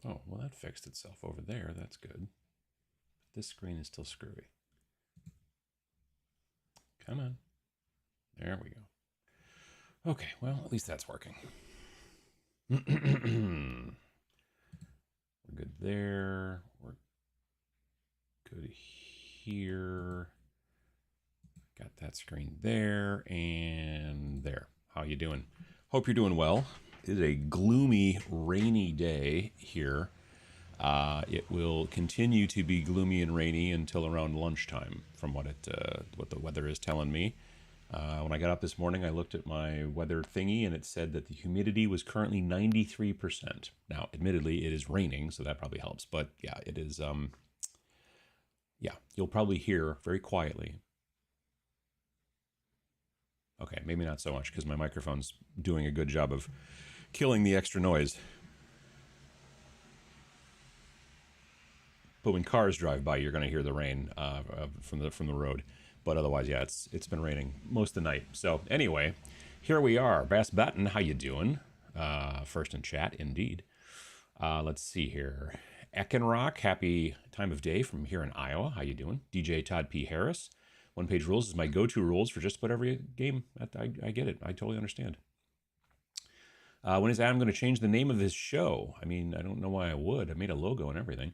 Oh, well, that fixed itself over there. That's good. This screen is still screwy. Come on. There we go. Okay, well, at least that's working. We're good there. We're good here. Got that screen there and there. How you doing? Hope you're doing well. It is a gloomy, rainy day here. It will continue to be gloomy and rainy until around lunchtime, from what the weather is telling me. When I got up this morning, I looked at my weather thingy, and it said that the humidity was currently 93%. Now, admittedly, it is raining, so that probably helps. But yeah, it is. Yeah, you'll probably hear very quietly. Okay, maybe not so much because my microphone's doing a good job of killing the extra noise. But when cars drive by, you're going to hear the rain from the road. But otherwise, yeah, it's been raining most of the night. So anyway, here we are. Bass Batten, how you doing? First in chat, indeed. Let's see here. Eckenrock, happy time of day from here in Iowa. How you doing? DJ Todd P. Harris. One Page Rules is my go-to rules for just about every game. I get it. I totally understand. When is Adam going to change the name of his show? I mean, I don't know why I would. I made a logo and everything.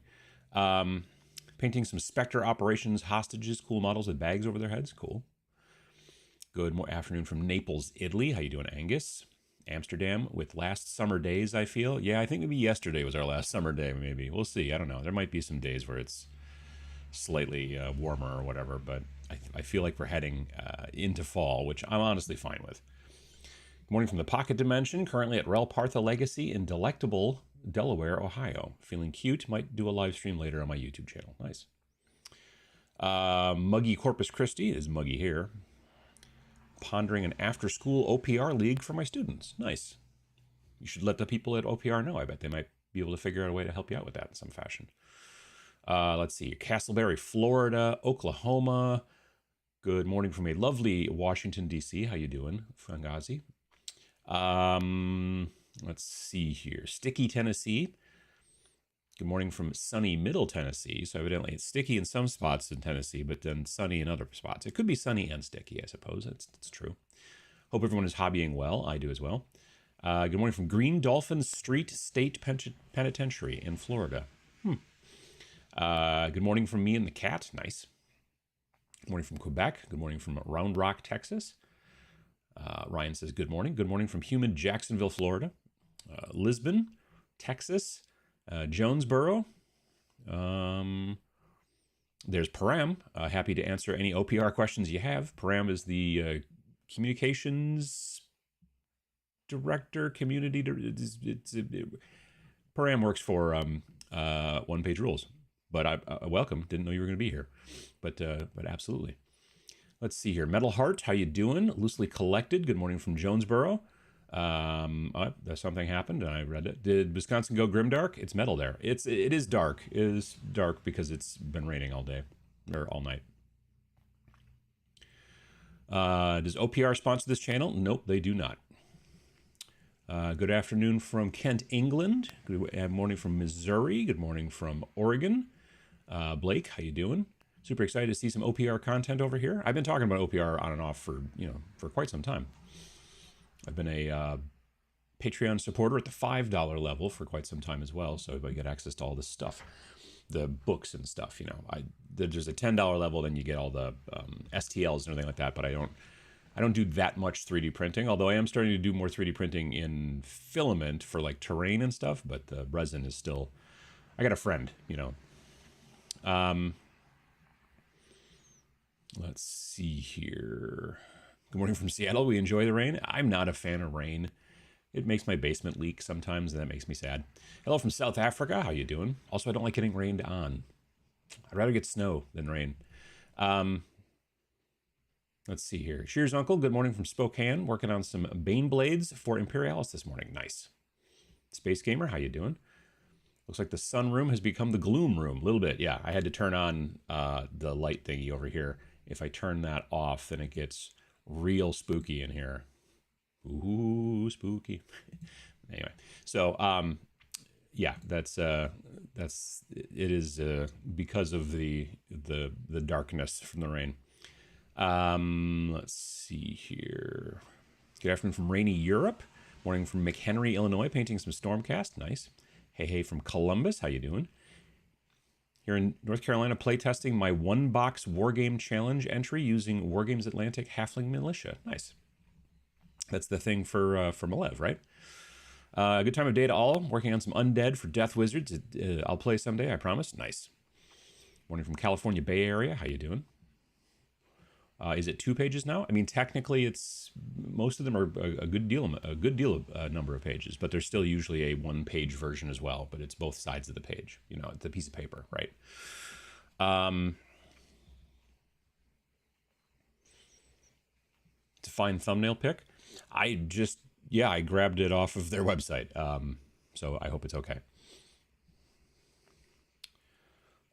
Painting some Spectre operations hostages, cool models with bags over their heads. Cool. Good afternoon from Naples, Italy. How you doing, Angus? Amsterdam with last summer days, I feel. Yeah, I think maybe yesterday was our last summer day, maybe. We'll see. I don't know. There might be some days where it's slightly warmer or whatever, but I feel like we're heading into fall, which I'm honestly fine with. Good morning from the Pocket Dimension, currently at Rel Partha Legacy in delectable Delaware, Ohio. Feeling cute, might do a live stream later on my YouTube channel. Nice. Muggy Corpus Christi is Muggy here. Pondering an after-school OPR league for my students. Nice. You should let the people at OPR know. I bet they might be able to figure out a way to help you out with that in some fashion. Let's see. Castleberry, Florida, Oklahoma. Good morning from a lovely Washington, D.C. How you doing, Fangazi? Let's see here. Sticky, Tennessee. Good morning from sunny Middle Tennessee. So evidently it's sticky in some spots in Tennessee, but then sunny in other spots. It could be sunny and sticky, I suppose. That's true. Hope everyone is hobbying well. I do as well. Good morning from Green Dolphin Street State Penitentiary in Florida. Good morning from me and the cat. Nice. Good morning from Quebec. Good morning from Round Rock, Texas. Ryan says good morning. Good morning from humid Jacksonville, Florida. Lisbon, Texas. Jonesboro. There's Param. Happy to answer any OPR questions you have. Param is the communications director, Param works for One Page Rules. But I welcome. Didn't know you were going to be here. But absolutely. Let's see here. Metal Heart, how you doing? Loosely Collected. Good morning from Jonesboro. Something happened and I read it. Did Wisconsin go grimdark? It's metal there. It is dark. It is dark because it's been raining all day or all night. Does OPR sponsor this channel? Nope, they do not. Good afternoon from Kent, England. Good morning from Missouri. Good morning from Oregon. Blake, how you doing? Super excited to see some OPR content over here. I've been talking about OPR on and off for quite some time. I've been a Patreon supporter at the $5 level for quite some time as well, so I get access to all this stuff, the books and stuff. There's a $10 level, then you get all the STLs and everything like that. But I don't do that much 3D printing, although I am starting to do more 3D printing in filament for like terrain and stuff. But the resin is still. I got a friend, Let's see here. Good morning from Seattle. We enjoy the rain. I'm not a fan of rain. It makes my basement leak sometimes, and that makes me sad. Hello from South Africa. How you doing? Also, I don't like getting rained on. I'd rather get snow than rain. Let's see here. Shears Uncle, good morning from Spokane. Working on some Bane Blades for Imperialis this morning. Nice. Space Gamer, how you doing? Looks like the sunroom has become the gloom room. A little bit, yeah. I had to turn on the light thingy over here. If I turn that off, then it gets real spooky in here. Ooh, spooky. Anyway, so yeah, that's it is because of the darkness from the rain. Let's see here. Good afternoon from rainy Europe. Morning from McHenry, Illinois, painting some Stormcast. Nice. Hey from Columbus. How you doing? Here in North Carolina, playtesting my one-box Wargame Challenge entry using Wargames Atlantic Halfling Militia. Nice. That's the thing for Malev, right? Good time of day to all. Working on some Undead for Death Wizards. I'll play someday, I promise. Nice. Morning from California Bay Area. How you doing? Is it 2 pages now? I mean, technically, it's most of them are a good deal of number of pages, but there's still usually a 1-page version as well. But it's both sides of the page. You know, it's a piece of paper, right? It's a fine thumbnail pick. I grabbed it off of their website, so I hope it's okay.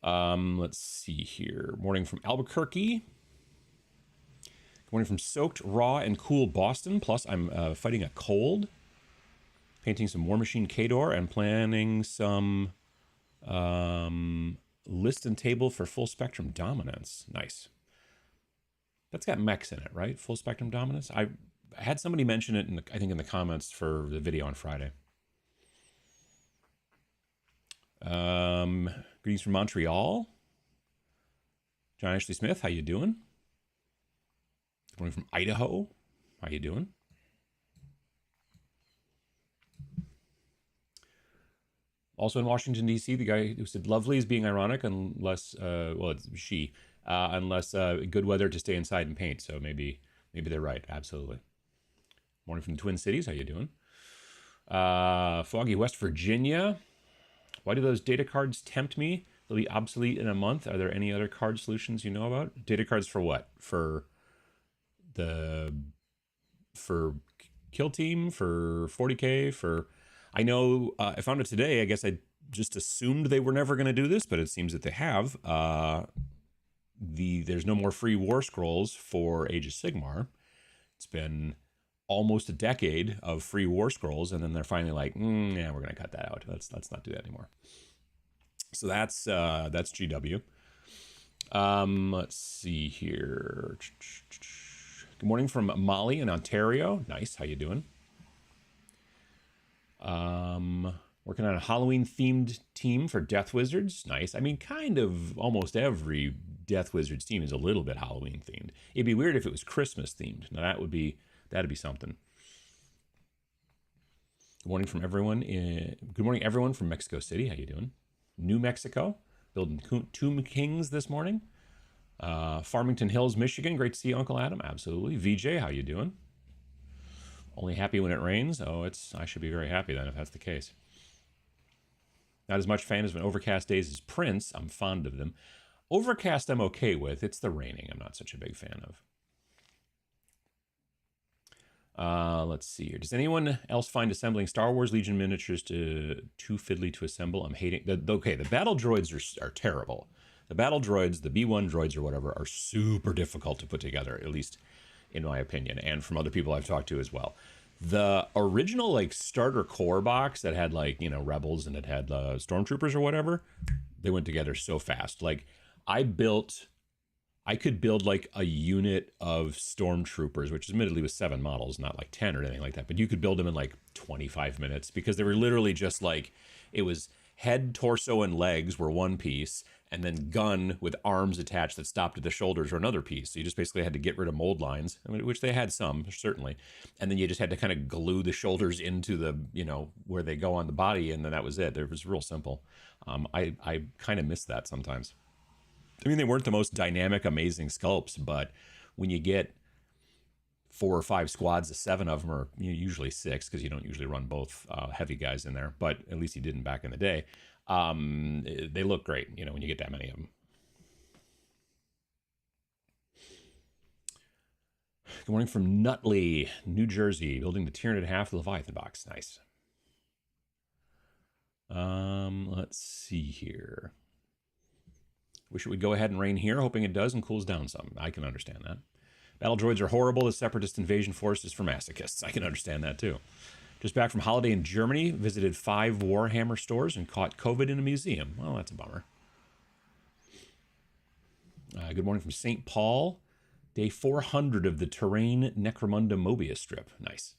Let's see here. Morning from Albuquerque. Morning from soaked, raw, and cool Boston. Plus, I'm fighting a cold. Painting some War Machine Khador and planning some list and table for full spectrum dominance. Nice. That's got mechs in it, right? Full spectrum dominance. I had somebody mention it, I think in the comments for the video on Friday. Greetings from Montreal. John Ashley Smith, how you doing? Good morning from Idaho. How you doing? Also in Washington, D.C., the guy who said lovely is being ironic unless, it's she, unless good weather to stay inside and paint. So maybe they're right. Absolutely. Morning from the Twin Cities. How you doing? Foggy, West Virginia. Why do those data cards tempt me? They'll be obsolete in a month. Are there any other card solutions you know about? Data cards for what? For Kill Team, for 40K, for... I know I found it today. I guess I just assumed they were never going to do this, but it seems that they have. There's no more free war scrolls for Age of Sigmar. It's been almost a decade of free war scrolls, and then they're finally like, yeah, we're going to cut that out. Let's not do that anymore. So that's GW. Let's see here. Good morning from Molly in Ontario. Nice. How you doing? Working on a Halloween-themed team for Death Wizards. Nice. I mean, kind of almost every Death Wizards team is a little bit Halloween-themed. It'd be weird if it was Christmas-themed. Now, that'd be something. Good morning from everyone. Good morning, everyone from Mexico City. How you doing? New Mexico. Building Tomb Kings this morning. Farmington Hills, Michigan. Great to see you, Uncle Adam. Absolutely. VJ, how you doing? Only happy when it rains? Oh, I should be very happy then if that's the case. Not as much fan as when Overcast Days as Prince. I'm fond of them. Overcast I'm okay with. It's the raining I'm not such a big fan of. Let's see here. Does anyone else find assembling Star Wars Legion miniatures too fiddly to assemble? I'm hating... the battle droids are terrible. The battle droids, the B1 droids or whatever, are super difficult to put together, at least in my opinion, and from other people I've talked to as well. The original starter core box that had rebels and it had stormtroopers or whatever, they went together so fast. I could build a unit of stormtroopers, which admittedly was 7 models, not 10 or anything like that, but you could build them in 25 minutes because they were literally just it was head, torso, and legs were one piece, and then gun with arms attached that stopped at the shoulders or another piece. So you just basically had to get rid of mold lines, which they had some, certainly. And then you just had to kind of glue the shoulders into the, where they go on the body, and then that was it. It was real simple. I kind of miss that sometimes. I mean, they weren't the most dynamic, amazing sculpts, but when you get 4 or 5 squads of 7 of them, or usually 6, because you don't usually run both heavy guys in there, but at least you didn't back in the day. They look great, when you get that many of them. Good morning from Nutley, New Jersey, building the Tyranid half Leviathan box. Nice. Let's see here. Wish it would go ahead and rain here, hoping it does and cools down some. I can understand that. Battle droids are horrible. The separatist invasion force is for masochists. I can understand that too. Just back from holiday in Germany, visited 5 Warhammer stores and caught COVID in a museum. Well, that's a bummer. Good morning from St. Paul. Day 400 of the Terrain Necromunda Mobius strip. Nice.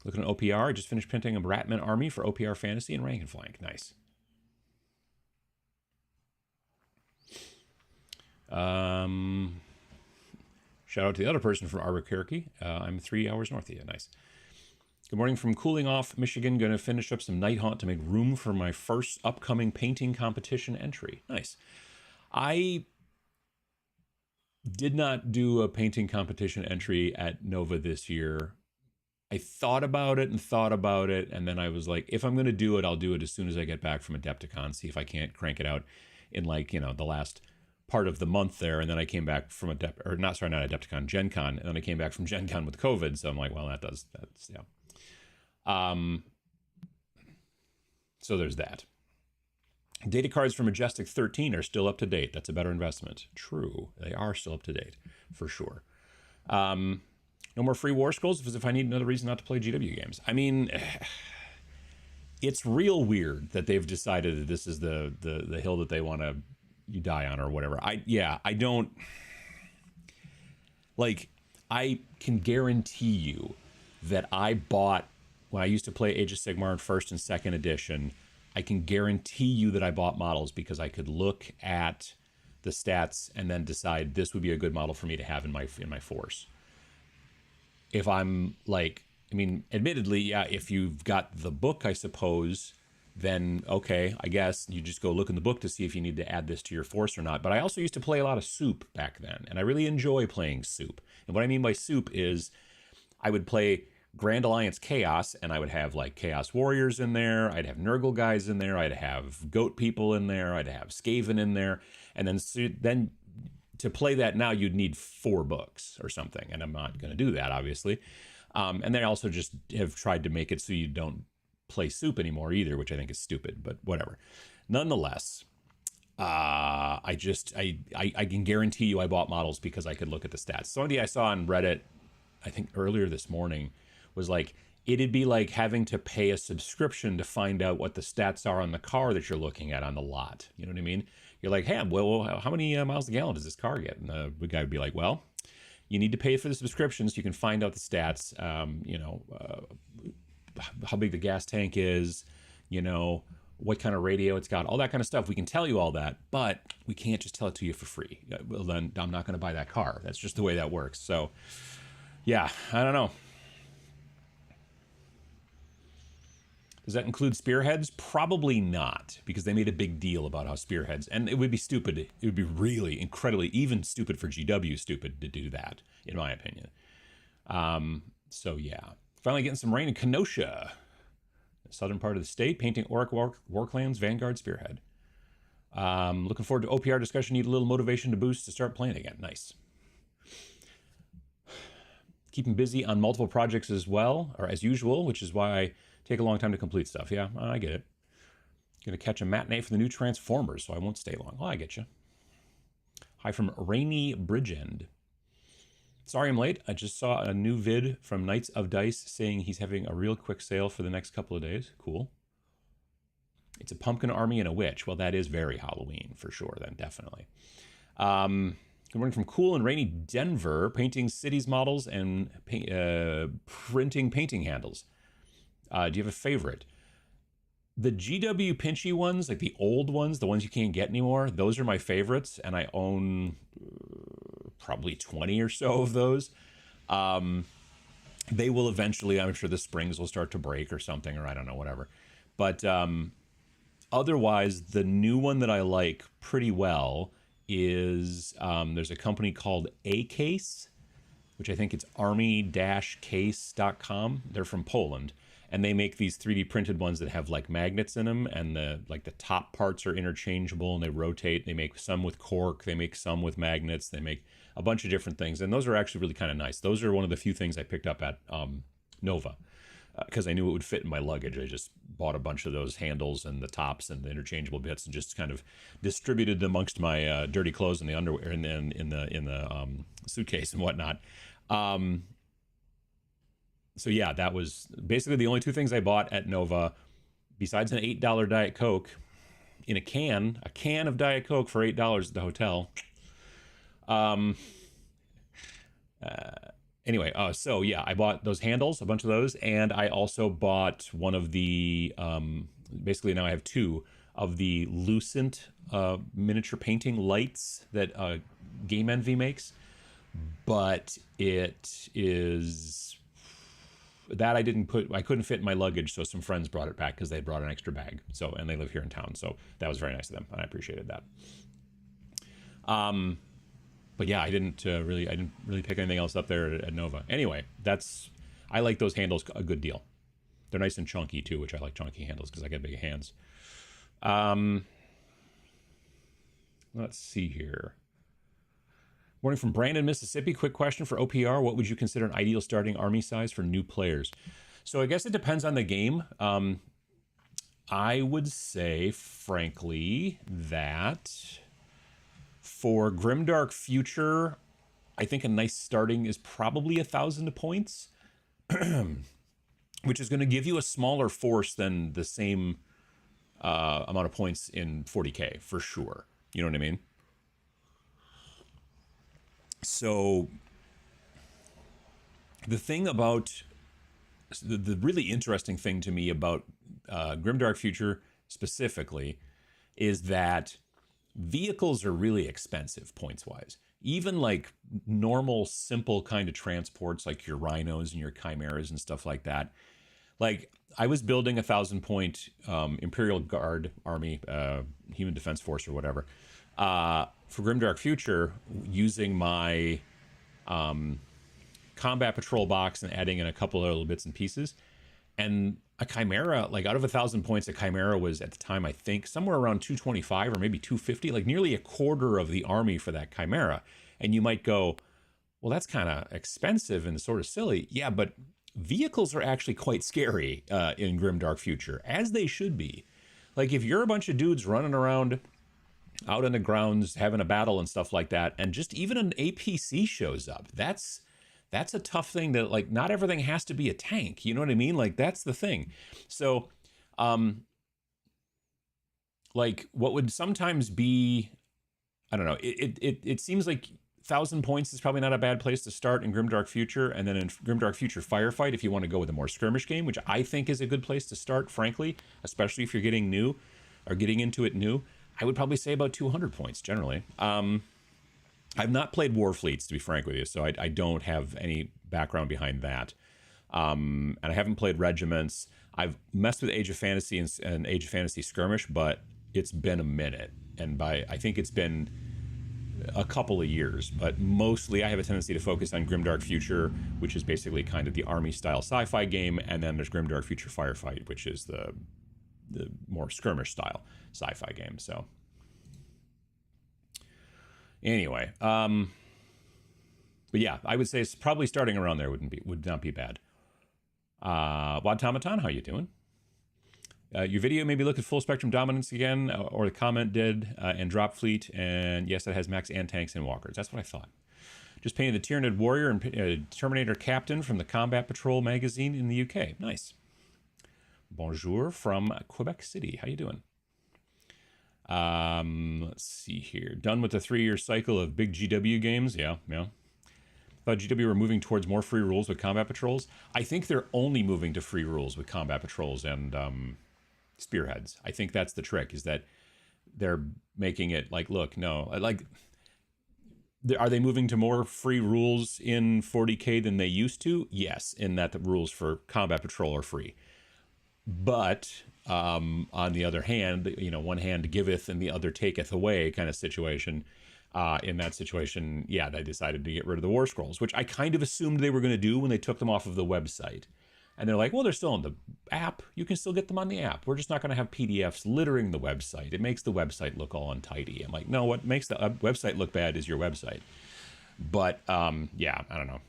Looking at OPR, I just finished printing a Ratman army for OPR Fantasy and Rank and Flank. Nice. Shout out to the other person from Albuquerque. I'm 3 hours north of you. Nice. Good morning from Cooling Off, Michigan. Going to finish up some Night Haunt to make room for my first upcoming painting competition entry. Nice. I did not do a painting competition entry at Nova this year. I thought about it, and then I was like, if I'm going to do it, I'll do it as soon as I get back from Adepticon, see if I can't crank it out in the last part of the month there. And then I came back from not Adepticon, Gen Con, and then I came back from Gen Con with COVID. So I'm like, well, that's yeah. So there's that. Data cards for Majestic 13 are still up to date. That's a better investment. True. They are still up to date, for sure. No more free War Scrolls as if I need another reason not to play GW games. I mean, it's real weird that they've decided that this is the hill that they want to die on or whatever. I can guarantee you that I bought, when I used to play Age of Sigmar in 1st and 2nd edition, I can guarantee you that I bought models because I could look at the stats and then decide this would be a good model for me to have in my force. If I'm admittedly, yeah, if you've got the book, I suppose, then okay, I guess you just go look in the book to see if you need to add this to your force or not. But I also used to play a lot of Soup back then, and I really enjoy playing Soup. And what I mean by Soup is I would play Grand Alliance Chaos, and I would have Chaos Warriors in there, I'd have Nurgle guys in there, I'd have Goat people in there, I'd have Skaven in there, and then to play that now you'd need 4 books or something, and I'm not going to do that, obviously. And they also just have tried to make it so you don't play Soup anymore either, which I think is stupid, but whatever. Nonetheless, I can guarantee you I bought models because I could look at the stats. Somebody I saw on Reddit, I think earlier this morning, was like, it'd be like having to pay a subscription to find out what the stats are on the car that you're looking at on the lot. You know what I mean? You're like, hey, well, how many miles a gallon does this car get? And the guy would be like, well, you need to pay for the subscription so you can find out the stats, how big the gas tank is, what kind of radio it's got, all that kind of stuff. We can tell you all that, but we can't just tell it to you for free. Well, then I'm not going to buy that car. That's just the way that works. So, yeah, I don't know. Does that include spearheads? Probably not, because they made a big deal about how spearheads, and it would be stupid. It would be really incredibly, even stupid for GW, stupid to do that, in my opinion. So yeah, finally getting some rain in Kenosha, the southern part of the state, painting Auric Warclans Vanguard Spearhead. Looking forward to OPR discussion. Need a little motivation to boost to start playing again. Nice. Keeping busy on multiple projects as well, or as usual, which is why I take a long time to complete stuff. Yeah, I get it. Gonna catch a matinee for the new Transformers, so I won't stay long. Well, I get you. Hi from Rainy Bridgend. Sorry I'm late. I just saw a new vid from Knights of Dice saying he's having a real quick sale for the next couple of days. Cool. It's a pumpkin army and a witch. Well, that is very Halloween for sure, then, definitely. Good morning from cool and rainy Denver, painting cities models and printing painting handles. Do you have a favorite? The GW Pinchy ones, like the old ones, the ones you can't get anymore, those are my favorites, and I own probably 20 or so of those. They will eventually, I'm sure the springs will start to break or something, or I don't know, whatever. But otherwise, the new one that I like pretty well is there's a company called A-Case, which I think it's army-case.com. They're from Poland. And they make these 3D printed ones that have like magnets in them, and the top parts are interchangeable and they rotate. They make some with cork, they make some with magnets, they make a bunch of different things, and those are actually really kind of nice. Those are one of the few things I picked up at Nova because I knew it would fit in my luggage. I just bought a bunch of those handles and the tops and the interchangeable bits and just kind of distributed them amongst my dirty clothes and the underwear and then in the suitcase and whatnot. So yeah, that was basically the only two things I bought at Nova, besides an $8 Diet Coke in a can of Diet Coke for $8 at the hotel. Um, anyway, so yeah, I bought those handles, a bunch of those, and I also bought one of the. Basically, now I have two of the Lucent miniature painting lights that Game Envy makes, but it is that I couldn't fit in my luggage, so some friends brought it back because they brought an extra bag. So, and they live here in town, so that was very nice of them, and I appreciated that. But yeah, I didn't really pick anything else up there at Nova. Anyway, I like those handles a good deal. They're nice and chunky too, which I like chunky handles because I got big hands. Let's see here. Morning from Brandon, Mississippi. Quick question for OPR. What would you consider an ideal starting army size for new players? So I guess it depends on the game. I would say, frankly, that for Grimdark Future, I think a nice starting is probably 1,000 points, which is going to give you a smaller force than the same amount of points in 40K, for sure. You know what I mean? So the thing about the really interesting thing to me about Grimdark Future specifically is that vehicles are really expensive points wise. Even like normal, simple kind of transports like your rhinos and your chimeras and stuff like that. Like I was building 1,000-point Imperial Guard army, Human Defense Force or whatever, for Grimdark Future using my combat patrol box and adding in a couple of little bits and pieces. And a chimera, like out of 1,000 points, a chimera was at the time, I think, somewhere around 225 or maybe 250, like nearly a quarter of the army for that chimera. And you might go, well, that's kind of expensive and sort of silly. Yeah, but vehicles are actually quite scary in Grimdark Future, as they should be. Like if you're a bunch of dudes running around out in the grounds having a battle and stuff like that, and just even an APC shows up, that's a tough thing. That like not everything has to be a tank, you know what I mean? Like that's the thing. So like what would sometimes be, I don't know, it seems like 1,000 points is probably not a bad place to start in Grimdark Future, and then in Grimdark Future Firefight, if you want to go with a more skirmish game, which I think is a good place to start, frankly, especially if you're getting new or getting into it new, I would probably say about 200 points generally. I've not played Warfleets, to be frank with you, so I don't have any background behind that. And I haven't played Regiments. I've messed with Age of Fantasy and Age of Fantasy Skirmish, but it's been a minute. And I think it's been a couple of years, but mostly I have a tendency to focus on Grimdark Future, which is basically kind of the army-style sci-fi game, and then there's Grimdark Future Firefight, which is the more skirmish-style sci-fi game, so... Anyway, but yeah, I would say it's probably starting around there would not be bad. Wadtamaton, how you doing? Your video made me look at full spectrum dominance again, or the comment did, and drop fleet, and yes, it has mechs and tanks and walkers. That's what I thought. Just painted the Tyranid Warrior and Terminator Captain from the Combat Patrol magazine in the UK. Nice. Bonjour from Quebec City. How you doing? Let's see here. Done with the 3-year cycle of big GW games. Yeah. Thought GW were moving towards more free rules with combat patrols. I think they're only moving to free rules with combat patrols and spearheads. I think that's the trick, is that they're making it like, look, no, like, are they moving to more free rules in 40K than they used to? Yes, in that the rules for combat patrol are free. But on the other hand, one hand giveth and the other taketh away kind of situation. In that situation, yeah, they decided to get rid of the War Scrolls, which I kind of assumed they were going to do when they took them off of the website. And they're like, well, they're still on the app. You can still get them on the app. We're just not going to have PDFs littering the website. It makes the website look all untidy. I'm like, no, what makes the website look bad is your website. But, yeah, I don't know.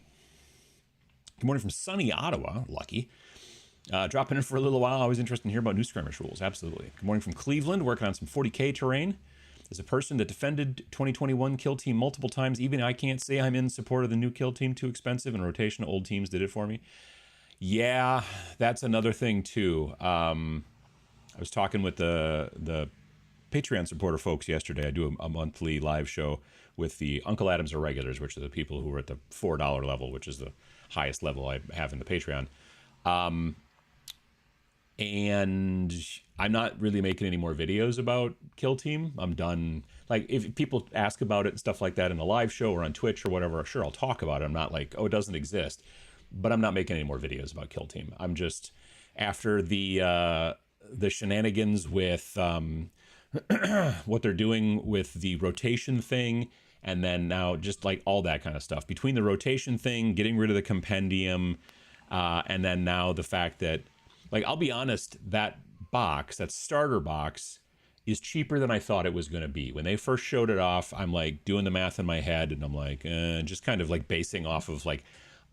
Good morning from sunny Ottawa. Lucky. Dropping in for a little while. Always interested in hearing about new skirmish rules. Absolutely. Good morning from Cleveland. Working on some 40K terrain. As a person that defended 2021 Kill Team multiple times, even I can't say I'm in support of the new Kill Team. Too expensive, and rotation old teams did it for me. Yeah, that's another thing too. I was talking with the Patreon supporter folks yesterday. I do a monthly live show with the Uncle Adams Irregulars, which are the people who are at the $4 level, which is the highest level I have in the Patreon. And I'm not really making any more videos about Kill Team. I'm done. Like, if people ask about it and stuff like that in a live show or on Twitch or whatever, sure, I'll talk about it. I'm not like, oh, it doesn't exist. But I'm not making any more videos about Kill Team. I'm just, after the shenanigans with what they're doing with the rotation thing, and then now just like all that kind of stuff. Between the rotation thing, getting rid of the compendium, and then now the fact that, like, I'll be honest, that box, that starter box, is cheaper than I thought it was going to be. When they first showed it off, I'm like doing the math in my head, and I'm like, just kind of like basing off of like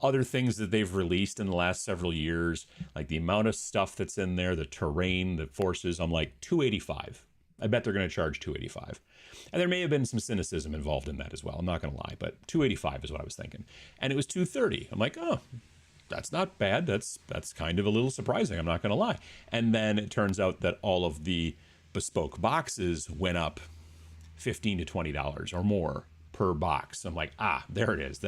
other things that they've released in the last several years, like the amount of stuff that's in there, the terrain, the forces. I'm like, 285. I bet they're going to charge 285. And there may have been some cynicism involved in that as well. I'm not going to lie, but 285 is what I was thinking. And it was 230. I'm like, oh, that's not bad. That's kind of a little surprising. I'm not going to lie. And then it turns out that all of the bespoke boxes went up $15 to $20 or more per box. I'm like, there it is.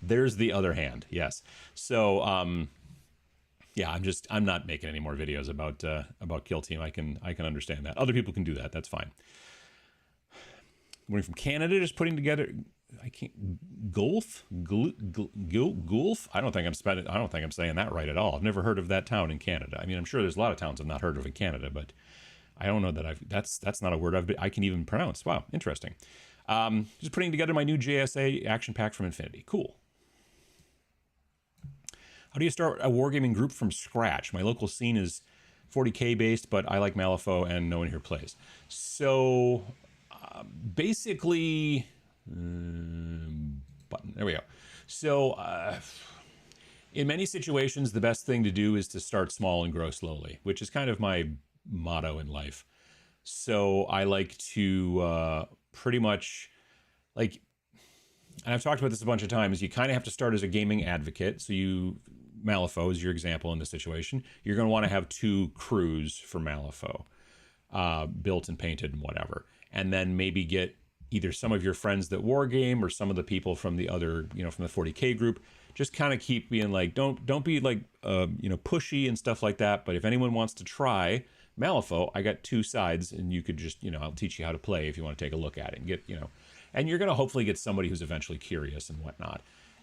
There's the other hand. Yes. So, yeah, I'm not making any more videos about Kill Team. I can understand that. Other people can do that. That's fine. We're from Canada, just putting together. I can't. Gulf. I don't think I'm saying that right at all. I've never heard of that town in Canada. I mean, I'm sure there's a lot of towns I've not heard of in Canada, but I don't know that that's not a word I can even pronounce. Wow, interesting. Just putting together my new JSA action pack from Infinity. Cool. How do you start a wargaming group from scratch? My local scene is 40K based, but I like Malifaux and no one here plays. So basically, button. There we go. So in many situations, the best thing to do is to start small and grow slowly, which is kind of my motto in life. So I like to pretty much, like, and I've talked about this a bunch of times, you kind of have to start as a gaming advocate. So Malifaux is your example in this situation. You're going to want to have 2 crews for Malifaux, built and painted and whatever. And then maybe get either some of your friends that war game or some of the people from the other, from the 40K group. Just kind of keep being like, don't be like, pushy and stuff like that. But if anyone wants to try Malifaux, I got 2 sides, and you could just, I'll teach you how to play if you want to take a look at it and get, and you're going to hopefully get somebody who's eventually curious and whatnot.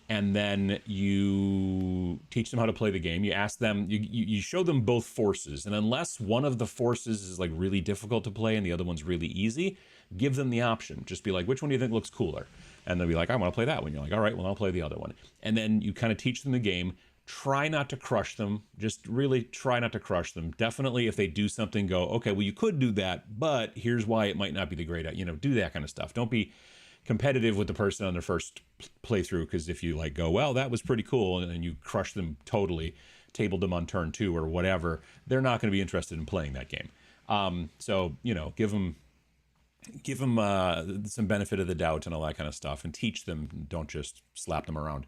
And then you teach them how to play the game. You ask them, you show them both forces. And unless one of the forces is like really difficult to play and the other one's really easy, give them the option. Just be like, which one do you think looks cooler? And they'll be like, I want to play that one. You're like, all right, well, I'll play the other one. And then you kind of teach them the game. Try not to crush them. Just really try not to crush them. Definitely, if they do something, go, okay, well, you could do that, but here's why it might not be the great, do that kind of stuff. Don't be competitive with the person on their first playthrough, because if you like go, well, that was pretty cool, and then you crush them totally, tabled them on turn 2 or whatever, they're not going to be interested in playing that game. So give them some benefit of the doubt and all that kind of stuff, and teach them. Don't just slap them around.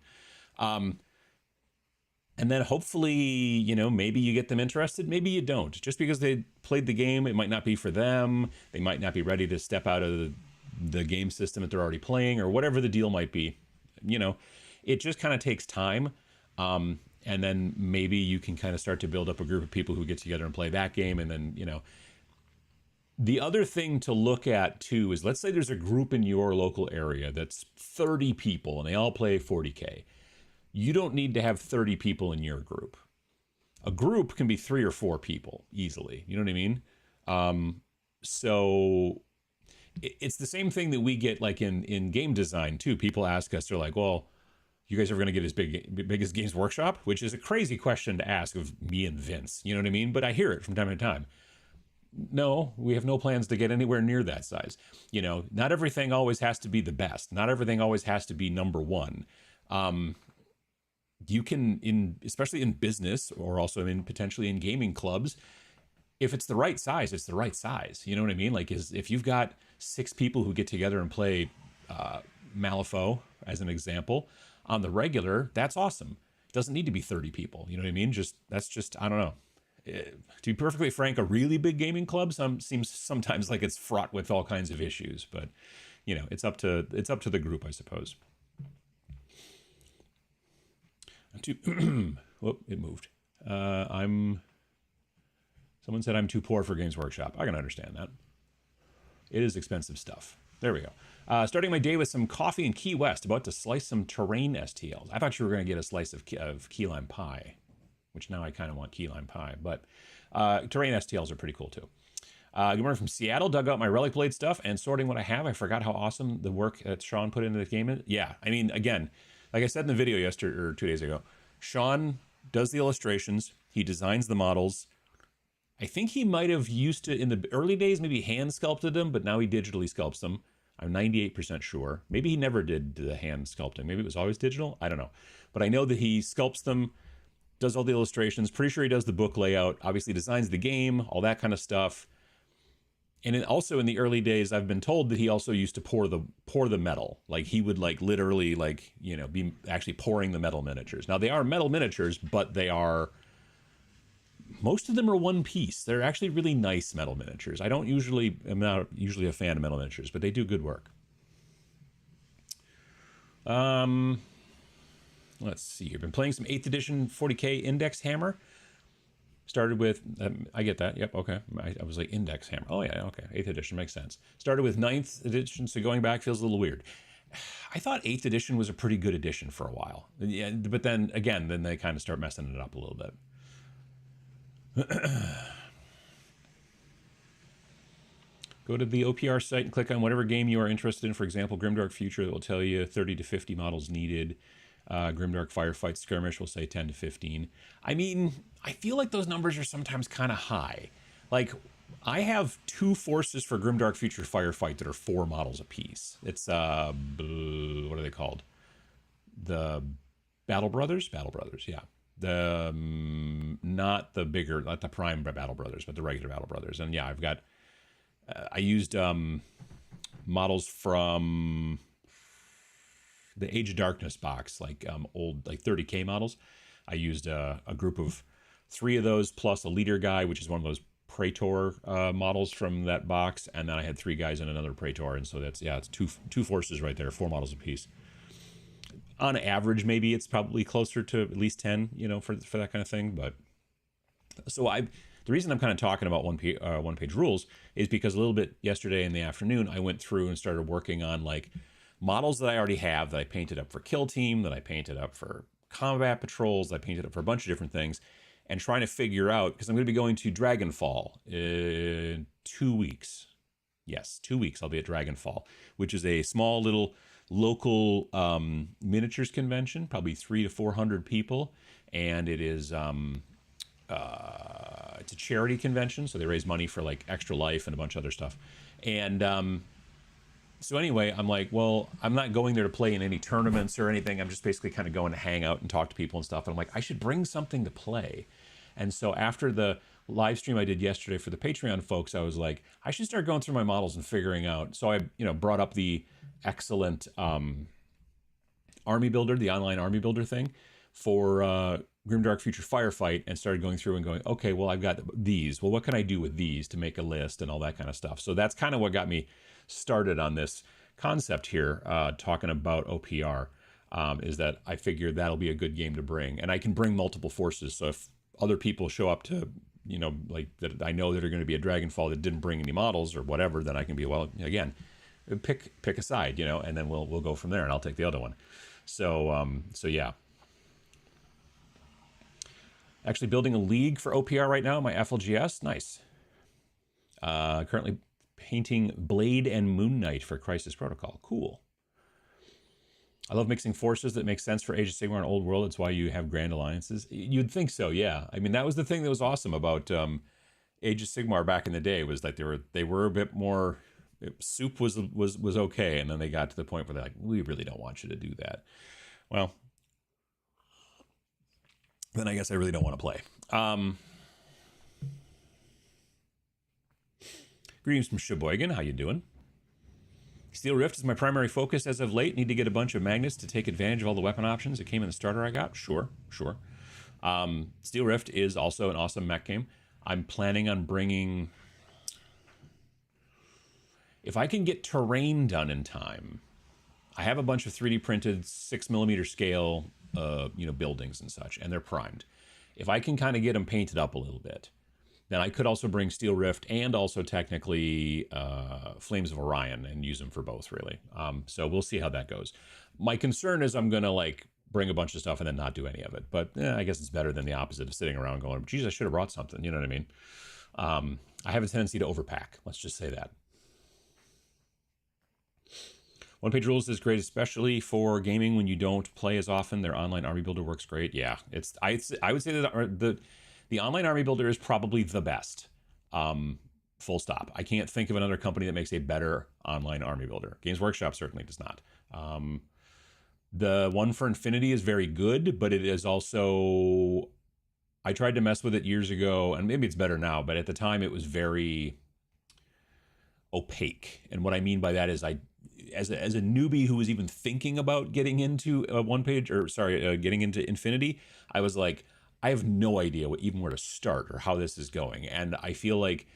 And then hopefully, maybe you get them interested, maybe you don't. Just because they played the game, it might not be for them. They might not be ready to step out of the game system that they're already playing, or whatever the deal might be. It just kind of takes time. And then maybe you can kind of start to build up a group of people who get together and play that game. And then, the other thing to look at too is, let's say there's a group in your local area that's 30 people and they all play 40K. You don't need to have 30 people in your group. A group can be 3 or 4 people easily. You know what I mean? So it's the same thing that we get like in game design too. People ask us, they're like, well, you guys ever going to get as big as Games Workshop? Which is a crazy question to ask of me and Vince. You know what I mean? But I hear it from time to time. No, we have no plans to get anywhere near that size. Not everything always has to be the best. Not everything always has to be number one. You can, especially in business, or also potentially in gaming clubs, if it's the right size, it's the right size. You know what I mean? Like, if you've got 6 people who get together and play Malifaux, as an example, on the regular, that's awesome. doesn't need to be 30 people. You know what I mean? That's just, I don't know. To be perfectly frank, a really big gaming club seems sometimes like it's fraught with all kinds of issues, but you know, it's up to the group, I suppose. Whoop, it moved. Someone said I'm too poor for Games Workshop. I can understand that. It is expensive stuff. There we go. Starting my day with some coffee in Key West, about to slice some terrain STLs. I thought you were going to get a slice of key lime pie, which now I kind of want key lime pie, but terrain STLs are pretty cool too. Good morning from Seattle. Dug out my Relic Blade stuff and sorting what I have. I forgot how awesome the work that Sean put into the game is. Yeah, I mean, again, like I said in the video yesterday or 2 days ago, Sean does the illustrations. He designs the models. I think he might have used to, in the early days, maybe hand sculpted them, but now he digitally sculpts them. I'm 98% sure. Maybe he never did the hand sculpting. Maybe it was always digital. I don't know. But I know that he sculpts them, does all the illustrations. Pretty sure he does the book layout, obviously designs the game, all that kind of stuff. And also in the early days, I've been told that he also used to pour the metal. Like he would like literally like, you know, be actually pouring the metal miniatures. Now they are metal miniatures, but most of them are one piece. They're actually really nice metal miniatures. I'm not usually a fan of metal miniatures, but they do good work. Let's see here. Been playing some 8th edition 40K Index Hammer. Started with, I get that. Yep, okay. I was like, Index Hammer. Oh, yeah, okay. 8th edition makes sense. Started with 9th edition, so going back feels a little weird. I thought 8th edition was a pretty good edition for a while. Yeah, but then, again, they kind of start messing it up a little bit. Go to the OPR site and click on whatever game you are interested in. For example, Grimdark Future, that will tell you 30 to 50 models needed. Grimdark Firefight Skirmish will say 10 to 15. I mean, I feel like those numbers are sometimes kind of high. Like, I have 2 forces for Grimdark Future Firefight that are 4 models apiece. It's, what are they called? The Battle Brothers? Battle Brothers, yeah. The, not the Prime Battle Brothers, but the regular Battle Brothers. And yeah, I've got, I used models from the Age of Darkness box, like old, like 30K models. I used a group of 3 of those plus a leader guy, which is one of those Praetor models from that box. And then I had 3 guys in another Praetor. And so that's, yeah, it's two forces right there, 4 models apiece. On average, maybe it's probably closer to at least 10, you know, for that kind of thing. But so the reason I'm kind of talking about one-page rules is because a little bit yesterday in the afternoon, I went through and started working on like models that I already have that I painted up for Kill Team, that I painted up for combat patrols, that I painted up for a bunch of different things, and trying to figure out, because I'm going to be going to Dragonfall in 2 weeks. Yes, 2 weeks I'll be at Dragonfall, which is a small little local miniatures convention, probably 300 to 400 people, and it is it's a charity convention, so they raise money for like Extra Life and a bunch of other stuff. And so anyway, I'm like, well, I'm not going there to play in any tournaments or anything. I'm just basically kind of going to hang out and talk to people and stuff. And I'm like, I should bring something to play. And so after the live stream I did yesterday for the Patreon folks, I was like, I should start going through my models and figuring out. So I, brought up the excellent army builder, the online army builder thing for Grimdark Future Firefight, and started going through and going, okay, well, I've got these. Well, what can I do with these to make a list and all that kind of stuff? So that's kind of what got me started on this concept here, talking about OPR, is that I figured that'll be a good game to bring. And I can bring multiple forces. So if other people show up to, like that I know that are going to be a Dragonfall that didn't bring any models or whatever, then I can be, well, again, pick a side, and then we'll go from there, and I'll take the other one. So yeah. Actually building a league for OPR right now, my FLGS. Nice. Currently painting Blade and Moon Knight for Crisis Protocol. Cool. I love mixing forces that make sense for Age of Sigmar and Old World. It's why you have grand alliances. You'd think so, yeah. I mean, that was the thing that was awesome about Age of Sigmar back in the day, was like they were a bit more. Soup was okay, and then they got to the point where they're like, we really don't want you to do that. Well, then I guess I really don't want to play. Greetings from Sheboygan. How you doing? Steel Rift is my primary focus as of late. Need to get a bunch of magnets to take advantage of all the weapon options that came in the starter I got. Sure. Steel Rift is also an awesome mech game. I'm planning on bringing... If I can get terrain done in time, I have a bunch of 3D printed 6mm scale, buildings and such, and they're primed. If I can kind of get them painted up a little bit, then I could also bring Steel Rift and also technically Flames of Orion and use them for both, really. So we'll see how that goes. My concern is I'm going to, bring a bunch of stuff and then not do any of it. But I guess it's better than the opposite of sitting around going, geez, I should have brought something. You know what I mean? I have a tendency to overpack. Let's just say that. One-page rules is great, especially for gaming when you don't play as often. Their online army builder works great. Yeah, I would say that the online army builder is probably the best. Full stop. I can't think of another company that makes a better online army builder. Games Workshop certainly does not. The one for Infinity is very good, but it is also... I tried to mess with it years ago, and maybe it's better now, but at the time it was very opaque. And what I mean by that is as a newbie who was even thinking about getting into getting into Infinity, I was like, I have no idea where to start or how this is going. And I feel like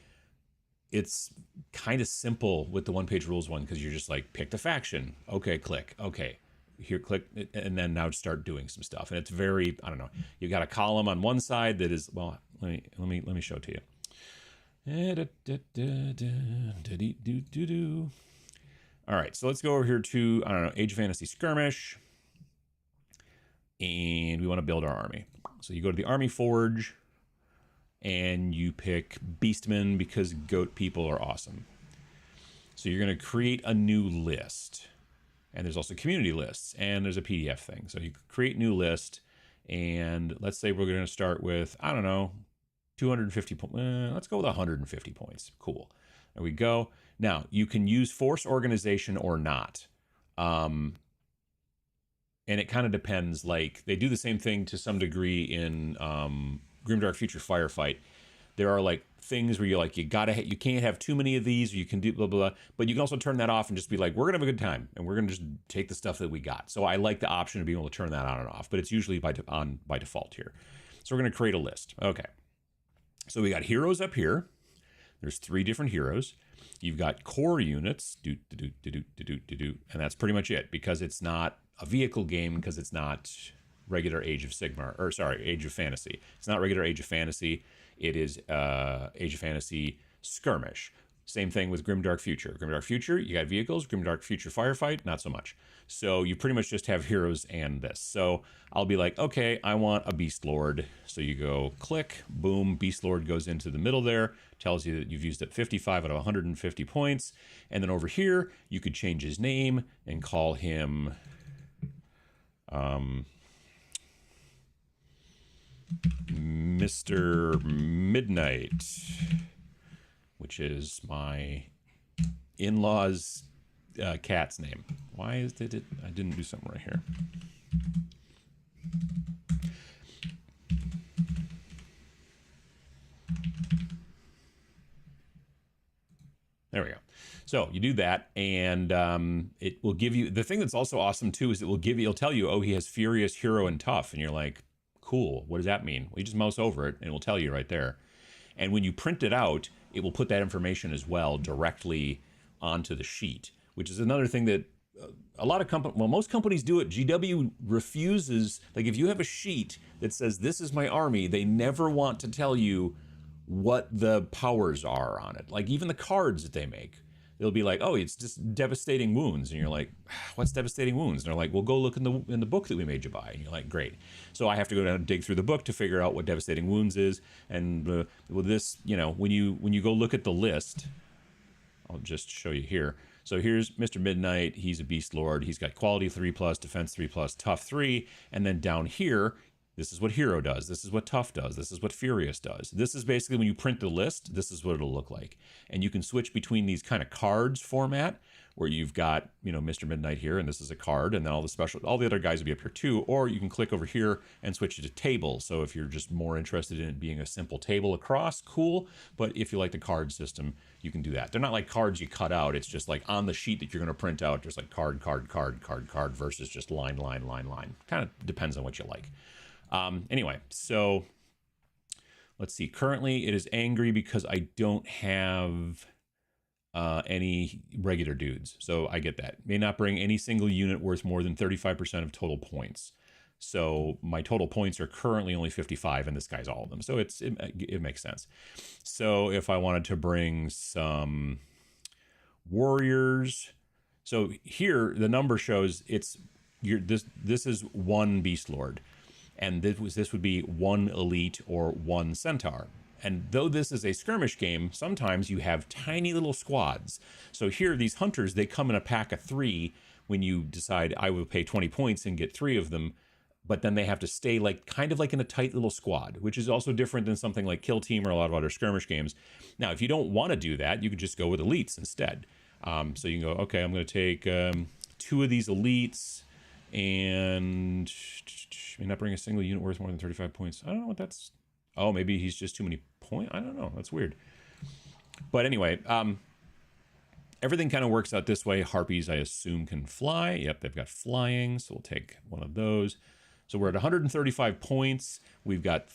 it's kind of simple with the one-page rules one, because you're just like, pick the faction. Okay, click. Okay, here, click, and then now start doing some stuff. And it's very, I don't know. You got a column on one side that is, well, let me show it to you. All right, so let's go over here to, I don't know, Age of Fantasy Skirmish. And we want to build our army. So you go to the Army Forge, and you pick Beastmen because goat people are awesome. So you're going to create a new list. And there's also community lists, and there's a PDF thing. So you create new list, and let's say we're going to start with, I don't know, 250 points. Let's go with 150 points. Cool. There we go. Now, you can use force organization or not. And it kind of depends. Like, they do the same thing to some degree in Grimdark Future Firefight. There are like things where you're like, you can't have too many of these, or you can do blah, blah, blah. But you can also turn that off and just be like, we're going to have a good time, and we're going to just take the stuff that we got. So I like the option of being able to turn that on and off, but it's usually by default here. So we're going to create a list. Okay. So we got heroes up here. There's 3 different heroes. You've got core units, and that's pretty much it, because it's not a vehicle game, because it's not regular Age of Fantasy. It's not regular Age of Fantasy. It is Age of Fantasy Skirmish. Same thing with Grimdark Future. Grimdark Future, you got vehicles. Grimdark Future Firefight, not so much. So you pretty much just have heroes and this. So I'll be like, okay, I want a Beast Lord. So you go click, boom, Beast Lord goes into the middle there, tells you that you've used up 55 out of 150 points. And then over here, you could change his name and call him... Mr. Midnight, which is my in-laws' cat's name. Why is it? I didn't do something right here. There we go. So you do that, and it will give you, the thing that's also awesome too is it'll tell you, oh, he has Furious, Hero, and Tough, and you're like, cool, what does that mean? Well, you just mouse over it and it will tell you right there. And when you print it out, it will put that information as well directly onto the sheet, which is another thing that a lot of most companies do it. GW refuses, like if you have a sheet that says this is my army, they never want to tell you what the powers are on it. Like even the cards that they make, they'll be like, oh, it's just devastating wounds. And you're like, what's devastating wounds? And they're like, well, go look in the book that we made you buy. And you're like, great. So I have to go down and dig through the book to figure out what devastating wounds is. And with this, when you go look at the list, I'll just show you here. So here's Mr. Midnight. He's a Beast Lord. He's got quality 3+, defense 3+, tough 3. And then down here, this is what Hero does. This is what Tough does. This is what Furious does. This is basically when you print the list, this is what it'll look like. And you can switch between these kind of cards format where you've got, Mr. Midnight here, and this is a card, and then all the other guys will be up here too. Or you can click over here and switch it to table. So if you're just more interested in it being a simple table across, cool. But if you like the card system, you can do that. They're not like cards you cut out. It's just like on the sheet that you're going to print out, just like card, card, card, card, card versus just line, line, line, line. Kind of depends on what you like. Anyway, so let's see. Currently, it is angry because I don't have any regular dudes. So I get that. May not bring any single unit worth more than 35% of total points. So my total points are currently only 55, and this guy's all of them. So it makes sense. So if I wanted to bring some warriors, so here the number shows this is one beast lord, and this would be one elite or one centaur. And though this is a skirmish game, sometimes you have tiny little squads. So here, these hunters, they come in a pack of 3 when you decide I will pay 20 points and get 3 of them. But then they have to stay kind of like in a tight little squad, which is also different than something like Kill Team or a lot of other skirmish games. Now, if you don't want to do that, you could just go with elites instead. So you can go, okay, I'm going to take 2 of these elites and may not bring a single unit worth more than 35 points. I don't know what that's. Oh, maybe he's just too many points. I don't know. That's weird. But anyway, everything kind of works out this way. Harpies, I assume, can fly. Yep, they've got flying, so we'll take one of those. So we're at 135 points. We've got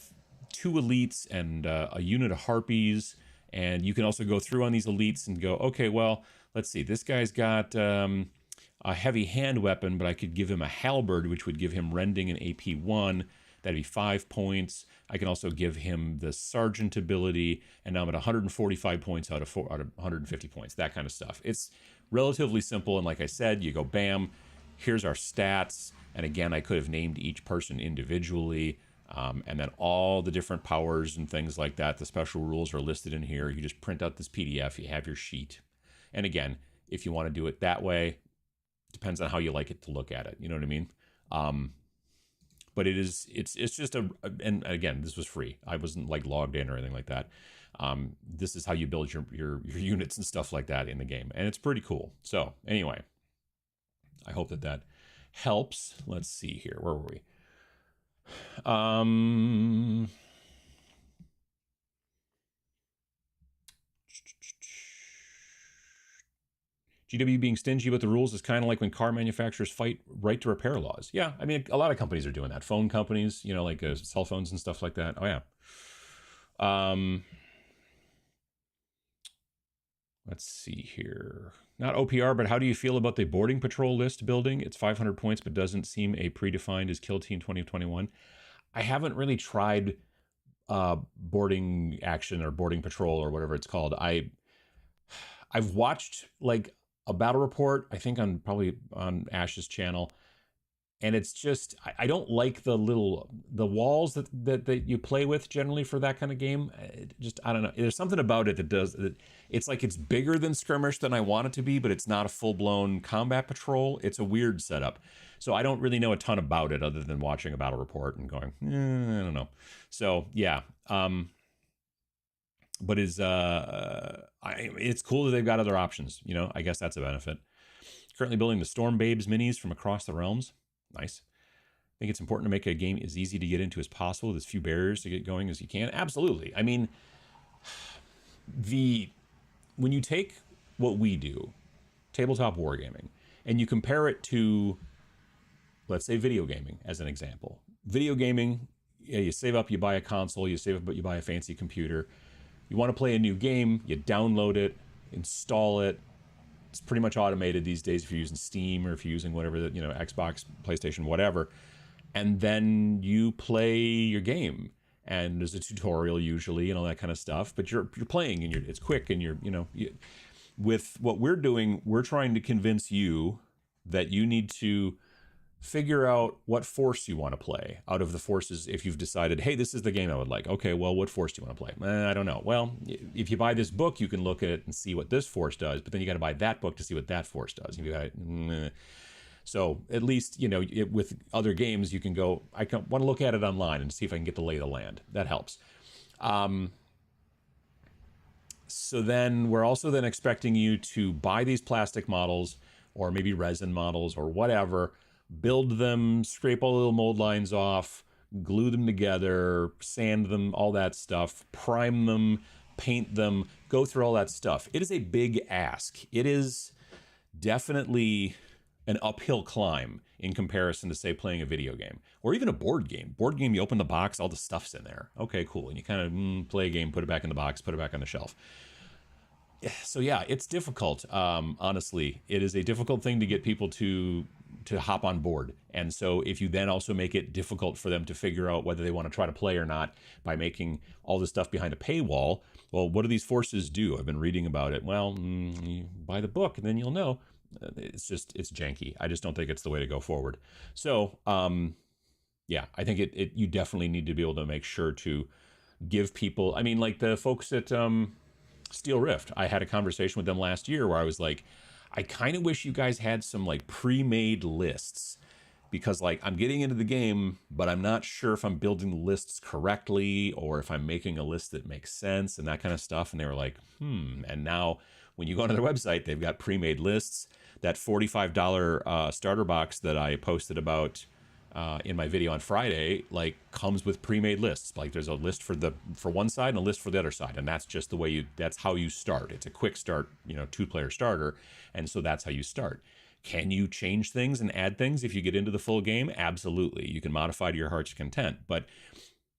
2 elites and a unit of harpies. And you can also go through on these elites and go, okay, well, let's see. This guy's got a heavy hand weapon, but I could give him a halberd, which would give him rending and AP 1. That'd be 5 points. I can also give him the sergeant ability, and now I'm at 145 points out of 150 points, that kind of stuff. It's relatively simple, and like I said, you go bam, here's our stats, and again, I could have named each person individually, and then all the different powers and things like that, the special rules are listed in here. You just print out this PDF, you have your sheet. And again, if you want to do it that way, depends on how you like it to look at it, you know what I mean? But it's just and again, this was free. I wasn't like logged in or anything like that. This is how you build your units and stuff like that in the game. And it's pretty cool. So anyway, I hope that helps. Let's see here. Where were we? GW being stingy with the rules is kind of like when car manufacturers fight right to repair laws. Yeah, I mean, a lot of companies are doing that. Phone companies, like cell phones and stuff like that. Oh, yeah. Let's see here. Not OPR, but how do you feel about the boarding patrol list building? It's 500 points, but doesn't seem a predefined as Kill Team 2021. I haven't really tried boarding action or boarding patrol or whatever it's called. I've watched like a battle report, I think probably on Ash's channel, and it's just I don't like the walls that you play with generally for that kind of game. I don't know. There's something about it that does it. It's like it's bigger than skirmish than I want it to be, but it's not a full-blown combat patrol. It's a weird setup. So I don't really know a ton about it other than watching a battle report and going, I don't know. So yeah. But it's cool that they've got other options. I guess that's a benefit. Currently building the Storm Babes minis from across the realms. Nice. I think it's important to make a game as easy to get into as possible with as few barriers to get going as you can. Absolutely. I mean, when you take what we do, tabletop wargaming, and you compare it to, let's say, video gaming as an example. Video gaming, you save up, you buy a console, you save up, but you buy a fancy computer. You want to play a new game, you download it, install it. It's pretty much automated these days if you're using Steam or if you're using whatever, Xbox, PlayStation, whatever. And then you play your game. And there's a tutorial usually and all that kind of stuff. But you're playing and it's quick and with what we're doing, we're trying to convince you that you need to figure out what force you want to play out of the forces. If you've decided, hey, this is the game I would like. Okay, well, what force do you want to play? I don't know. Well, if you buy this book, you can look at it and see what this force does, but then you got to buy that book to see what that force does. So at least, with other games, you can go, want to look at it online and see if I can get the lay of the land. That helps. So then we're also then expecting you to buy these plastic models or maybe resin models or whatever, build them, scrape all the little mold lines off, glue them together, sand them, all that stuff, prime them, paint them, go through all that stuff. It is a big ask. It is definitely an uphill climb in comparison to, say, playing a video game or even a board game. Board game, you open the box, all the stuff's in there. Okay, cool. And you kind of play a game, put it back in the box, put it back on the shelf. So yeah, it's difficult. Honestly, it is a difficult thing to get people to hop on board. And so if you then also make it difficult for them to figure out whether they want to try to play or not by making all this stuff behind a paywall, well, what do these forces do? I've been reading about it. Well, you buy the book and then you'll know. It's janky. I just don't think it's the way to go forward. So, yeah, I think you definitely need to be able to make sure to give people, I mean, like the folks at Steel Rift, I had a conversation with them last year where I was like, I kind of wish you guys had some like pre-made lists, because like I'm getting into the game, but I'm not sure if I'm building the lists correctly or if I'm making a list that makes sense and that kind of stuff. And they were like, and now when you go onto their website, they've got pre-made lists. That $45 starter box that I posted about in my video on Friday, like, comes with pre-made lists. Like there's a list for one side and a list for the other side, and that's just the way that's how you start. It's a quick start, 2-player starter, and so that's how you start. Can you change things and add things if you get into the full game? Absolutely. You can modify to your heart's content, but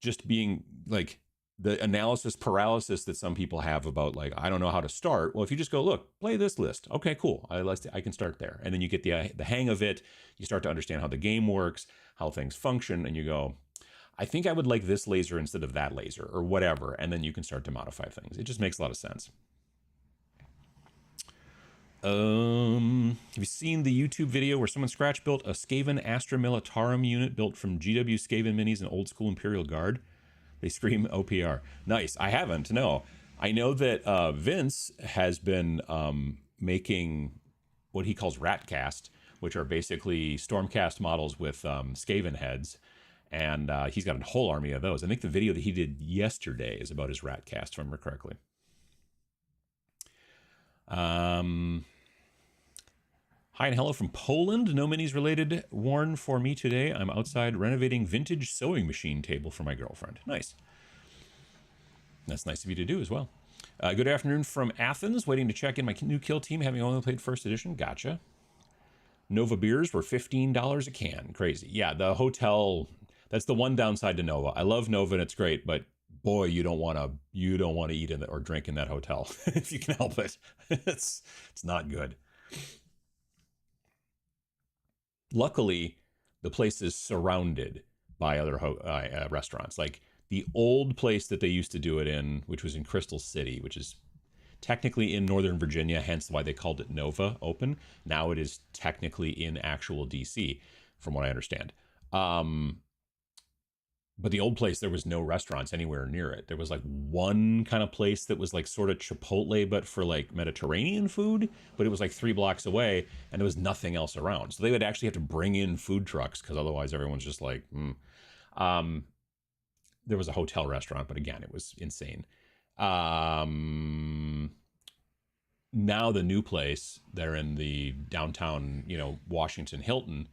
just being like the analysis paralysis that some people have about, like, I don't know how to start. Well, if you just go, look, play this list. Okay, cool. I can start there. And then you get the hang of it. You start to understand how the game works, how things function. And you go, I think I would like this laser instead of that laser or whatever. And then you can start to modify things. It just makes a lot of sense. Have you seen the YouTube video where someone scratch built a Skaven Astra Militarum unit built from GW Skaven minis and old school Imperial Guard? They scream OPR. Nice. I haven't. No. I know that Vince has been making what he calls Ratcast, which are basically Stormcast models with Skaven heads. And he's got a whole army of those. I think the video that he did yesterday is about his Ratcast, if I remember correctly. Hi and hello from Poland. No minis related worn for me today. I'm outside renovating vintage sewing machine table for my girlfriend. Nice. That's nice of you to do as well. Good afternoon from Athens. Waiting to check in my new kill team, having only played first edition. Gotcha. Nova beers were $15 a can. Crazy. Yeah, the hotel. That's the one downside to Nova. I love Nova and it's great, but boy, you don't want to eat in or drink in that hotel if you can help it. It's not good. Luckily, the place is surrounded by other restaurants. Like the old place that they used to do it in, which was in Crystal City, which is technically in Northern Virginia, hence why they called it Nova Open. Now it is technically in actual DC, from what I understand. But the old place, there was no restaurants anywhere near it. There was like one kind of place that was like sort of Chipotle, but for like Mediterranean food. But it was like 3 blocks away, and there was nothing else around. So they would actually have to bring in food trucks because otherwise everyone's just like, There was a hotel restaurant, but again, it was insane. Now the new place, they're in the downtown, Washington Hilton.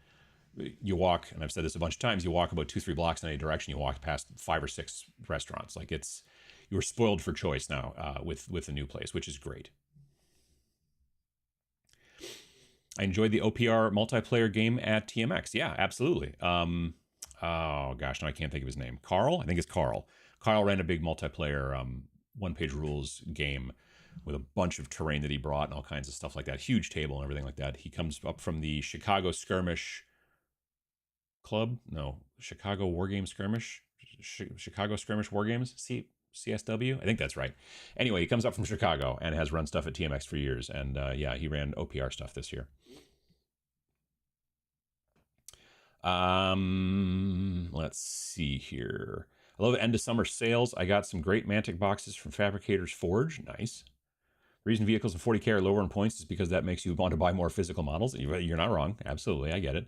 You walk, and I've said this a bunch of times, you walk about 2-3 blocks in any direction, you walk past 5 or 6 restaurants. Like you're spoiled for choice now with the new place, which is great. I enjoyed the OPR multiplayer game at TMX. Yeah, absolutely. Oh gosh, no, I can't think of his name. Carl? I think it's Carl. Carl ran a big multiplayer one-page rules game with a bunch of terrain that he brought and all kinds of stuff like that. Huge table and everything like that. He comes up from the Chicago Skirmish Club, no, Chicago Wargame Skirmish, Chicago Skirmish Wargames, CSW, I think that's right. Anyway, he comes up from Chicago and has run stuff at TMX for years, and yeah, he ran OPR stuff this year. Let's see here. I love end of summer sales. I got some great Mantic boxes from Fabricators Forge. Nice. The reason vehicles in 40K are lower in points is because that makes you want to buy more physical models. You're not wrong. Absolutely, I get it.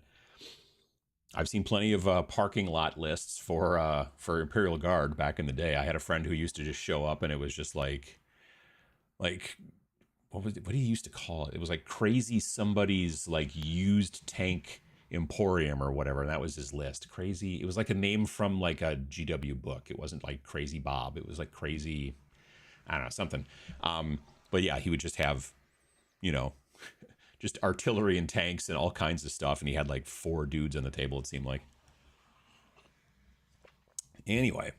I've seen plenty of parking lot lists for Imperial Guard back in the day. I had a friend who used to just show up, and it was just like like what was it, what he used to call it? It was like crazy somebody's like used tank emporium or whatever. And that was his list. Crazy. It was like a name from like a GW book. It wasn't like Crazy Bob. It was like crazy. I don't know, something. But yeah, he would just have, you know, just artillery and tanks and all kinds of stuff. And he had like 4 dudes on the table, it seemed like. Anyway,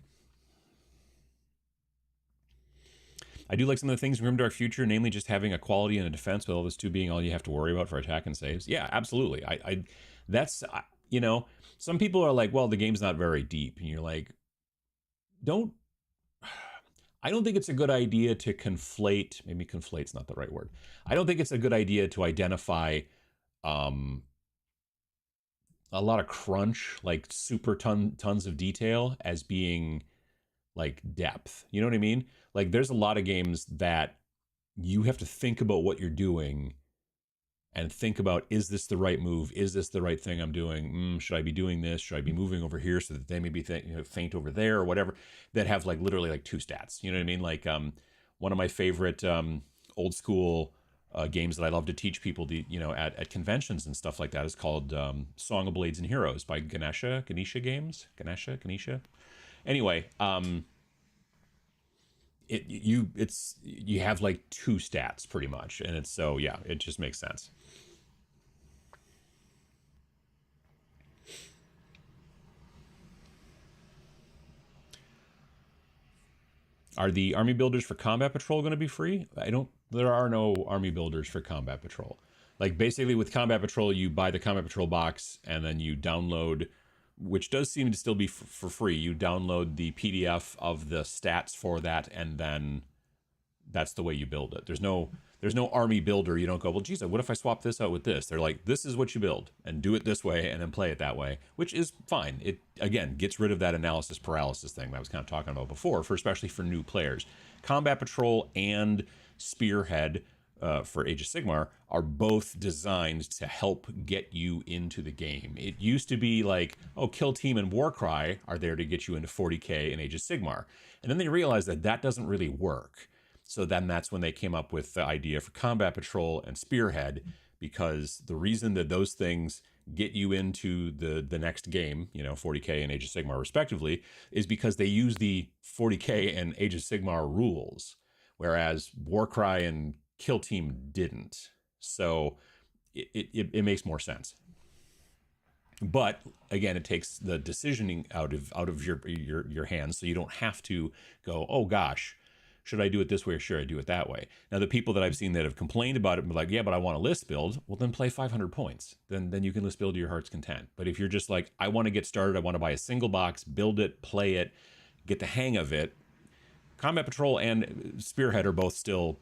I do like some of the things in Grimdark Future, namely just having a quality and a defense, with all this 2 being all you have to worry about for attack and saves. Yeah, absolutely. That's, you know, some people are like, well, the game's not very deep. And you're like, don't, I don't think it's a good idea to conflate, maybe conflate's not the right word. I don't think it's a good idea to identify a lot of crunch, like super tons of detail, as being like depth. You know what I mean? Like there's a lot of games that you have to think about what you're doing and think about, is this the right move? Is this the right thing I'm doing? Should I be doing this? Should I be moving over here so that they may be faint over there or whatever, that have like literally like 2 stats. You know what I mean? Like one of my favorite old school games that I love to teach people to, at conventions and stuff like that is called Song of Blades and Heroes by Ganesha Games. Ganesha. Anyway, you have like 2 stats pretty much, and it's so yeah, it just makes sense. Are the army builders for Combat Patrol going to be free? There are no army builders for Combat Patrol. Like basically with Combat Patrol, you buy the Combat Patrol box and then you download, which does seem to still be for free. You download the PDF of the stats for that, and then that's the way you build it. There's no army builder. You don't go, well, geez, what if I swap this out with this? They're like, this is what you build, and do it this way, and then play it that way, which is fine. It, again, gets rid of that analysis paralysis thing that I was kind of talking about before, especially for new players. Combat Patrol and Spearhead for Age of Sigmar are both designed to help get you into the game. It used to be like, oh, Kill Team and Warcry are there to get you into 40k in Age of Sigmar. And then they realized that that doesn't really work. So then that's when they came up with the idea for Combat Patrol and Spearhead, because the reason that those things get you into the next game, 40k and Age of Sigmar respectively, is because they use the 40k and Age of Sigmar rules, whereas Warcry and Kill Team didn't. So it makes more sense. But again, it takes the decisioning out of your hands, so you don't have to go, oh gosh, should I do it this way or should I do it that way? Now, the people that I've seen that have complained about it and be like, yeah, but I want a list build, well, then play 500 points. Then you can list build to your heart's content. But if you're just like, I want to get started, I want to buy a single box, build it, play it, get the hang of it, Combat Patrol and Spearhead are both still,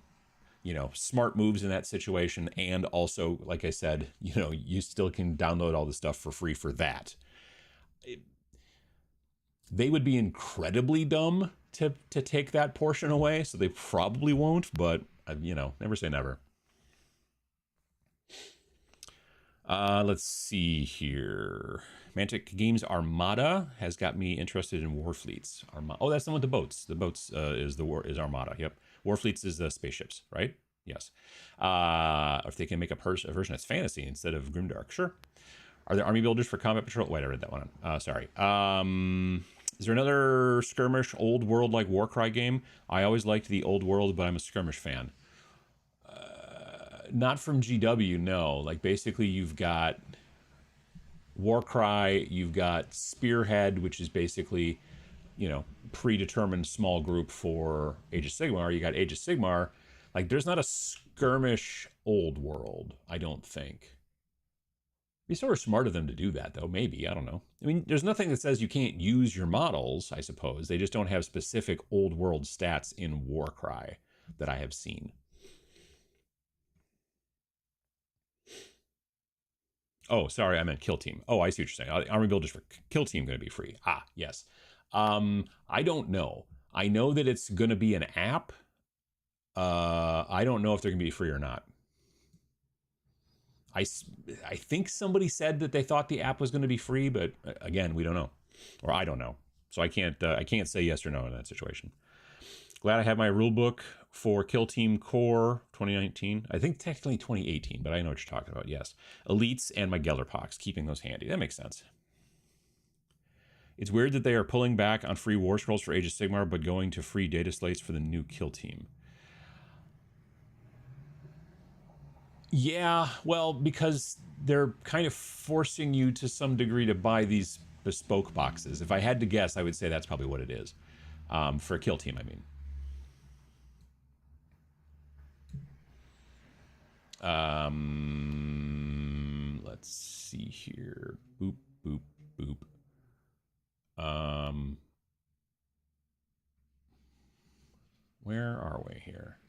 smart moves in that situation. And also, like I said, you still can download all the stuff for free for that. They would be incredibly dumb to take that portion away, so they probably won't, but never say never. Let's see here. Mantic Games Armada has got me interested in Warfleets. Oh, that's the one with the boats. The boats is Armada. Yep. Warfleets is the spaceships, right? Yes. If they can make a version that's fantasy instead of Grimdark, sure. Are there army builders for Combat Patrol? Wait, I read that one. Sorry. Is there another skirmish old world like Warcry game? I always liked the old world, but I'm a skirmish fan. Not from GW, no. Like basically you've got Warcry, you've got Spearhead, which is basically, predetermined small group for Age of Sigmar. You got Age of Sigmar. Like there's not a skirmish old world, I don't think. Be sort of smart of them to do that, though. Maybe. I don't know. I mean, there's nothing that says you can't use your models, I suppose. They just don't have specific old world stats in Warcry that I have seen. Oh, sorry, I meant Kill Team. Oh, I see what you're saying. Army builders for Kill Team going to be free. Ah, yes. I don't know. I know that it's going to be an app. I don't know if they're going to be free or not. I think somebody said that they thought the app was going to be free, but again, we don't know, or I don't know, so I can't say yes or no in that situation. Glad I have my rule book for Kill Team Core 2019. I think technically 2018, but I know what you're talking about. Yes. Elites and my Gellerpox, keeping those handy. That makes sense. It's weird that they are pulling back on free War Scrolls for Age of Sigmar, but going to free data slates for the new Kill Team. Yeah, well, because they're kind of forcing you to some degree to buy these bespoke boxes. If I had to guess, I would say that's probably what it is. For a Kill Team, I mean. Let's see here. Boop, boop, boop. Where are we here?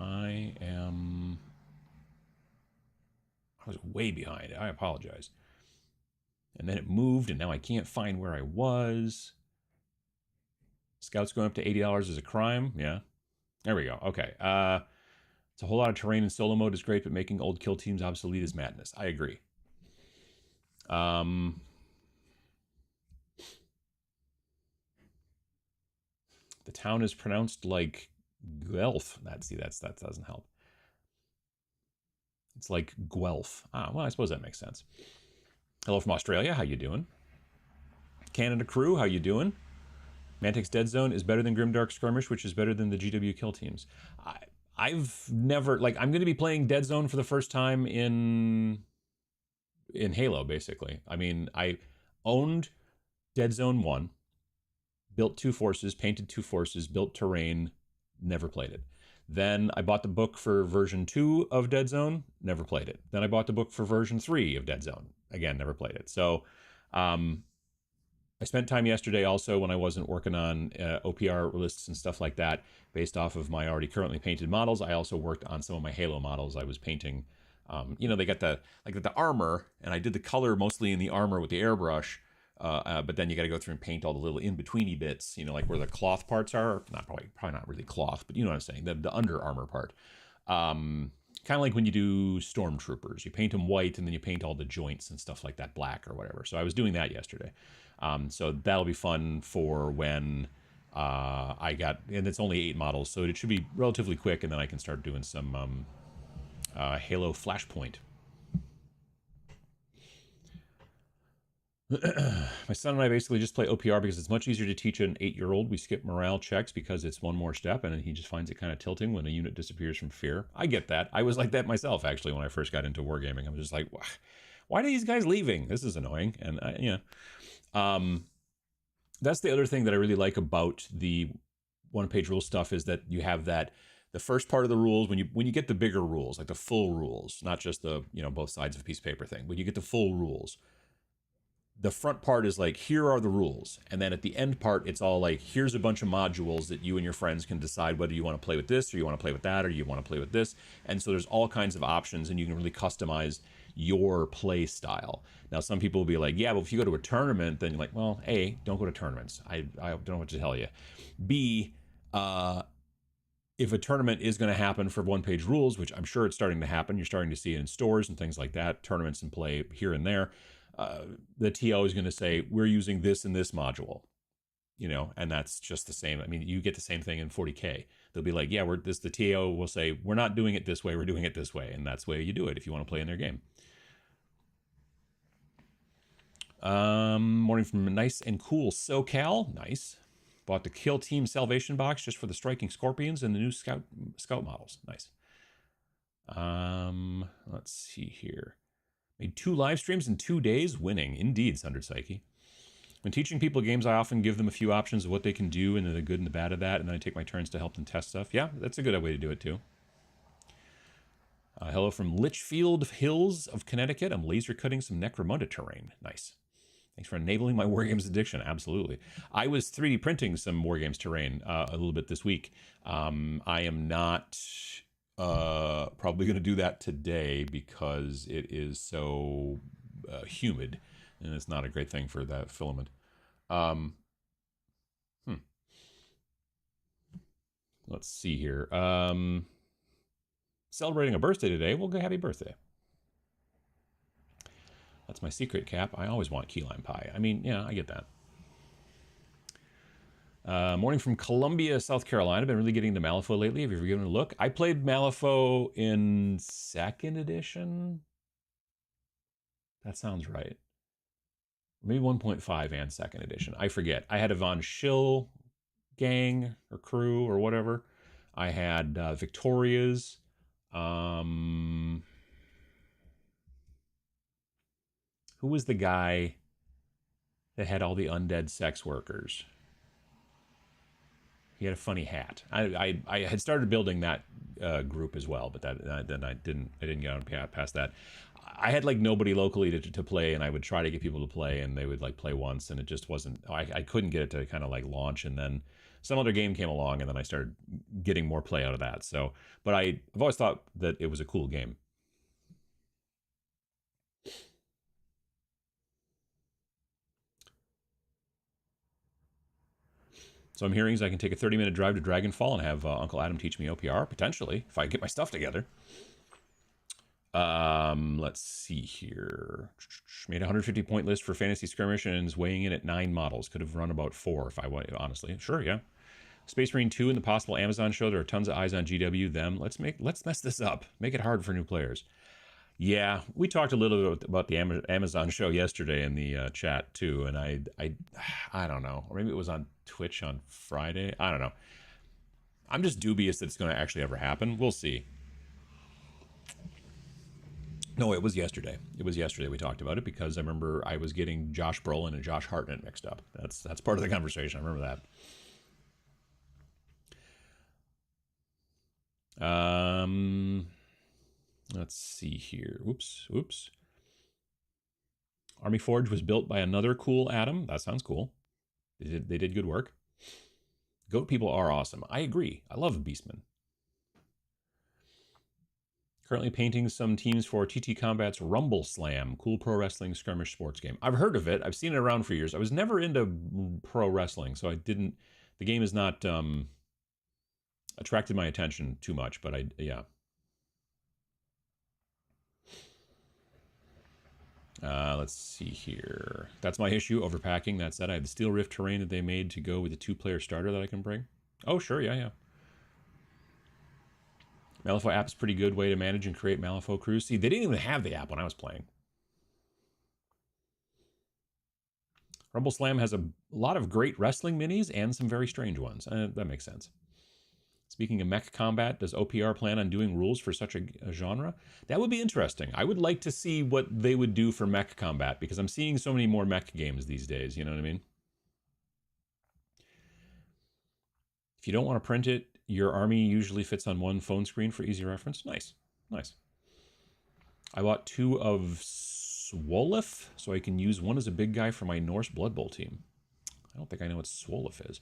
I was way behind. I apologize. And then it moved, and now I can't find where I was. Scouts going up to $80 is a crime. Yeah. There we go. Okay. It's a whole lot of terrain in solo mode is great, but making old kill teams obsolete is madness. I agree. The town is pronounced like Guelph. That doesn't help. It's like Guelph. Well, I suppose that makes sense. Hello from Australia. How you doing? Canada crew. How you doing? Mantic's Dead Zone is better than Grimdark Skirmish, which is better than the GW kill teams. I've never, like, I'm going to be playing Dead Zone for the first time in Halo, basically. I mean, I owned Dead Zone 1, built 2 forces, painted 2 forces, built terrain, never played it. Then I bought the book for version 2 of Dead Zone, never played it. Then I bought the book for version 3 of Dead Zone, again, never played it. So I spent time yesterday also when I wasn't working on OPR lists and stuff like that based off of my already currently painted models. I also worked on some of my Halo models. I was painting, they got the armor, and I did the color mostly in the armor with the airbrush. But then you got to go through and paint all the little in-betweeny bits, like where the cloth parts are. Probably not really cloth, but you know what I'm saying, the under armor part. Kind of like when you do stormtroopers, you paint them white and then you paint all the joints and stuff like that black or whatever. So I was doing that yesterday. So that'll be fun for when and it's only 8 models, so it should be relatively quick, and then I can start doing some Halo Flashpoint. My son and I basically just play OPR because it's much easier to teach an 8-year-old. We skip morale checks because it's one more step, and he just finds it kind of tilting when a unit disappears from fear. I get that. I was like that myself, actually, when I first got into wargaming. I was just like, why are these guys leaving? This is annoying. And that's the other thing that I really like about the one-page rule stuff is that you have that the first part of the rules when you get the bigger rules, like the full rules, not just the both sides of a piece of paper thing. When you get the full rules, the front part is like, here are the rules. And then at the end part, it's all like, here's a bunch of modules that you and your friends can decide whether you want to play with this or you want to play with that or you want to play with this. And so there's all kinds of options and you can really customize your play style. Now, some people will be like, yeah, but if you go to a tournament, then you're like, well, A, don't go to tournaments. I don't know what to tell you. B, if a tournament is going to happen for one-page rules, which I'm sure it's starting to happen, you're starting to see it in stores and things like that, tournaments in play here and there, the TO is going to say, we're using this in this module, and that's just the same. I mean, you get the same thing in 40K. They'll be like, yeah, the TO will say, we're not doing it this way, we're doing it this way. And that's the way you do it if you want to play in their game. Morning from nice and cool SoCal. Nice. Bought the Kill Team Salvation box just for the Striking Scorpions and the new Scout models. Nice. Let's see here. Made 2 live streams in 2 days, winning. Indeed, Sundered Psyche. When teaching people games, I often give them a few options of what they can do and the good and the bad of that, and then I take my turns to help them test stuff. Yeah, that's a good way to do it, too. Hello from Litchfield Hills of Connecticut. I'm laser cutting some Necromunda terrain. Nice. Thanks for enabling my Wargames addiction. Absolutely. I was 3D printing some Wargames terrain a little bit this week. I am not probably going to do that today because it is so humid and it's not a great thing for that filament. Let's see here. Celebrating a birthday today. Well, happy birthday. That's my secret cap. I always want key lime pie. I mean, yeah, I get that. Morning from Columbia, South Carolina. Been really getting into Malifaux lately. Have you ever given it a look? I played Malifaux in 2nd edition. That sounds right. Maybe 1.5 and 2nd edition. I forget. I had a Von Schill gang or crew or whatever. I had Victoria's. Who was the guy that had all the undead sex workers? He had a funny hat. I had started building that group as well, but then I didn't get on past that. I had like nobody locally to play, and I would try to get people to play, and they would like play once, and it just wasn't. I couldn't get it to kind of like launch, and then some other game came along, and then I started getting more play out of that. So, but I've always thought that it was a cool game. So I'm hearing is I can take a 30-minute drive to Dragonfall and have Uncle Adam teach me OPR, potentially, if I get my stuff together. Let's see here. Made a 150-point list for Fantasy Skirmish and is weighing in at 9 models. Could have run about 4 if I wanted, honestly. Sure, yeah. Space Marine 2 and the possible Amazon show. There are tons of eyes on GW. Them. Let's mess this up. Make it hard for new players. Yeah, we talked a little bit about the Amazon show yesterday in the chat too, and I don't know, or maybe it was on Twitch on Friday. I don't know. I'm just dubious that it's going to actually ever happen. We'll see. No, it was yesterday. It was yesterday we talked about it because I remember I was getting Josh Brolin and Josh Hartnett mixed up. That's part of the conversation. I remember that. Let's see here. Oops. Army Forge was built by another cool Adam. That sounds cool. They did good work. Goat people are awesome. I agree. I love Beastmen. Currently painting some teams for TT Combat's Rumble Slam, cool pro wrestling skirmish sports game. I've heard of it. I've seen it around for years. I was never into pro wrestling, so I didn't. The game has not attracted my attention too much, but yeah. Let's see here. That's my issue, overpacking. That said, I have the Steel Rift terrain that they made to go with the 2-player starter that I can bring. Oh, sure, yeah. Malifaux app is a pretty good way to manage and create Malifaux crews. See, they didn't even have the app when I was playing. Rumble Slam has a lot of great wrestling minis and some very strange ones. That makes sense. Speaking of mech combat, does OPR plan on doing rules for such a genre? That would be interesting. I would like to see what they would do for mech combat, because I'm seeing so many more mech games these days, you know what I mean? If you don't want to print it, your army usually fits on one phone screen for easy reference. Nice. I bought 2 of Swolef, so I can use one as a big guy for my Norse Blood Bowl team. I don't think I know what Swolef is.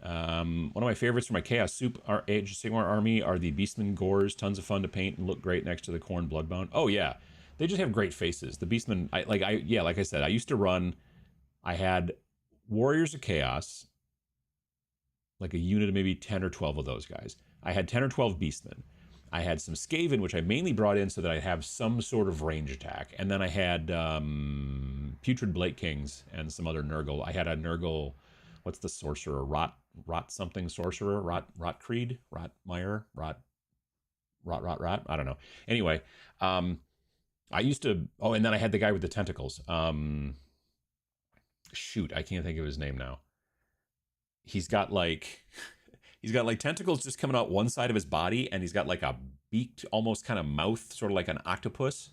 One of my favorites for my Chaos Soup Age of Sigmar army are the Beastmen Gores. Tons of fun to paint and look great next to the Khorne Bloodbound. Oh yeah, they just have great faces. The Beastmen, like I said, I used to run. I had Warriors of Chaos, like a unit of maybe 10 or 12 of those guys. I had 10 or 12 Beastmen. I had some Skaven, which I mainly brought in so that I'd have some sort of range attack. And then I had Putrid Blake Kings and some other Nurgle. I had a Nurgle, what's the sorcerer? Rot something sorcerer? Rot Creed? Rot Meyer? Rot. I don't know. Anyway, I used to, and then I had the guy with the tentacles. Shoot, I can't think of his name now. He's got like tentacles just coming out one side of his body, and he's got like a beaked, almost kind of mouth, sort of like an octopus.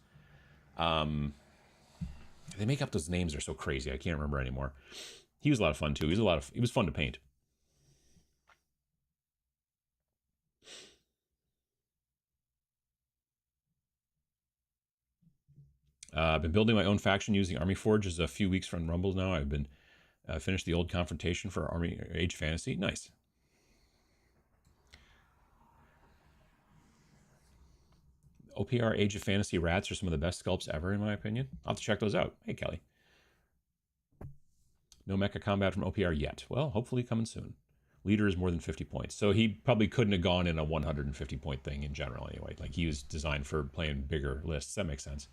They make up those names, are so crazy. I can't remember anymore. He was a lot of fun too. He was fun to paint. I've been building my own faction using Army Forge. Is a few weeks from Rumbles now. I've been finished the old confrontation for Army Age Fantasy. Nice. OPR Age of Fantasy rats are some of the best sculpts ever, in my opinion. I'll have to check those out. Hey, Kelly. No mecha combat from OPR yet. Well, hopefully coming soon. Leader is more than 50 points. So he probably couldn't have gone in a 150-point thing in general anyway. Like, he was designed for playing bigger lists. That makes sense.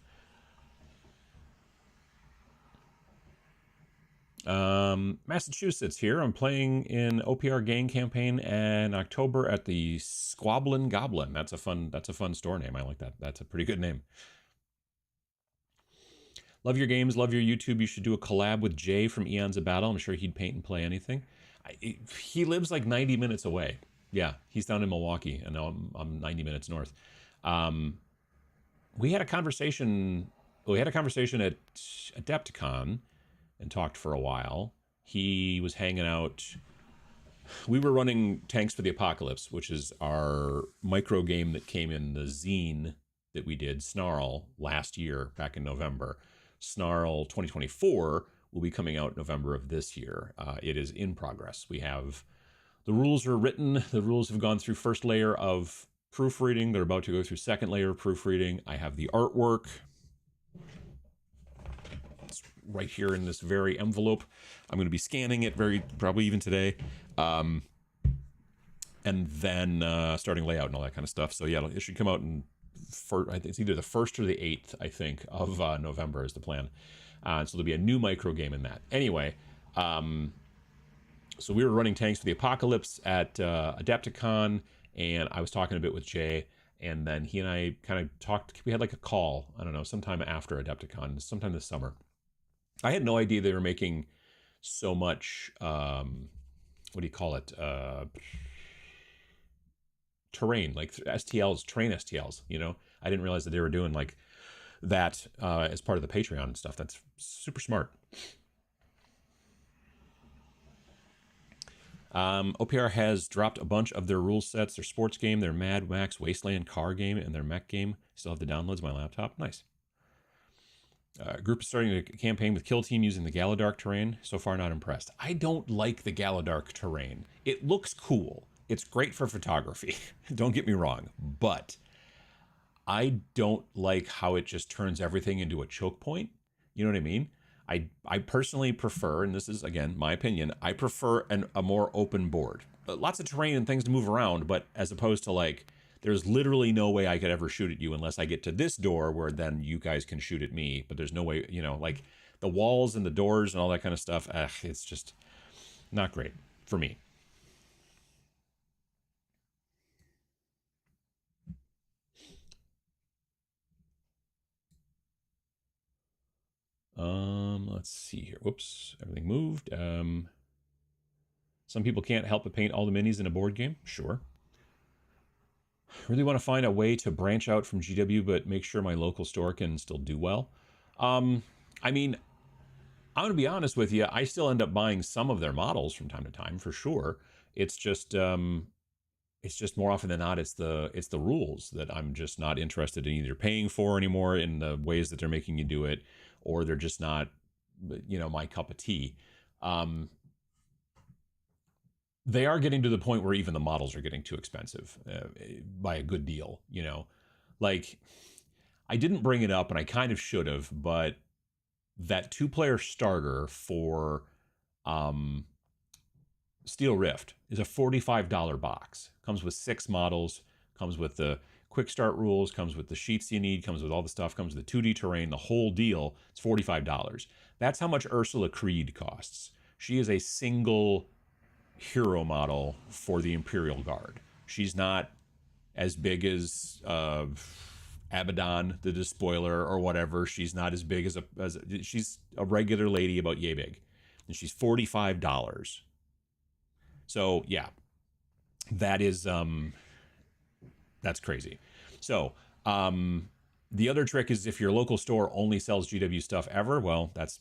Massachusetts here. I'm playing in OPR gang campaign in October at the Squablin Goblin. That's a fun store name. I like that. That's a pretty good name. Love your games, love your YouTube. You should do a collab with Jay from Eons of Battle. I'm sure he'd paint and play anything. He lives like 90 minutes away. Yeah, he's down in Milwaukee, and now I'm 90 minutes north. Um, we had a conversation. We had a conversation at Adepticon and talked for a while. He was hanging out. We were running Tanks for the Apocalypse, which is our micro game that came in the zine that we did, Snarl, last year, back in November. Snarl 2024 will be coming out November of this year. It is in progress. We have the rules are written. The rules have gone through first layer of proofreading. They're about to go through second layer of proofreading. I have the artwork. It's right here in this very envelope. I'm going to be scanning it probably even today. And then starting layout and all that kind of stuff. So yeah, it should come out I think it's either the 1st or the 8th, I think, of November is the plan. So there'll be a new micro game in that. Anyway, so we were running Tanks for the Apocalypse at Adepticon, and I was talking a bit with Jay, and then he and I kind of talked. We had like a call, I don't know, sometime after Adepticon, sometime this summer. I had no idea they were making so much, what do you call it? Terrain, like STLs, terrain STLs, you know? I didn't realize that they were doing like that as part of the Patreon and stuff. That's super smart. OPR has dropped a bunch of their rule sets, their sports game, their Mad Max Wasteland car game, and their mech game. Still have the downloads on my laptop. Nice. Group is starting a campaign with Kill Team using the Galadark terrain. So far, not impressed. I don't like the Galadark terrain. It looks cool. It's great for photography. Don't get me wrong. But I don't like how it just turns everything into a choke point. You know what I mean? I personally prefer, and this is, again, my opinion, I prefer a more open board. Lots of terrain and things to move around, but as opposed to like, there's literally no way I could ever shoot at you unless I get to this door where then you guys can shoot at me. But there's no way, you know, like the walls and the doors and all that kind of stuff. It's just not great for me. Let's see here. Whoops, everything moved. Some people can't help but paint all the minis in a board game. Sure. Really want to find a way to branch out from GW, but make sure my local store can still do well. I mean, I'm going to be honest with you. I still end up buying some of their models from time to time, for sure. It's just more often than not, it's the rules that I'm just not interested in either paying for anymore in the ways that they're making you do it, or they're just not, you know, my cup of tea. They are getting to the point where even the models are getting too expensive by a good deal, you know. Like, I didn't bring it up, and I kind of should have, but that 2-player starter for Steel Rift is a $45 box. Comes with 6 models, comes with the quick start rules, comes with the sheets you need, comes with all the stuff, comes with the 2D terrain, the whole deal. It's $45. That's how much Ursula Creed costs. She is a single hero model for the Imperial Guard. She's not as big as Abaddon, the Despoiler, or whatever. She's not as big as she's a regular lady about yay big. And she's $45. So yeah, that is that's crazy. So the other trick is if your local store only sells GW stuff ever, well, that's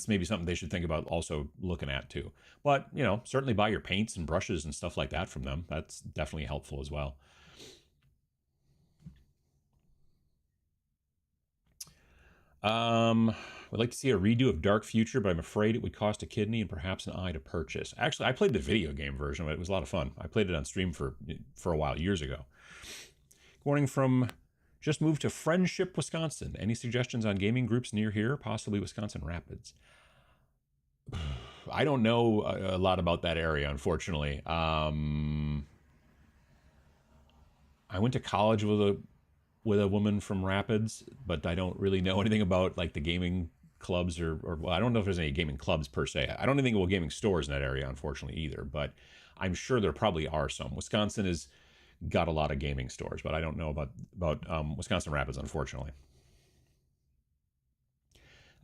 maybe something they should think about also looking at too. But, you know, certainly buy your paints and brushes and stuff like that from them. That's definitely helpful as well. Would like to see a redo of Dark Future, but I'm afraid it would cost a kidney and perhaps an eye to purchase. Actually, I played the video game version of it. It was a lot of fun. I played it on stream for a while, years ago. Good morning from just moved to Friendship, Wisconsin. Any suggestions on gaming groups near here? Possibly Wisconsin Rapids. I don't know a lot about that area, unfortunately. I went to college with a woman from Rapids, but I don't really know anything about like the gaming clubs or well, I don't know if there's any gaming clubs per se. I don't think well gaming stores in that area, unfortunately, either. But I'm sure there probably are some. Wisconsin has got a lot of gaming stores, but I don't know about Wisconsin Rapids, unfortunately.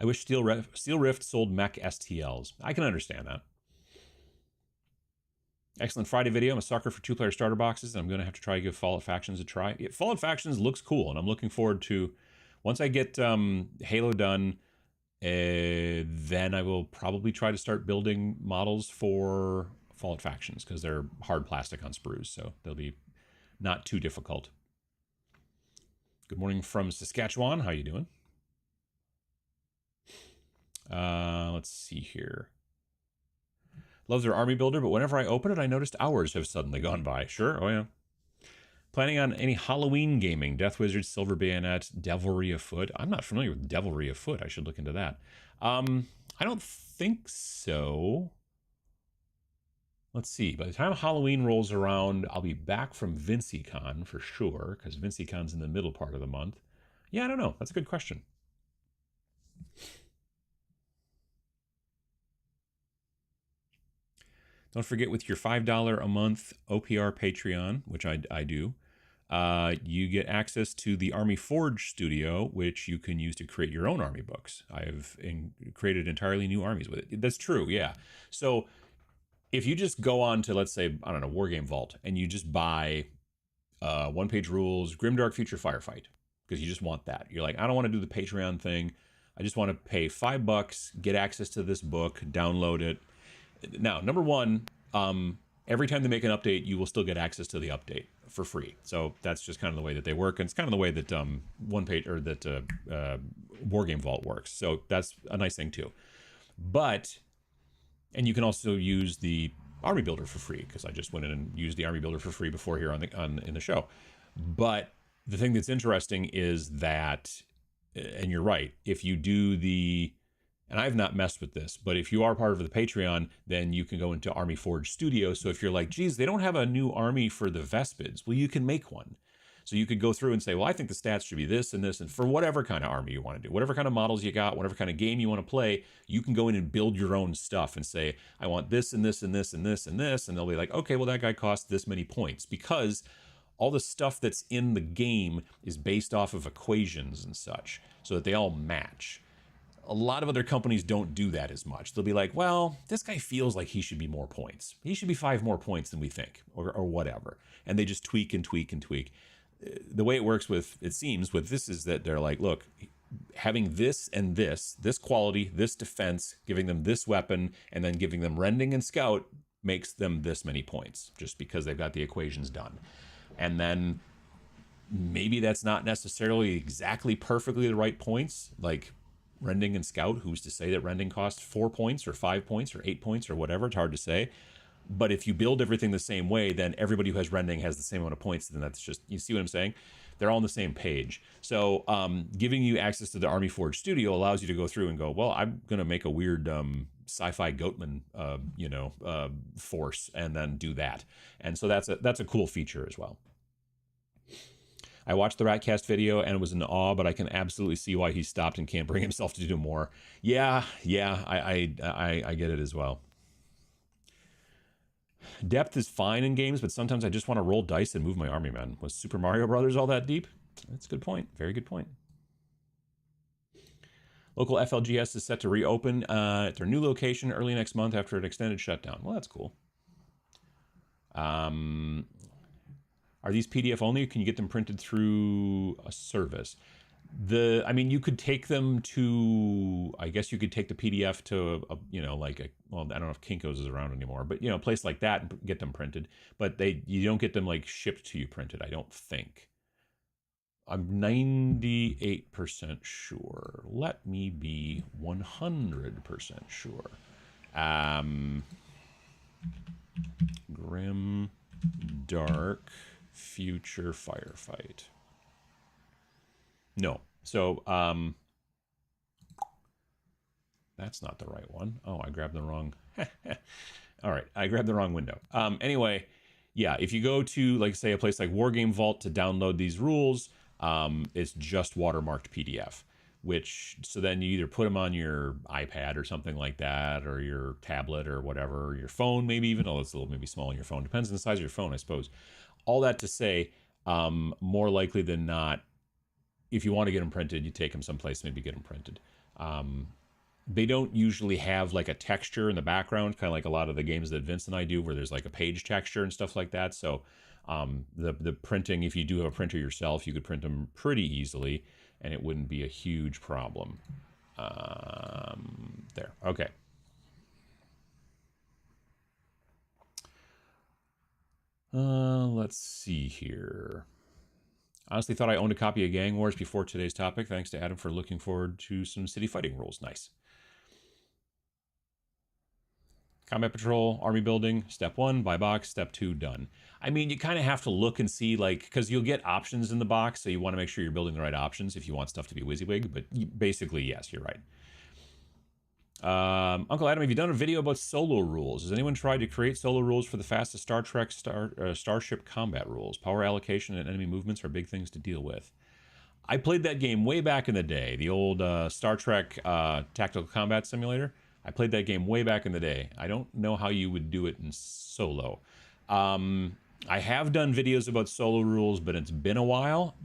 I wish Steel Rift sold mech STLs. I can understand that. Excellent Friday video. I'm a sucker for 2-player starter boxes, and I'm going to have to try to give Fallout Factions a try. Fallout Factions looks cool, and I'm looking forward to, once I get Halo done, then I will probably try to start building models for Fallout Factions, because they're hard plastic on sprues, so they'll be not too difficult. Good morning from Saskatchewan. How you doing? Let's see here. Love their army builder, but whenever I open it, I noticed hours have suddenly gone by. Sure, oh yeah. Planning on any Halloween gaming? Death Wizard, Silver Bayonet, Devilry Afoot. I'm not familiar with Devilry Afoot. I should look into that. I don't think so. Let's see. By the time Halloween rolls around, I'll be back from VinciCon for sure, because VinciCon's in the middle part of the month. Yeah, I don't know. That's a good question. Don't forget, with your $5 a month OPR Patreon, which I do, you get access to the Army Forge studio, which you can use to create your own army books. I've created entirely new armies with it. That's true, yeah. So if you just go on to, let's say, I don't know, Wargame Vault, and you just buy one-page rules, Grimdark Future Firefight, because you just want that. You're like, I don't want to do the Patreon thing. I just want to pay $5, get access to this book, download it. Now, number one, every time they make an update, you will still get access to the update for free. So that's just kind of the way that they work, and it's kind of the way that Wargame Vault works. So that's a nice thing too. And you can also use the Army Builder for free, because I just went in and used the Army Builder for free before here in the show. But the thing that's interesting is that, and you're right, if you do and I've not messed with this, but if you are part of the Patreon, then you can go into Army Forge Studio. So if you're like, geez, they don't have a new army for the Vespids, well, you can make one. So you could go through and say, well, I think the stats should be this and this, and for whatever kind of army you want to do, whatever kind of models you got, whatever kind of game you want to play, you can go in and build your own stuff and say, I want this and this and this and this and this, and they'll be like, okay, well, that guy costs this many points, because all the stuff that's in the game is based off of equations and such, so that they all match. A lot of other companies don't do that as much. They'll be like, well, this guy feels like he should be more points. He should be 5 more points than we think, or whatever. And they just tweak and tweak and tweak. The way it works with this is that they're like, look, having this and this quality, this defense, giving them this weapon, and then giving them rending and scout makes them this many points, just because they've got the equations done. And then maybe that's not necessarily exactly perfectly the right points, like rending and scout. Who's to say that rending costs 4 points or 5 points or 8 points or whatever? It's hard to say. But if you build everything the same way, then everybody who has rending has the same amount of points. Then that's just, you see what I'm saying? They're all on the same page. So giving you access to the Army Forge Studio allows you to go through and go, well, I'm going to make a weird sci-fi Goatman, force, and then do that. And so that's a cool feature as well. I watched the Ratcast video and was in awe, but I can absolutely see why he stopped and can't bring himself to do more. Yeah, I get it as well. Depth is fine in games, but sometimes I just want to roll dice and move my army men. Was Super Mario Brothers all that deep? That's a good point. Very good point. Local FLGS is set to reopen at their new location early next month after an extended shutdown. Well, that's cool. Are these PDF only, or can you get them printed through a service? You could take them to, I guess you could take the PDF to, well, I don't know if Kinko's is around anymore, but, a place like that and get them printed. But you don't get them, like, shipped to you printed, I don't think. I'm 98% sure. Let me be 100% sure. Grimdark Future Firefight. No. So, that's not the right one. Oh, I grabbed the wrong. All right, I grabbed the wrong window. Anyway, yeah, if you go to, like, say, a place like Wargame Vault to download these rules, it's just watermarked PDF. which so then you either put them on your iPad or something like that, or your tablet or whatever, or your phone maybe even. Oh, it's a little maybe small on your phone. Depends on the size of your phone, I suppose. All that to say, more likely than not, if you want to get them printed, you take them someplace, maybe get them printed. They don't usually have like a texture in the background, kind of like a lot of the games that Vince and I do, where there's like a page texture and stuff like that. So the printing, if you do have a printer yourself, you could print them pretty easily, and it wouldn't be a huge problem. There, okay. Let's see here. Honestly, thought I owned a copy of Gang Wars before today's topic. Thanks to Adam for looking forward to some city fighting rules. Nice. Combat Patrol, Army Building, Step 1, buy box, Step 2, done. I mean, you kind of have to look and see, like, because you'll get options in the box, so you want to make sure you're building the right options if you want stuff to be WYSIWYG, but basically, yes, you're right. Uncle Adam, have you done a video about solo rules? Has anyone tried to create solo rules for the fastest Star Trek Starship combat rules? Power allocation and enemy movements are big things to deal with. I played that game way back in the day, the old Star Trek Tactical Combat Simulator. I played that game way back in the day. I don't know how you would do it in solo. I have done videos about solo rules, but it's been a while.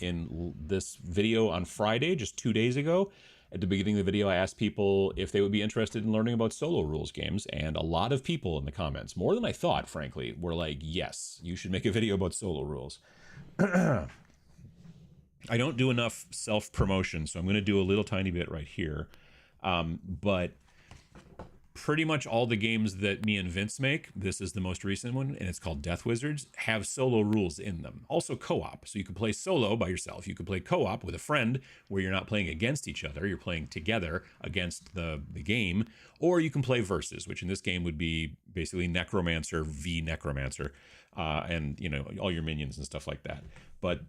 In this video on Friday, just 2 days ago, at the beginning of the video, I asked people if they would be interested in learning about solo rules games, and a lot of people in the comments, more than I thought, frankly, were like, yes, you should make a video about solo rules. I don't do enough self-promotion, so I'm going to do a little tiny bit right here. But pretty much all the games that me and Vince make, this is the most recent one, and it's called Death Wizards, have solo rules in them. Also co-op, so you can play solo by yourself. You can play co-op with a friend where you're not playing against each other, you're playing together against the game, or you can play versus, which in this game would be basically Necromancer v Necromancer, and, you know, all your minions and stuff like that. But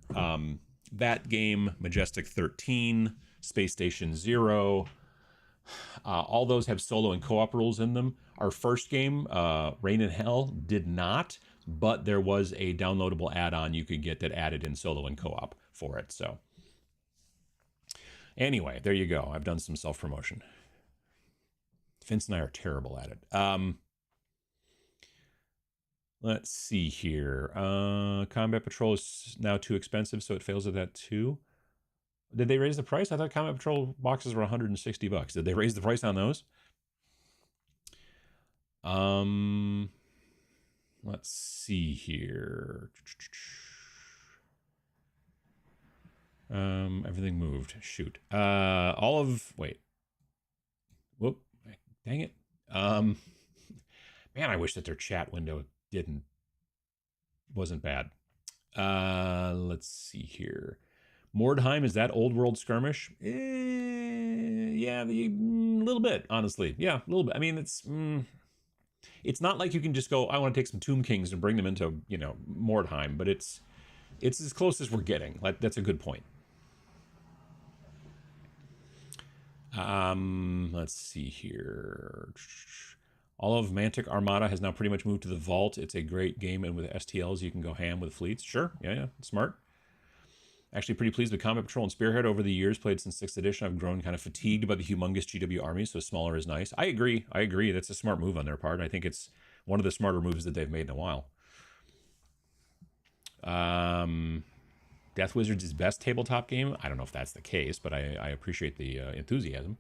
that game, Majestic 13, Space Station 0, all those have solo and co-op rules in them. Our first game, Rain in Hell, did not, but there was a downloadable add-on you could get that added in solo and co-op for it. So anyway, there you go. I've done some self-promotion. Vince and I are terrible at it. Let's see here. Combat Patrol is now too expensive, so it fails at that too. Did they raise the price? I thought Combat Patrol boxes were $160. Did they raise the price on those? Let's see here. Everything moved. Shoot. Wait. Whoop. Dang it. Man, I wish that their chat window wasn't bad. Let's see here. Mordheim, is that old world skirmish? Yeah, a little bit, honestly. Yeah, a little bit. I mean, it's not like you can just go, I want to take some Tomb Kings and bring them into, you know, Mordheim, but it's as close as we're getting. That's a good point. Let's see here. All of Mantic Armada has now pretty much moved to the Vault. It's a great game, and with STLs, you can go ham with fleets. Sure, yeah, smart. Actually pretty pleased with Combat Patrol and Spearhead over the years. Played since 6th edition. I've grown kind of fatigued by the humongous GW army, so smaller is nice. I agree. That's a smart move on their part. I think it's one of the smarter moves that they've made in a while. Death Wizards is best tabletop game. I don't know if that's the case, but I appreciate the enthusiasm.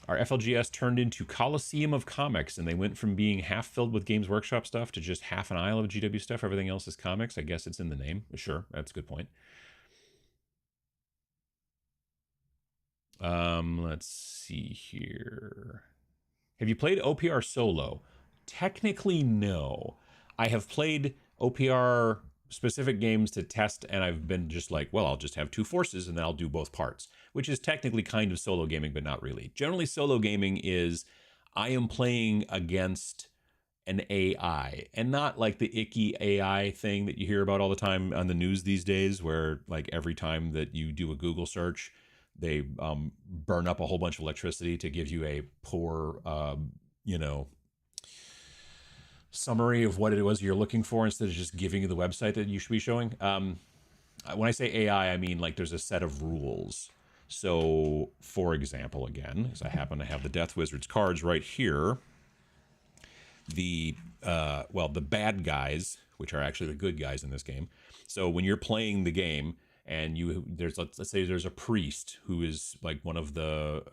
Our FLGS turned into Coliseum of Comics, and they went from being half filled with Games Workshop stuff to just half an aisle of GW stuff. Everything else is comics. I guess it's in the name. Sure, that's a good point. Let's see here. Have you played OPR solo? Technically, no. I have played OPR specific games to test, and I've been just like, well, I'll just have two forces and then I'll do both parts, which is technically kind of solo gaming, but not really. Generally, solo gaming is I am playing against an AI, and not like the icky AI thing that you hear about all the time on the news these days, where like every time that you do a Google search, they burn up a whole bunch of electricity to give you a poor, summary of what it was you're looking for instead of just giving you the website that you should be showing. When I say AI, I mean like there's a set of rules. So, for example, again, as I happen to have the Death Wizard's cards right here, the the bad guys, which are actually the good guys in this game. So when you're playing the game and let's say there's a priest who is like one of the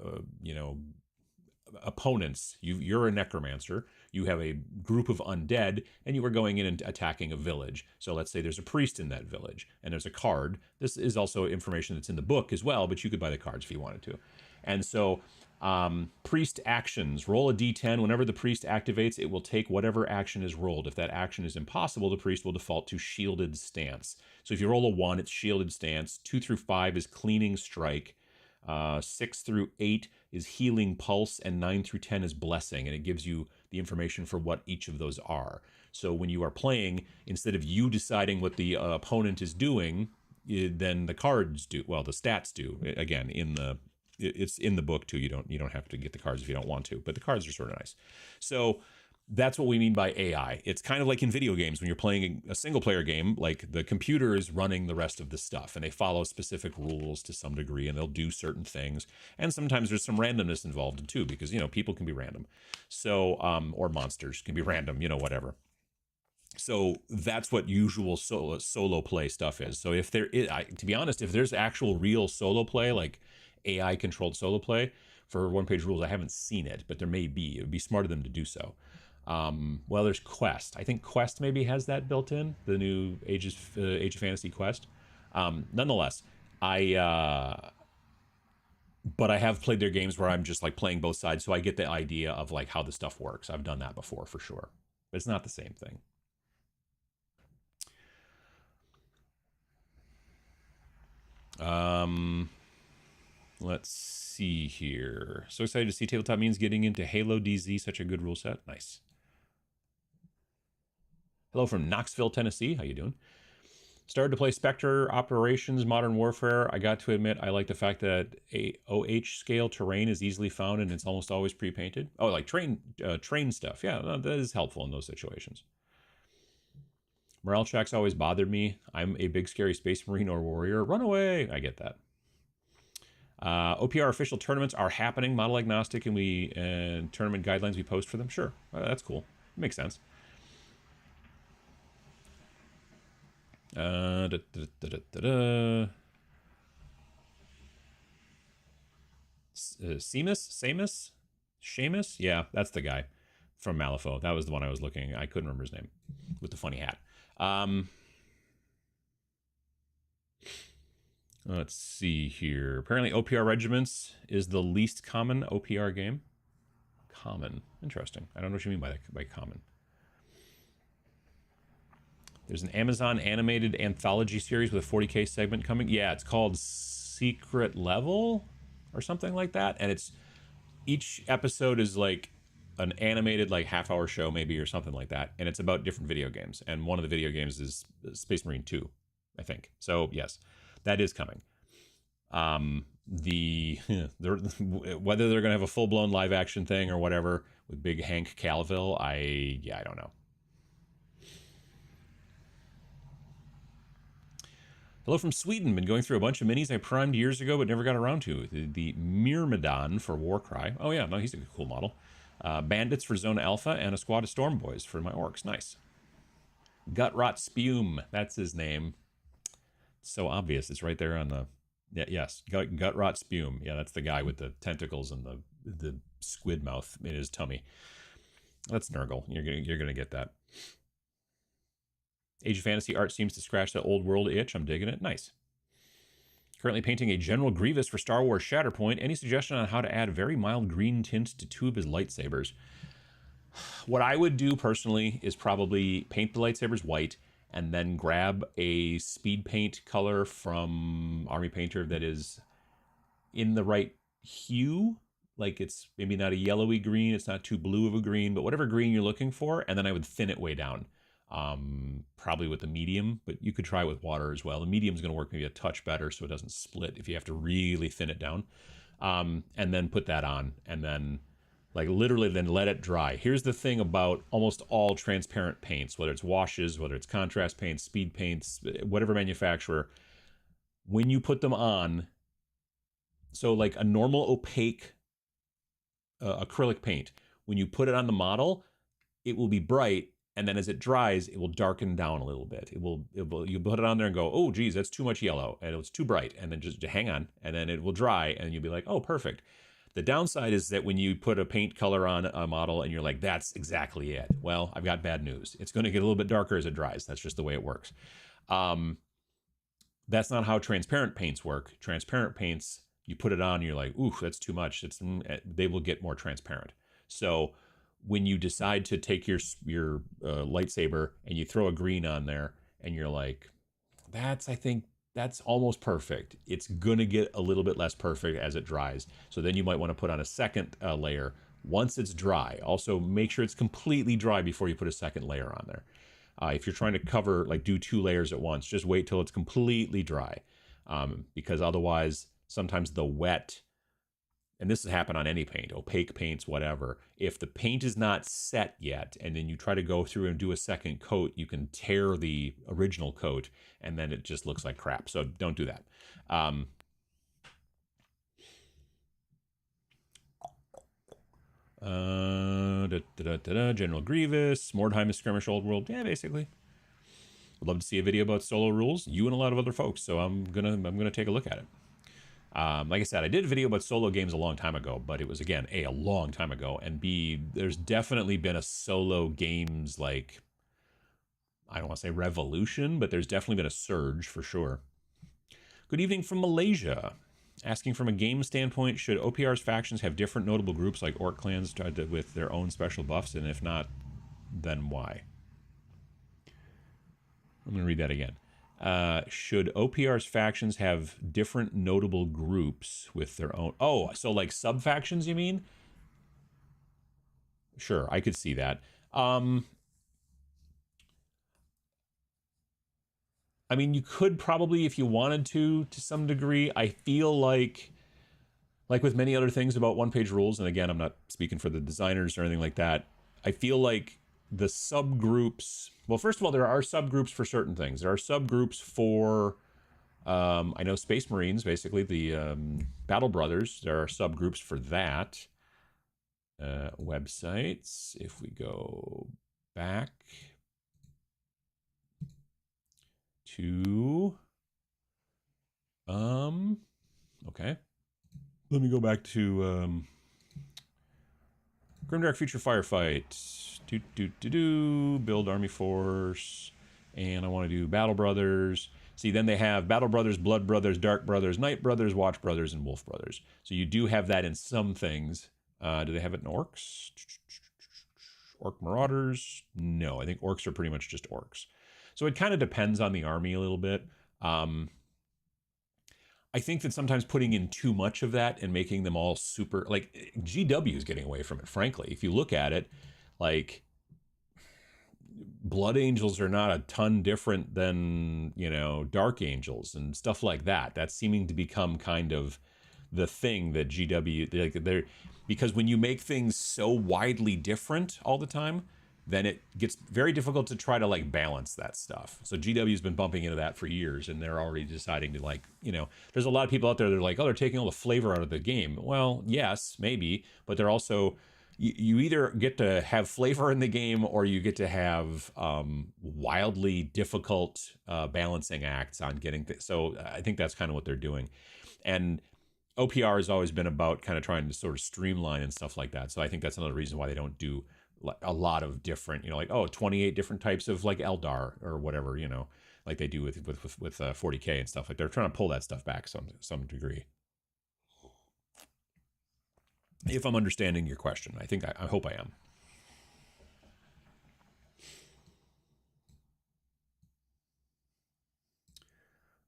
opponents. You're a necromancer. You have a group of undead, and you are going in and attacking a village. So let's say there's a priest in that village, and there's a card. This is also information that's in the book as well, but you could buy the cards if you wanted to. And so priest actions, roll a d10. Whenever the priest activates, it will take whatever action is rolled. If that action is impossible, the priest will default to shielded stance. So if you roll a 1, it's shielded stance. 2 through 5 is cleaning strike. 6 through 8 is healing pulse, and 9 through 10 is blessing, and it gives you the information for what each of those are. So when you are playing, instead of you deciding what the opponent is doing, then the cards do. Well, the stats do. Again, it's in the book too. You don't have to get the cards if you don't want to, but the cards are sort of nice. So that's what we mean by AI. It's kind of like in video games when you're playing a single player game, like the computer is running the rest of the stuff and they follow specific rules to some degree and they'll do certain things. And sometimes there's some randomness involved too, because, people can be random. So, or monsters can be random, whatever. So that's what usual solo play stuff is. So if there is, to be honest, if there's actual real solo play, like AI controlled solo play for one page rules, I haven't seen it, but there may be. It would be smart of them to do so. Well, there's Quest. I think Quest maybe has that built in, the new Age of Fantasy Quest. Nonetheless, but I have played their games where I'm just like playing both sides, so I get the idea of like how the stuff works. I've done that before for sure, but it's not the same thing. Let's see here. So excited to see Tabletop Means getting into Halo DZ, such a good rule set. Nice. Hello from Knoxville, Tennessee. How you doing? Started to play Spectre Operations Modern Warfare. I got to admit, I like the fact that a OH scale terrain is easily found and it's almost always pre-painted. Oh, like train stuff. Yeah, that is helpful in those situations. Morale checks always bothered me. I'm a big scary space marine or warrior. Run away. I get that. OPR official tournaments are happening, model agnostic, and tournament guidelines we post for them. Sure, that's cool. It makes sense. Seamus? Yeah, that's the guy from Malifaux. That was the one I was looking. I couldn't remember his name with the funny hat. Let's see here. Apparently OPR Regiments is the least common OPR game. Common. Interesting. I don't know what you mean by common. There's an Amazon animated anthology series with a 40K segment coming. Yeah, it's called Secret Level or something like that. And each episode is like an animated like half-hour show maybe or something like that. And it's about different video games. And one of the video games is Space Marine 2, I think. So yes, that is coming. Whether they're going to have a full-blown live action thing or whatever with big Hank Calville, I don't know. Hello from Sweden. Been going through a bunch of minis I primed years ago but never got around to. The Myrmidon for Warcry. Oh yeah, no, he's a cool model. Bandits for Zona Alpha and a squad of Storm Boys for my orcs. Nice. Gutrot Spume. That's his name. It's so obvious. It's right there on the... Yes, Gutrot Spume. Yeah, that's the guy with the tentacles and the squid mouth in his tummy. That's Nurgle. You're gonna get that. Age of Fantasy art seems to scratch that old world itch. I'm digging it. Nice. Currently painting a General Grievous for Star Wars Shatterpoint. Any suggestion on how to add very mild green tint to 2 of his lightsabers? What I would do personally is probably paint the lightsabers white and then grab a speed paint color from Army Painter that is in the right hue. Like it's maybe not a yellowy green, it's not too blue of a green, but whatever green you're looking for, and then I would thin it way down. Probably with the medium, but you could try with water as well. The medium is going to work maybe a touch better so it doesn't split if you have to really thin it down. And then put that on, and then like literally then let it dry. Here's the thing about almost all transparent paints, whether it's washes, whether it's contrast paints, speed paints, whatever manufacturer, when you put them on, so like a normal opaque acrylic paint, when you put it on the model, it will be bright, and then as it dries, it will darken down a little bit. You put it on there and go, oh, geez, that's too much yellow, and it's too bright, and then just hang on, and then it will dry, and you'll be like, oh, perfect. The downside is that when you put a paint color on a model and you're like, that's exactly it. Well, I've got bad news. It's going to get a little bit darker as it dries. That's just the way it works. That's not how transparent paints work. Transparent paints, you put it on, and you're like, ooh, that's too much. They will get more transparent. So when you decide to take your lightsaber and you throw a green on there and you're like, I think that's almost perfect. It's going to get a little bit less perfect as it dries. So then you might want to put on a second layer once it's dry. Also, make sure it's completely dry before you put a second layer on there. If you're trying to cover, like do 2 layers at once, just wait till it's completely dry. Because otherwise, sometimes the wet, and this has happened on any paint, opaque paints, whatever. If the paint is not set yet, and then you try to go through and do a second coat, you can tear the original coat, and then it just looks like crap. So don't do that. General Grievous, Mordheim is Skirmish Old World. Yeah, basically. Would love to see a video about solo rules. You and a lot of other folks. So I'm gonna take a look at it. Like I said, I did a video about solo games a long time ago, but it was, again, A, a long time ago, and B, there's definitely been a solo games, like, I don't want to say revolution, but there's definitely been a surge for sure. Good evening from Malaysia. Asking from a game standpoint, should OPR's factions have different notable groups like orc clans with their own special buffs, and if not, then why? I'm going to read that again. Should OPR's factions have different notable groups with their own... Oh, so like sub-factions, you mean? Sure, I could see that. I mean, you could probably, if you wanted to some degree. I feel like with many other things about one-page rules, and again, I'm not speaking for the designers or anything like that, I feel like the subgroups... Well, first of all, there are subgroups for certain things. There are subgroups for, I know Space Marines, basically, the Battle Brothers. There are subgroups for that. Websites, if we go back to... okay. Let me go back to Grimdark Future Firefight. Build Army Force, and I want to do Battle Brothers. See, then they have Battle Brothers, Blood Brothers, Dark Brothers, Night Brothers, Watch Brothers, and Wolf Brothers. So you do have that in some things. Do they have it in Orcs? Orc Marauders? No, I think Orcs are pretty much just Orcs. So it kind of depends on the army a little bit. I think that sometimes putting in too much of that and making them all super... Like, GW is getting away from it, frankly. If you look at it, like, Blood Angels are not a ton different than, you know, Dark Angels and stuff like that. That's seeming to become kind of the thing that GW... Like, they're... Because when you make things so widely different all the time, then it gets very difficult to try to, like, balance that stuff. So GW's been bumping into that for years, and they're already deciding to, like, you know, there's a lot of people out there that are like, oh, they're taking all the flavor out of the game. Well, yes, maybe, but they're also, you either get to have flavor in the game or you get to have wildly difficult balancing acts on getting things. So I think that's kind of what they're doing. And OPR has always been about kind of trying to sort of streamline and stuff like that. So I think that's another reason why they don't do a lot of different, you know, like, oh, 28 different types of, like, Eldar or whatever, you know, like they do with 40K and stuff. Like, they're trying to pull that stuff back some degree. If I'm understanding your question, I hope I am.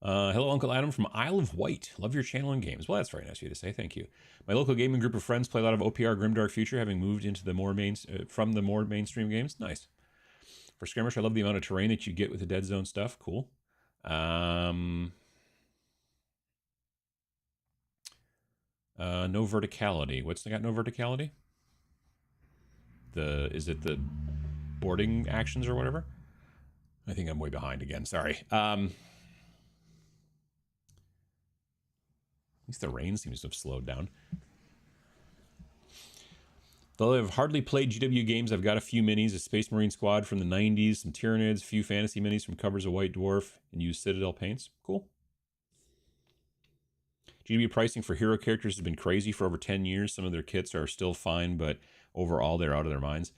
Hello, Uncle Adam from Isle of Wight. Love your channel and games. Well, that's very nice of you to say. Thank you. My local gaming group of friends play a lot of OPR Grimdark Future, having moved into the from the more mainstream games. Nice. For Skirmish, I love the amount of terrain that you get with the Dead Zone stuff. Cool. No verticality. What's got no verticality? Is it the boarding actions or whatever? I think I'm way behind again. Sorry. least the rain seems to have slowed down. Though I've hardly played GW games, I've got a few minis, a Space Marine squad from the 90s, some Tyranids, a few fantasy minis from covers of White Dwarf, and use Citadel paints. Cool. GW pricing for hero characters has been crazy for over 10 years. Some of their kits are still fine, but overall they're out of their minds.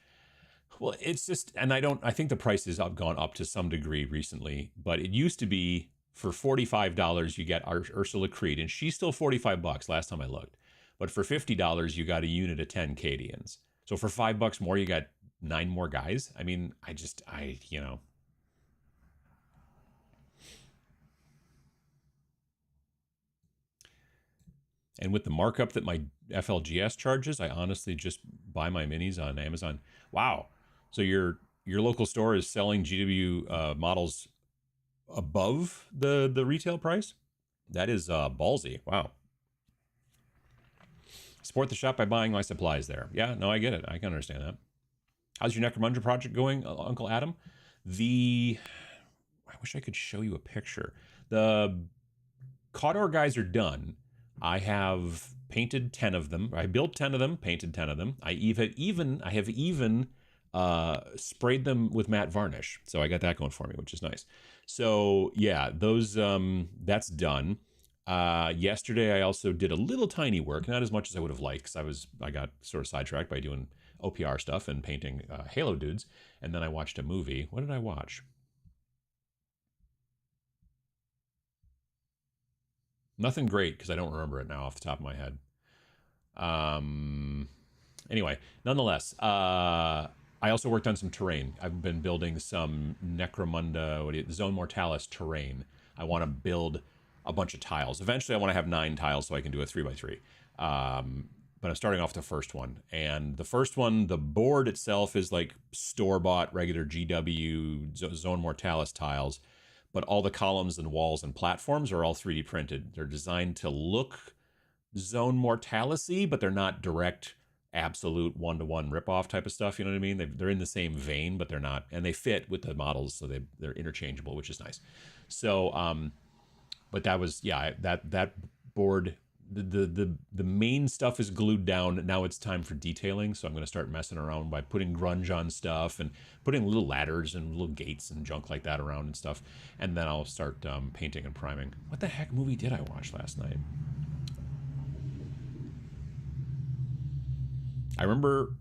Well, it's just, and I think the prices have gone up to some degree recently, but it used to be for $45 you get Ursula Creed, and she's still $45 last time I looked. But for $50 you got a unit of 10 Cadians. So for $5 more you got 9 more guys. I mean, you know. And with the markup that my FLGS charges, I honestly just buy my minis on Amazon. Wow. So your local store is selling GW models above the retail price? That is ballsy. Wow. Support the shop by buying my supplies there. Yeah, no, I get it. I can understand that. How's your Necromunda project going, Uncle Adam? I wish I could show you a picture. The Cawdor guys are done. I have painted 10 of them. I built 10 of them, painted 10 of them. I have even sprayed them with matte varnish. So I got that going for me, which is nice. So yeah, those that's done. Yesterday I also did a little tiny work, not as much as I would have liked, because I got sort of sidetracked by doing OPR stuff and painting Halo dudes, and then I watched a movie. What did I watch? Nothing great, because I don't remember it now off the top of my head. Anyway, nonetheless, I also worked on some terrain. I've been building some Necromunda, Zone Mortalis terrain. I want to build a bunch of tiles. Eventually, I want to have 9 tiles so I can do a 3x3. But I'm starting off the first one. And the first one, the board itself is like store-bought, regular GW Zone Mortalis tiles. But all the columns and walls and platforms are all 3D printed. They're designed to look Zone Mortalis-y, but they're not direct, absolute one-to-one rip-off type of stuff. You know what I mean? They're in the same vein, but they're not. And they fit with the models, so they're interchangeable, which is nice. So, but that was, yeah, that board, the main stuff is glued down. Now it's time for detailing, so I'm going to start messing around by putting grunge on stuff and putting little ladders and little gates and junk like that around and stuff. And then I'll start painting and priming. What the heck movie did I watch last night? I remember,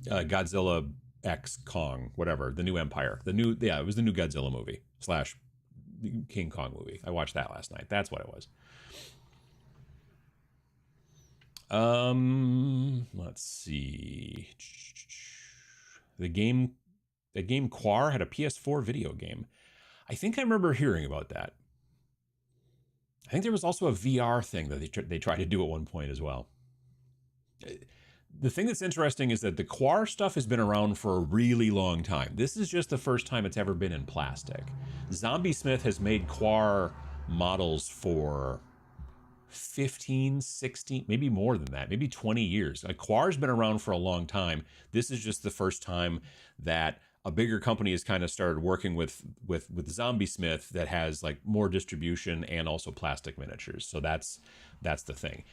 Godzilla X Kong, whatever, the new Empire. It was the new Godzilla movie / King Kong movie. I watched that last night. That's what it was. Let's see. The game Quar had a PS4 video game. I think I remember hearing about that. I think there was also a VR thing that they tried to do at one point as well. The thing that's interesting is that the Quar stuff has been around for a really long time. This is just the first time it's ever been in plastic. Zombie Smith has made Quar models for 15, 16, maybe more than that, maybe 20 years. Like, Quar's been around for a long time. This is just the first time that a bigger company has kind of started working with Zombie Smith that has like more distribution and also plastic miniatures. So that's the thing.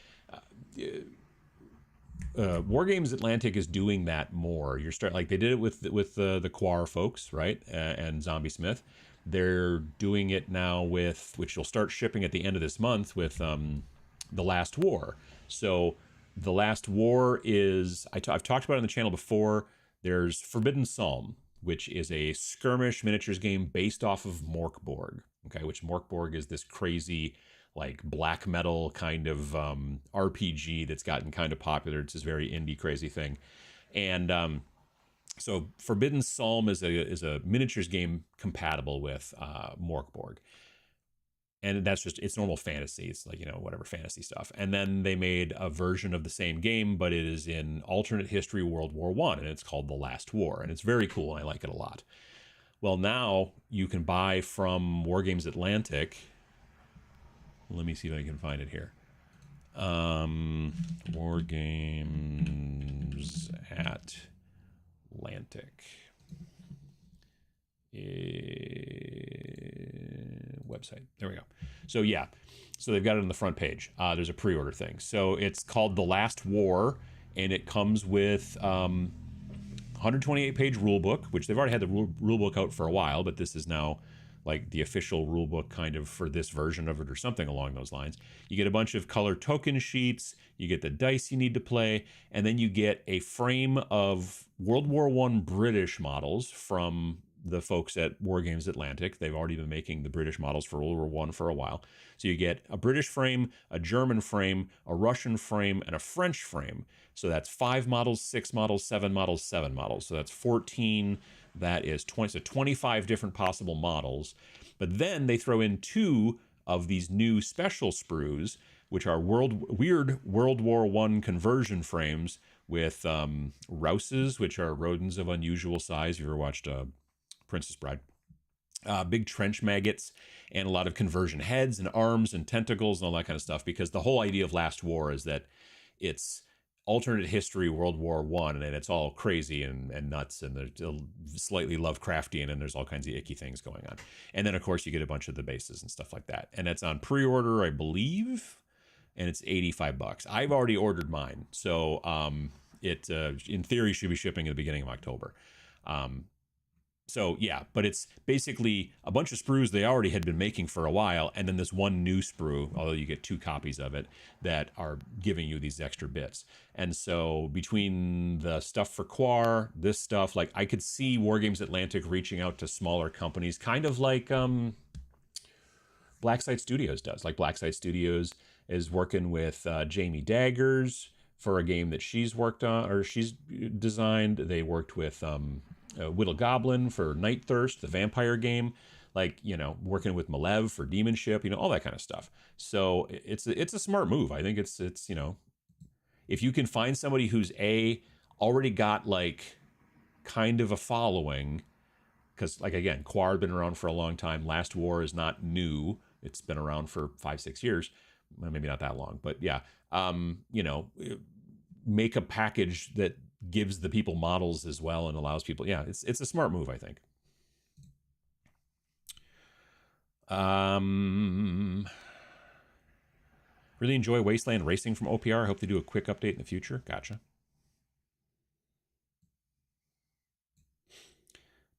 Wargames Atlantic is doing that more. They did it with the Quar folks, right? And Zombie Smith. They're doing it now which will start shipping at the end of this month with The Last War. So The Last War is, I've talked about it on the channel before. There's Forbidden Psalm, which is a skirmish miniatures game based off of Morkborg. Okay, which Morkborg is this crazy, like, black metal kind of RPG that's gotten kind of popular. It's this very indie crazy thing. And so Forbidden Psalm is a miniatures game compatible with Morkborg. And that's just, it's normal fantasy. It's like, whatever fantasy stuff. And then they made a version of the same game, but it is in alternate history World War I, and it's called The Last War. And it's very cool, and I like it a lot. Well, now you can buy from Wargames Atlantic. Let me see if I can find it here. Wargames Atlantic. website. There we go. So yeah, so they've got it on the front page. There's a pre-order thing. So it's called The Last War, and it comes with 128-page rule book, which they've already had the rule book out for a while, but this is now like the official rule book kind of for this version of it or something along those lines. You get a bunch of color token sheets, you get the dice you need to play, and then you get a frame of World War I British models from the folks at War Games Atlantic. They've already been making the British models for World War I for a while. So you get a British frame, a German frame, a Russian frame, and a French frame. So that's 5 models, 6 models, 7 models, 7 models. So that's 14. That is 20. So 25 different possible models. But then they throw in 2 of these new special sprues, which are weird World War I conversion frames with rouses, which are rodents of unusual size. You ever watched Princess Bride? Big trench maggots, and a lot of conversion heads and arms and tentacles and all that kind of stuff, because the whole idea of Last War is that it's alternate history World War I, and it's all crazy and nuts, and there's slightly Lovecraftian, and there's all kinds of icky things going on. And then, of course, you get a bunch of the bases and stuff like that. And it's on pre-order, I believe, and it's $85. I've already ordered mine, so it in theory should be shipping at the beginning of October. So yeah, but it's basically a bunch of sprues they already had been making for a while, and then this one new sprue, although you get 2 copies of it, that are giving you these extra bits. And so between the stuff for Quar, this stuff, like I could see War Games Atlantic reaching out to smaller companies, kind of like Blacksite Studios does. Like Blacksite Studios is working with Jamie Daggers for a game that she's worked on, or she's designed. They worked with Whittle Goblin for Night Thirst, the vampire game, like, you know, working with Malev for Demon Ship, you know, all that kind of stuff. So it's a smart move. I think it's you know, if you can find somebody who's already got like kind of a following, because like again, Quar had been around for a long time. Last War is not new. It's been around for 5-6 years. Well, maybe not that long, but yeah. You know, make a package that gives the people models as well and allows people, yeah, it's a smart move, I think. Really enjoy Wasteland Racing from OPR. Hope they do a quick update in the future. Gotcha.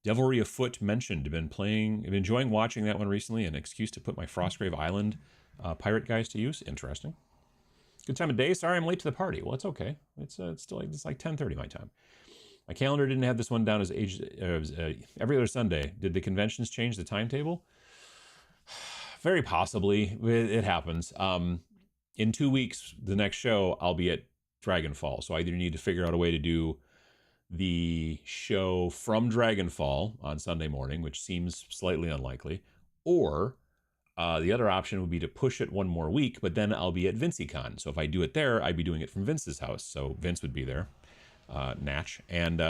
Devilry Afoot mentioned. Been enjoying watching that one recently. An excuse to put my Frostgrave Island pirate guys to use. Interesting. Good time of day. Sorry I'm late to the party. Well, it's okay. It's still like, it's like 10:30 my time. My calendar didn't have this one down as every other Sunday. Did the conventions change the timetable? Very possibly. It happens. In 2 weeks, the next show, I'll be at Dragonfall. So I either need to figure out a way to do the show from Dragonfall on Sunday morning, which seems slightly unlikely, or the other option would be to push it one more week, but then I'll be at VinceyCon. So if I do it there, I'd be doing it from Vince's house. So Vince would be there, Natch, and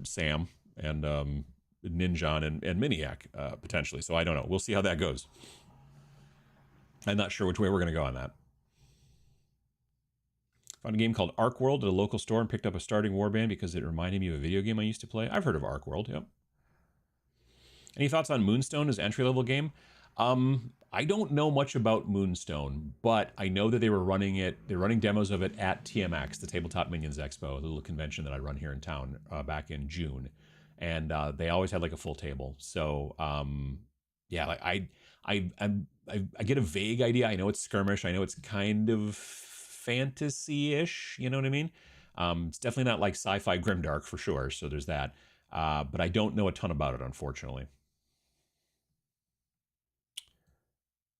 Sam, and Ninjon, and Miniac, potentially. So I don't know. We'll see how that goes. I'm not sure which way we're going to go on that. Found a game called Ark World at a local store and picked up a starting warband because it reminded me of a video game I used to play. I've heard of Ark World, yep. Any thoughts on Moonstone as entry-level game? I don't know much about Moonstone, but I know that they were running it. They're running demos of it at TMX, the Tabletop Minions Expo, the little convention that I run here in town, back in June, and they always had like a full table. So yeah, like I get a vague idea. I know it's skirmish. I know it's kind of fantasy-ish. You know what I mean? It's definitely not like sci-fi grimdark for sure. So there's that. But I don't know a ton about it, unfortunately.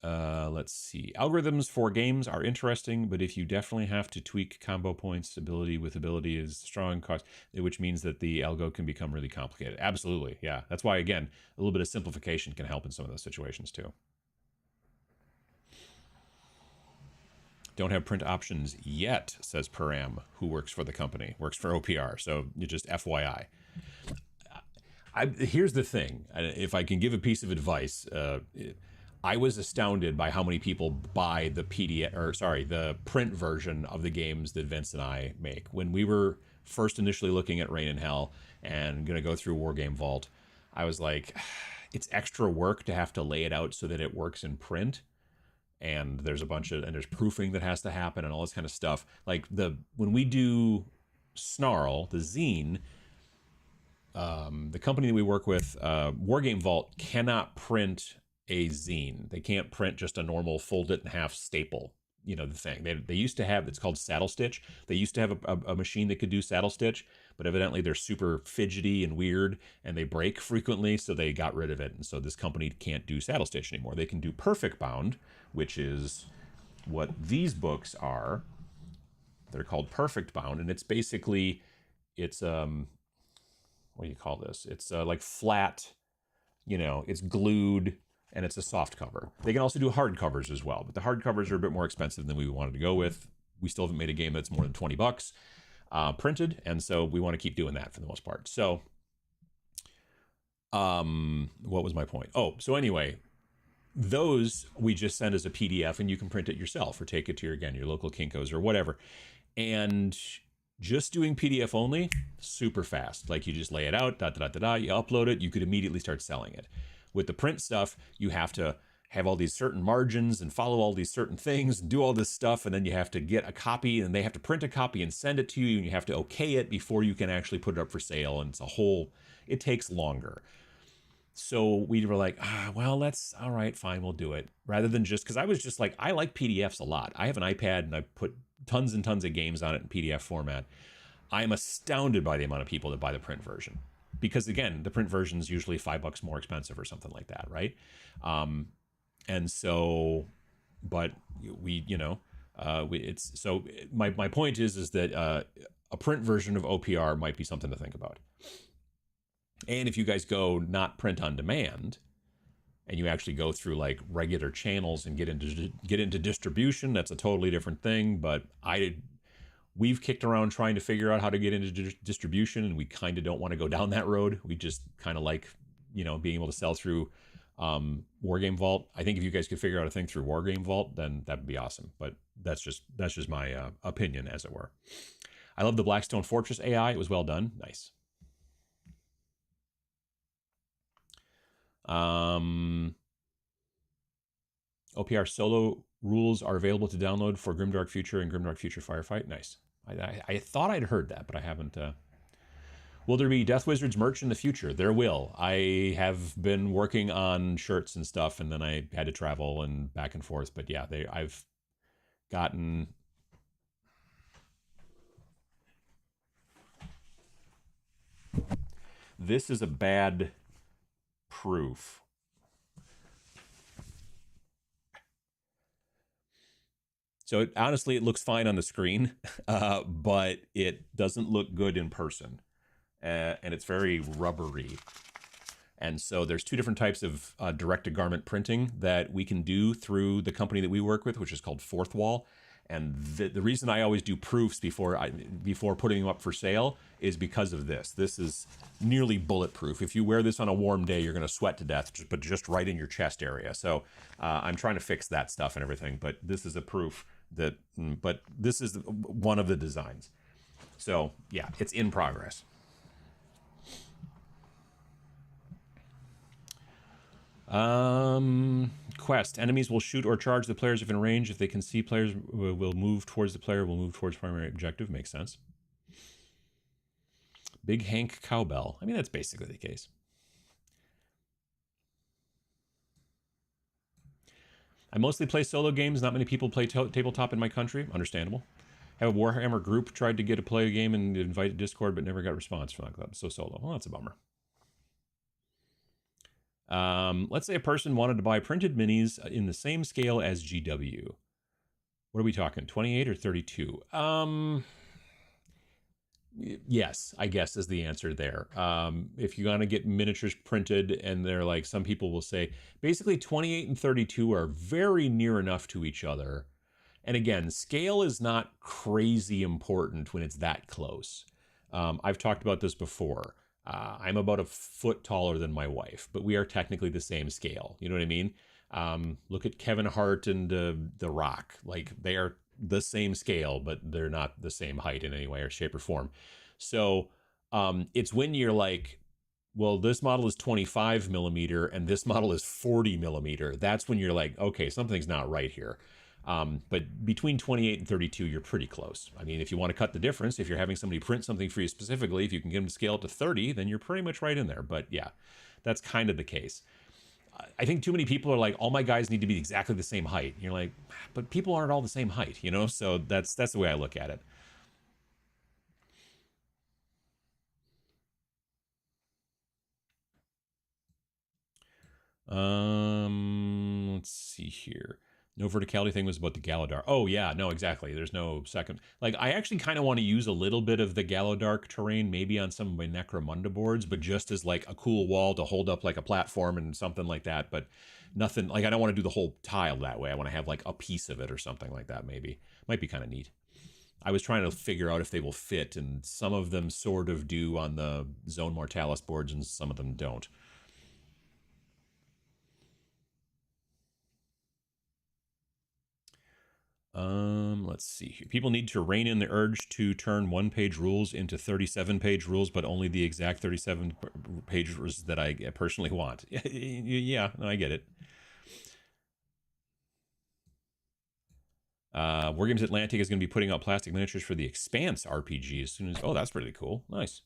Let's see. Algorithms for games are interesting, but if you definitely have to tweak combo points, ability with ability is strong cost, which means that the algo can become really complicated. Absolutely. Yeah. That's why, again, a little bit of simplification can help in some of those situations too. Don't have print options yet, says Param, who works for the company, works for OPR. So you just FYI. Here's the thing. If I can give a piece of advice, I was astounded by how many people buy the the print version of the games that Vince and I make. When we were first initially looking at Rain and Hell and going to go through Wargame Vault, I was like, it's extra work to have to lay it out so that it works in print. And there's there's proofing that has to happen and all this kind of stuff. Like when we do Snarl, the zine, the company that we work with, Wargame Vault, cannot print a zine. They can't print just a normal fold it in half staple. The thing they used to have, it's called saddle stitch. They used to have a machine that could do saddle stitch, but evidently they're super fidgety and weird and they break frequently, so they got rid of it. And so this company can't do saddle stitch anymore. They can do perfect bound, which is what these books are. They're called perfect bound, and it's basically, it's what do you call this? It's like flat, it's glued, and it's a soft cover. They can also do hard covers as well, but the hard covers are a bit more expensive than we wanted to go with. We still haven't made a game that's more than $20 printed, and so we want to keep doing that for the most part. So, what was my point? Oh, so anyway, those we just send as a PDF, and you can print it yourself or take it to your local Kinko's or whatever. And just doing PDF only, super fast. Like you just lay it out, you upload it, you could immediately start selling it. With the print stuff, you have to have all these certain margins and follow all these certain things and do all this stuff, and then you have to get a copy, and they have to print a copy and send it to you, and you have to okay it before you can actually put it up for sale, and it takes longer. So we were like, well, that's all right, fine, we'll do it. Rather than just, because I was just like, I like PDFs a lot. I have an iPad and I put tons and tons of games on it in PDF format. I am astounded by the amount of people that buy the print version. Because again, the print version is usually $5 more expensive or something like that, right? And so, but it's so my point is that a print version of OPR might be something to think about. And if you guys go not print on demand, and you actually go through like regular channels and get into distribution, that's a totally different thing. But we've kicked around trying to figure out how to get into distribution, and we kind of don't want to go down that road. We just kind of like, being able to sell through Wargame Vault. I think if you guys could figure out a thing through Wargame Vault, then that'd be awesome. But that's just my opinion, as it were. I love the Blackstone Fortress AI. It was well done. Nice. OPR solo rules are available to download for Grimdark Future and Grimdark Future Firefight. Nice. I thought I'd heard that, but I haven't. Will there be Death Wizards merch in the future? There will. I have been working on shirts and stuff, and then I had to travel and back and forth. But yeah, I've gotten. This is a bad proof. So honestly, it looks fine on the screen, but it doesn't look good in person. And it's very rubbery. And so there's two different types of direct-to-garment printing that we can do through the company that we work with, which is called Fourth Wall. And the reason I always do proofs before putting them up for sale is because of this. This is nearly bulletproof. If you wear this on a warm day, you're going to sweat to death, but just right in your chest area. So I'm trying to fix that stuff and everything. But this is a proof but this is one of the designs. So yeah, it's in progress. Quest. Enemies will shoot or charge the players if in range. If they can see players, will move towards the player, will move towards primary objective. Makes sense. Big Hank Cowbell. I mean, that's basically the case. I mostly play solo games. Not many people play tabletop in my country. Understandable. Have a Warhammer group tried to get to play a game and invited Discord, but never got a response from that club. So solo. Well, that's a bummer. Let's say a person wanted to buy printed minis in the same scale as GW. What are we talking? 28 or 32? Yes, I guess is the answer there. If you're going to get miniatures printed, and they're like, some people will say, basically 28 and 32 are very near enough to each other. And again, scale is not crazy important when it's that close. I've talked about this before. I'm about a foot taller than my wife, but we are technically the same scale. You know what I mean? Look at Kevin Hart and The Rock. Like, they are the same scale, but they're not the same height in any way or shape or form. So it's when you're like well, this model is 25 millimeter and this model is 40 millimeter. That's when you're like, okay, something's not right here. But between 28 and 32, you're pretty close. I mean, if you want to cut the difference, if you're having somebody print something for you specifically, if you can get them to scale it to 30, then you're pretty much right in there. But yeah, that's kind of the case. I think too many people are like, all my guys need to be exactly the same height. And you're like, but people aren't all the same height, you know? So that's the way I look at it. Let's see here. No verticality thing was about the Galadark. Oh yeah, no, exactly. There's no second. Like, I actually kind of want to use a little bit of the Galadark terrain, maybe on some of my Necromunda boards, but just as like a cool wall to hold up like a platform and something like that. But nothing like, I don't want to do the whole tile that way. I want to have like a piece of it or something like that. Maybe might be kind of neat. I was trying to figure out if they will fit, and some of them sort of do on the Zone Mortalis boards, and some of them don't. Let's see here. People need to rein in the urge to turn one-page rules into 37-page rules, but only the exact 37 pages that I personally want. Yeah, no, I get it. Wargames Atlantic is going to be putting out plastic miniatures for the Expanse RPG as soon as... Oh, that's really cool. Nice.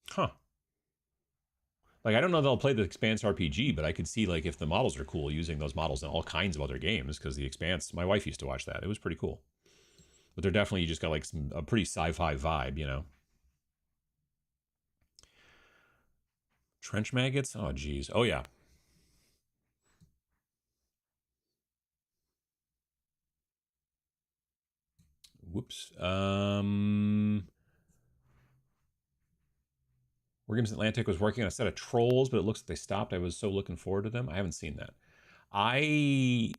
Huh. Like, I don't know if they'll play the Expanse RPG, but I could see, like, if the models are cool, using those models in all kinds of other games, because the Expanse, my wife used to watch that. It was pretty cool. But they're definitely, you just got, like, a pretty sci-fi vibe, you know? Trench maggots? Oh, geez. Oh, yeah. Whoops. Wargames Atlantic was working on a set of trolls, but it looks like they stopped. I was so looking forward to them. I haven't seen that. I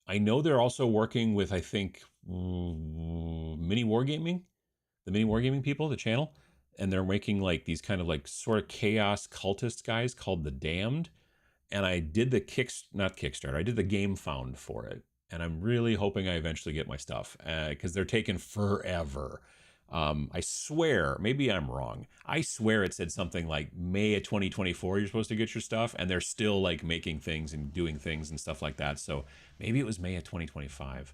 know they're also working with, I think, Mini Wargaming, the Mini Wargaming people, the channel, and they're making like these kind of like sort of chaos cultist guys called the Damned. And I did the not Kickstarter, I did the game found for it, and I'm really hoping I eventually get my stuff because they're taking forever. I swear, maybe I'm wrong. I swear it said something like May of 2024 you're supposed to get your stuff, and they're still like making things and doing things and stuff like that. So maybe it was May of 2025.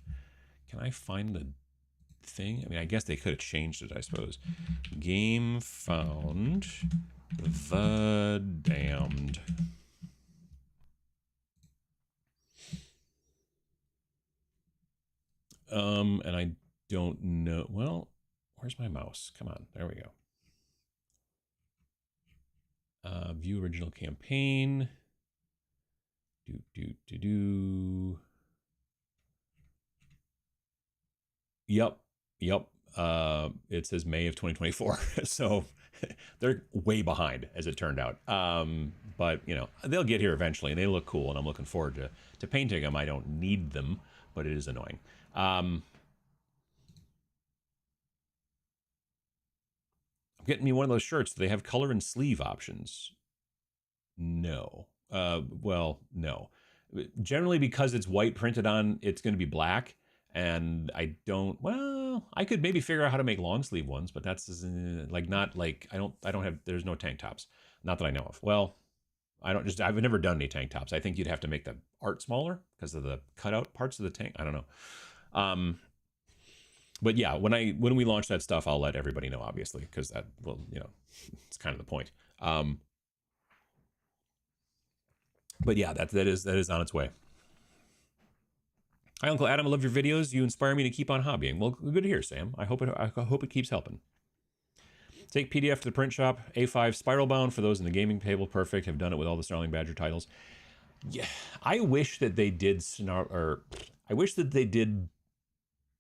Can I find the thing? I mean, I guess they could have changed it, I suppose. Game found the Damned. And I don't know. Well, where's my mouse? Come on, there we go. View original campaign. Do. Yep. It says May of 2024. So they're way behind, as it turned out. But you know, they'll get here eventually, and they look cool, and I'm looking forward to painting them. I don't need them, but it is annoying. I'm getting me one of those shirts. Do they have color and sleeve options? No. Well, no. Generally, because it's white printed on, it's going to be black. And I don't. Well, I could maybe figure out how to make long sleeve ones, but that's like not like I don't have. There's no tank tops, not that I know of. Well, I've never done any tank tops. I think you'd have to make the art smaller because of the cutout parts of the tank. I don't know. But yeah, when we launch that stuff, I'll let everybody know, obviously, because that will, you know, it's kind of the point. But yeah, that is on its way. Hi, Uncle Adam. I love your videos. You inspire me to keep on hobbying. Well, good to hear, Sam. I hope it keeps helping. Take PDF to the print shop. A5 spiral bound for those in the gaming table. Perfect. Have done it with all the Snarling Badger titles. Yeah, I wish that they did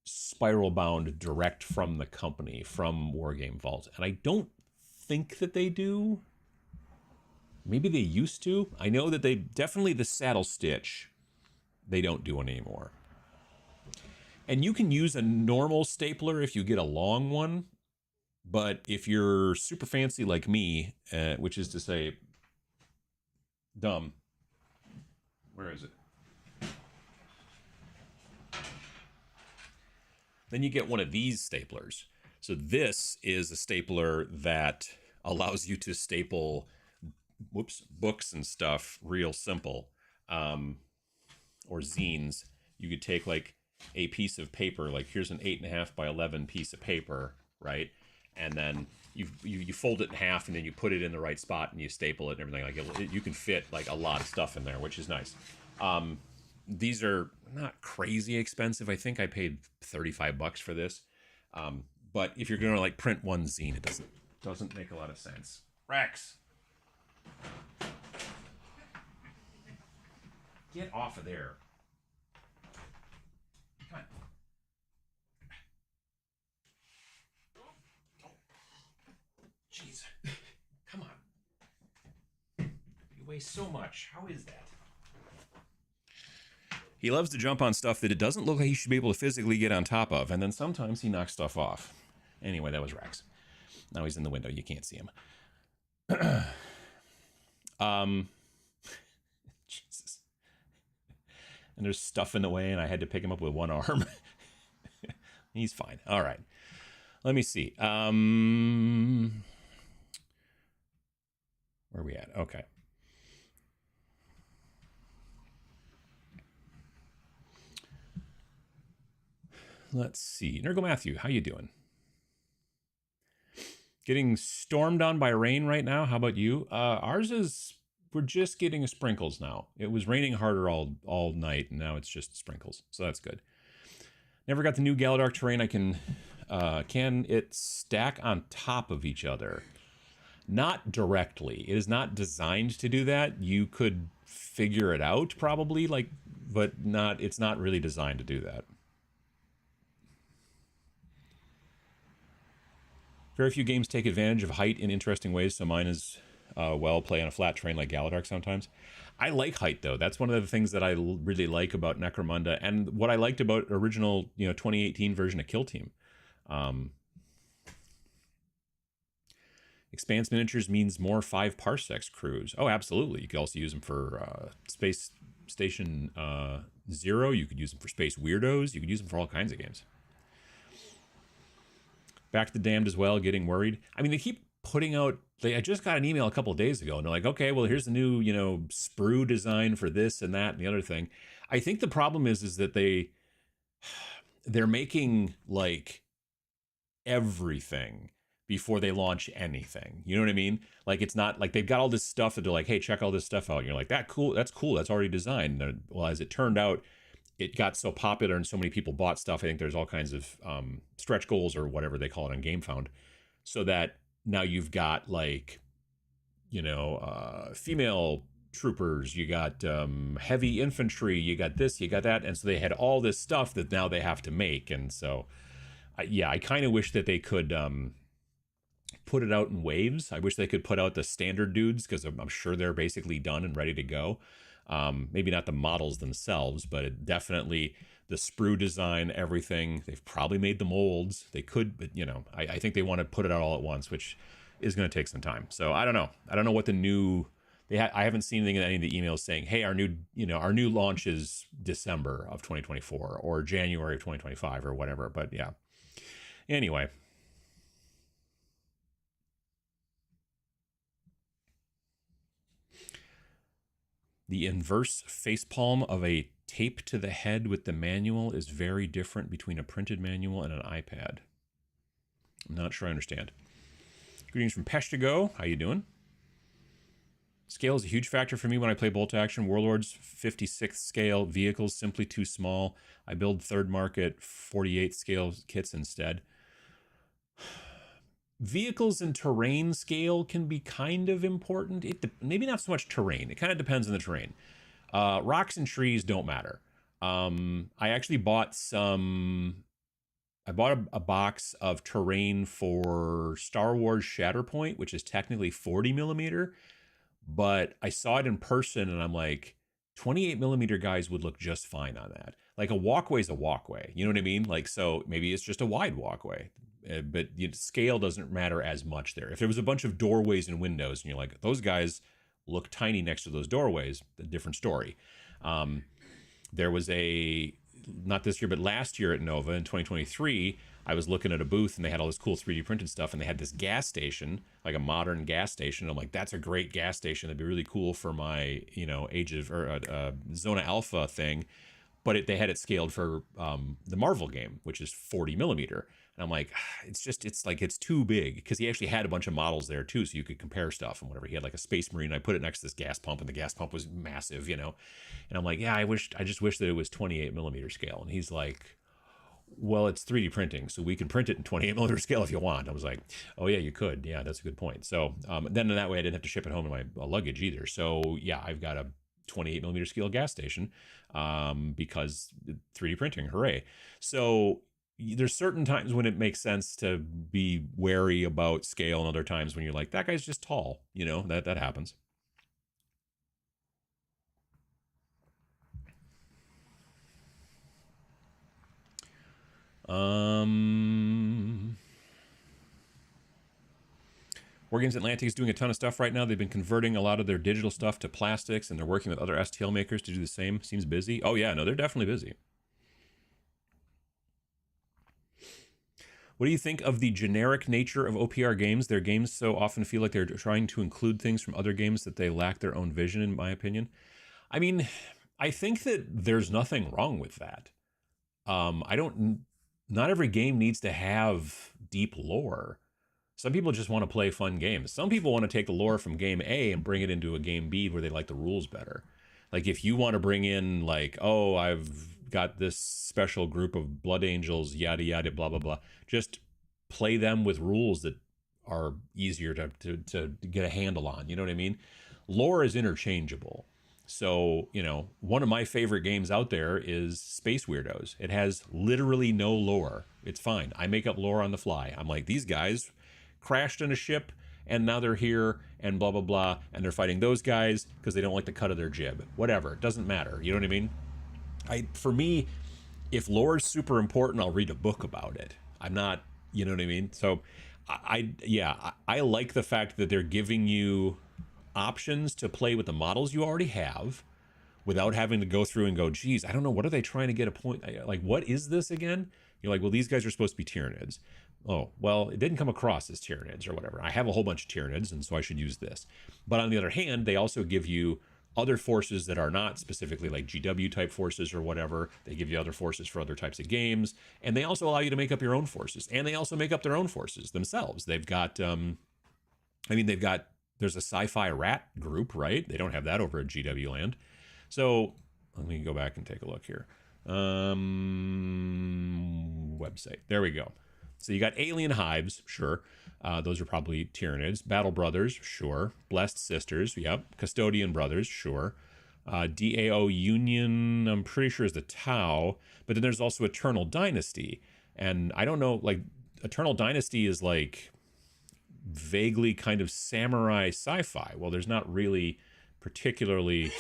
spiral bound direct from the company, from Wargame Vault, and I don't think that they do. Maybe they used to. I know that they definitely, the saddle stitch, they don't do it anymore. And you can use a normal stapler if you get a long one, but if you're super fancy like me, which is to say, dumb. Where is it? Then you get one of these staplers. So this is a stapler that allows you to staple, books and stuff real simple, or zines. You could take like a piece of paper, like here's an 8.5 by 11 piece of paper, right? And then you fold it in half, and then you put it in the right spot, and you staple it and everything. Like you can fit like a lot of stuff in there, which is nice. These are not crazy expensive. I think I paid $35 for this. But if you're gonna like print one zine, it doesn't make a lot of sense. Rex, get off of there. Come on. Jeez. Come on. You weigh so much. How is that? He loves to jump on stuff that it doesn't look like he should be able to physically get on top of, and then sometimes he knocks stuff off. Anyway, that was Rex. Now he's in the window. You can't see him. Jesus. And there's stuff in the way, and I had to pick him up with one arm. He's fine. All right. Let me see. Where are we at? Okay. Let's see. Nergal Matthew, how you doing? Getting stormed on by rain right now. How about you? Ours is, we're just getting sprinkles now. It was raining harder all night, and now it's just sprinkles. So that's good. Never got the new Galadark terrain. I can it stack on top of each other? Not directly. It is not designed to do that. You could figure it out probably, like, but not. It's not really designed to do that. Very few games take advantage of height in interesting ways, so mine is play on a flat terrain like Galadark sometimes. I like height, though. That's one of the things that I really like about Necromunda, and what I liked about original, 2018 version of Kill Team. Expanse miniatures means more 5 parsecs crews. Oh, absolutely. You could also use them for Space Station 0. You could use them for Space Weirdos. You could use them for all kinds of games. Back to the Damned as well, getting worried. I mean, they keep putting out... I just got an email a couple of days ago, and they're like, okay, well, here's the new, sprue design for this and that and the other thing. I think the problem is that they're making, like, everything before they launch anything. You know what I mean? Like, it's not like they've got all this stuff that they're like, hey, check all this stuff out. And you're like, that's cool. That's already designed. And well, as it turned out, it got so popular and so many people bought stuff. I think there's all kinds of stretch goals or whatever they call it on GameFound, so that now you've got like, female troopers, you got heavy infantry, you got this, you got that. And so they had all this stuff that now they have to make. And so, I kind of wish that they could put it out in waves. I wish they could put out the standard dudes, because I'm sure they're basically done and ready to go. Maybe not the models themselves, but definitely the sprue design, everything. They've probably made the molds. They could, but I think they want to put it out all at once, which is going to take some time. So I don't know. I don't know what the new. I haven't seen anything in any of the emails saying, hey, our new launch is December of 2024 or January of 2025 or whatever. But yeah. Anyway. The inverse facepalm of a tape to the head with the manual is very different between a printed manual and an iPad. I'm not sure I understand. Greetings from Peshtigo. How you doing? Scale is a huge factor for me when I play bolt action. Warlords 56th scale vehicles simply too small. I build third market 48th scale kits instead. Vehicles and terrain scale can be kind of important. Maybe not so much terrain. It kind of depends on the terrain. Rocks and trees don't matter. I actually bought a box of terrain for Star Wars Shatterpoint, which is technically 40 millimeter, but I saw it in person and I'm like, 28 millimeter guys would look just fine on that. Like a walkway is a walkway. You know what I mean? Like, so maybe it's just a wide walkway. But the scale doesn't matter as much there. If there was a bunch of doorways and windows and you're like, those guys look tiny next to those doorways, a different story. There was a not this year, but last year at Nova in 2023, I was looking at a booth and they had all this cool 3D printed stuff, and they had this gas station, like a modern gas station. I'm like, that's a great gas station. That'd be really cool for my, Age of or Zona Alpha thing. But they had it scaled for the Marvel game, which is 40 millimeter. And I'm like, it's too big, because he actually had a bunch of models there too, so you could compare stuff and whatever. He had like a Space Marine. I put it next to this gas pump, and the gas pump was massive, And I'm like, yeah, I just wish that it was 28 millimeter scale. And he's like, well, it's 3D printing, so we can print it in 28 millimeter scale if you want. I was like, oh yeah, you could. Yeah, that's a good point. So then in that way, I didn't have to ship it home in my luggage either. So yeah, I've got a 28 millimeter scale gas station because 3D printing, hooray. So there's certain times when it makes sense to be wary about scale, and other times when you're like, that guy's just tall, that happens. Wargames Atlantic is doing a ton of stuff right now. They've been converting a lot of their digital stuff to plastics, and they're working with other STL makers to do the same. Seems busy. Oh yeah, no, they're definitely busy. What do you think of the generic nature of OPR games? Their games so often feel like they're trying to include things from other games that they lack their own vision, in my opinion. I mean, I think that there's nothing wrong with that. Not every game needs to have deep lore. Some people just want to play fun games. Some people want to take the lore from game A and bring it into a game B where they like the rules better. Like if you want to bring in like, oh, I've got this special group of blood angels, yada, yada, blah, blah, blah. Just play them with rules that are easier to get a handle on. You know what I mean? Lore is interchangeable. So, one of my favorite games out there is Space Weirdos. It has literally no lore. It's fine. I make up lore on the fly. I'm like, these guys crashed in a ship and now they're here and blah, blah, blah. And they're fighting those guys because they don't like the cut of their jib. Whatever. It doesn't matter. You know what I mean? For me, if lore is super important, I'll read a book about it. I'm not, you know what I mean? So I like the fact that they're giving you options to play with the models you already have without having to go through and go, geez, I don't know, what are they trying to get a point? Like, what is this again? You're like, well, these guys are supposed to be Tyranids. Oh, well, it didn't come across as Tyranids or whatever. I have a whole bunch of Tyranids, and so I should use this. But on the other hand, they also give you other forces that are not specifically like GW type forces or whatever. They give you other forces for other types of games. And they also allow you to make up your own forces. And they also make up their own forces themselves. They've got, there's a sci-fi rat group, right? They don't have that over at GW Land. So let me go back and take a look here. Website. There we go. So you got Alien Hives, sure. Those are probably Tyranids. Battle Brothers, sure. Blessed Sisters, yep. Custodian Brothers, sure. DAO Union, I'm pretty sure is the Tau. But then there's also Eternal Dynasty. And I don't know, like, Eternal Dynasty is like vaguely kind of samurai sci-fi. Well, there's not really particularly...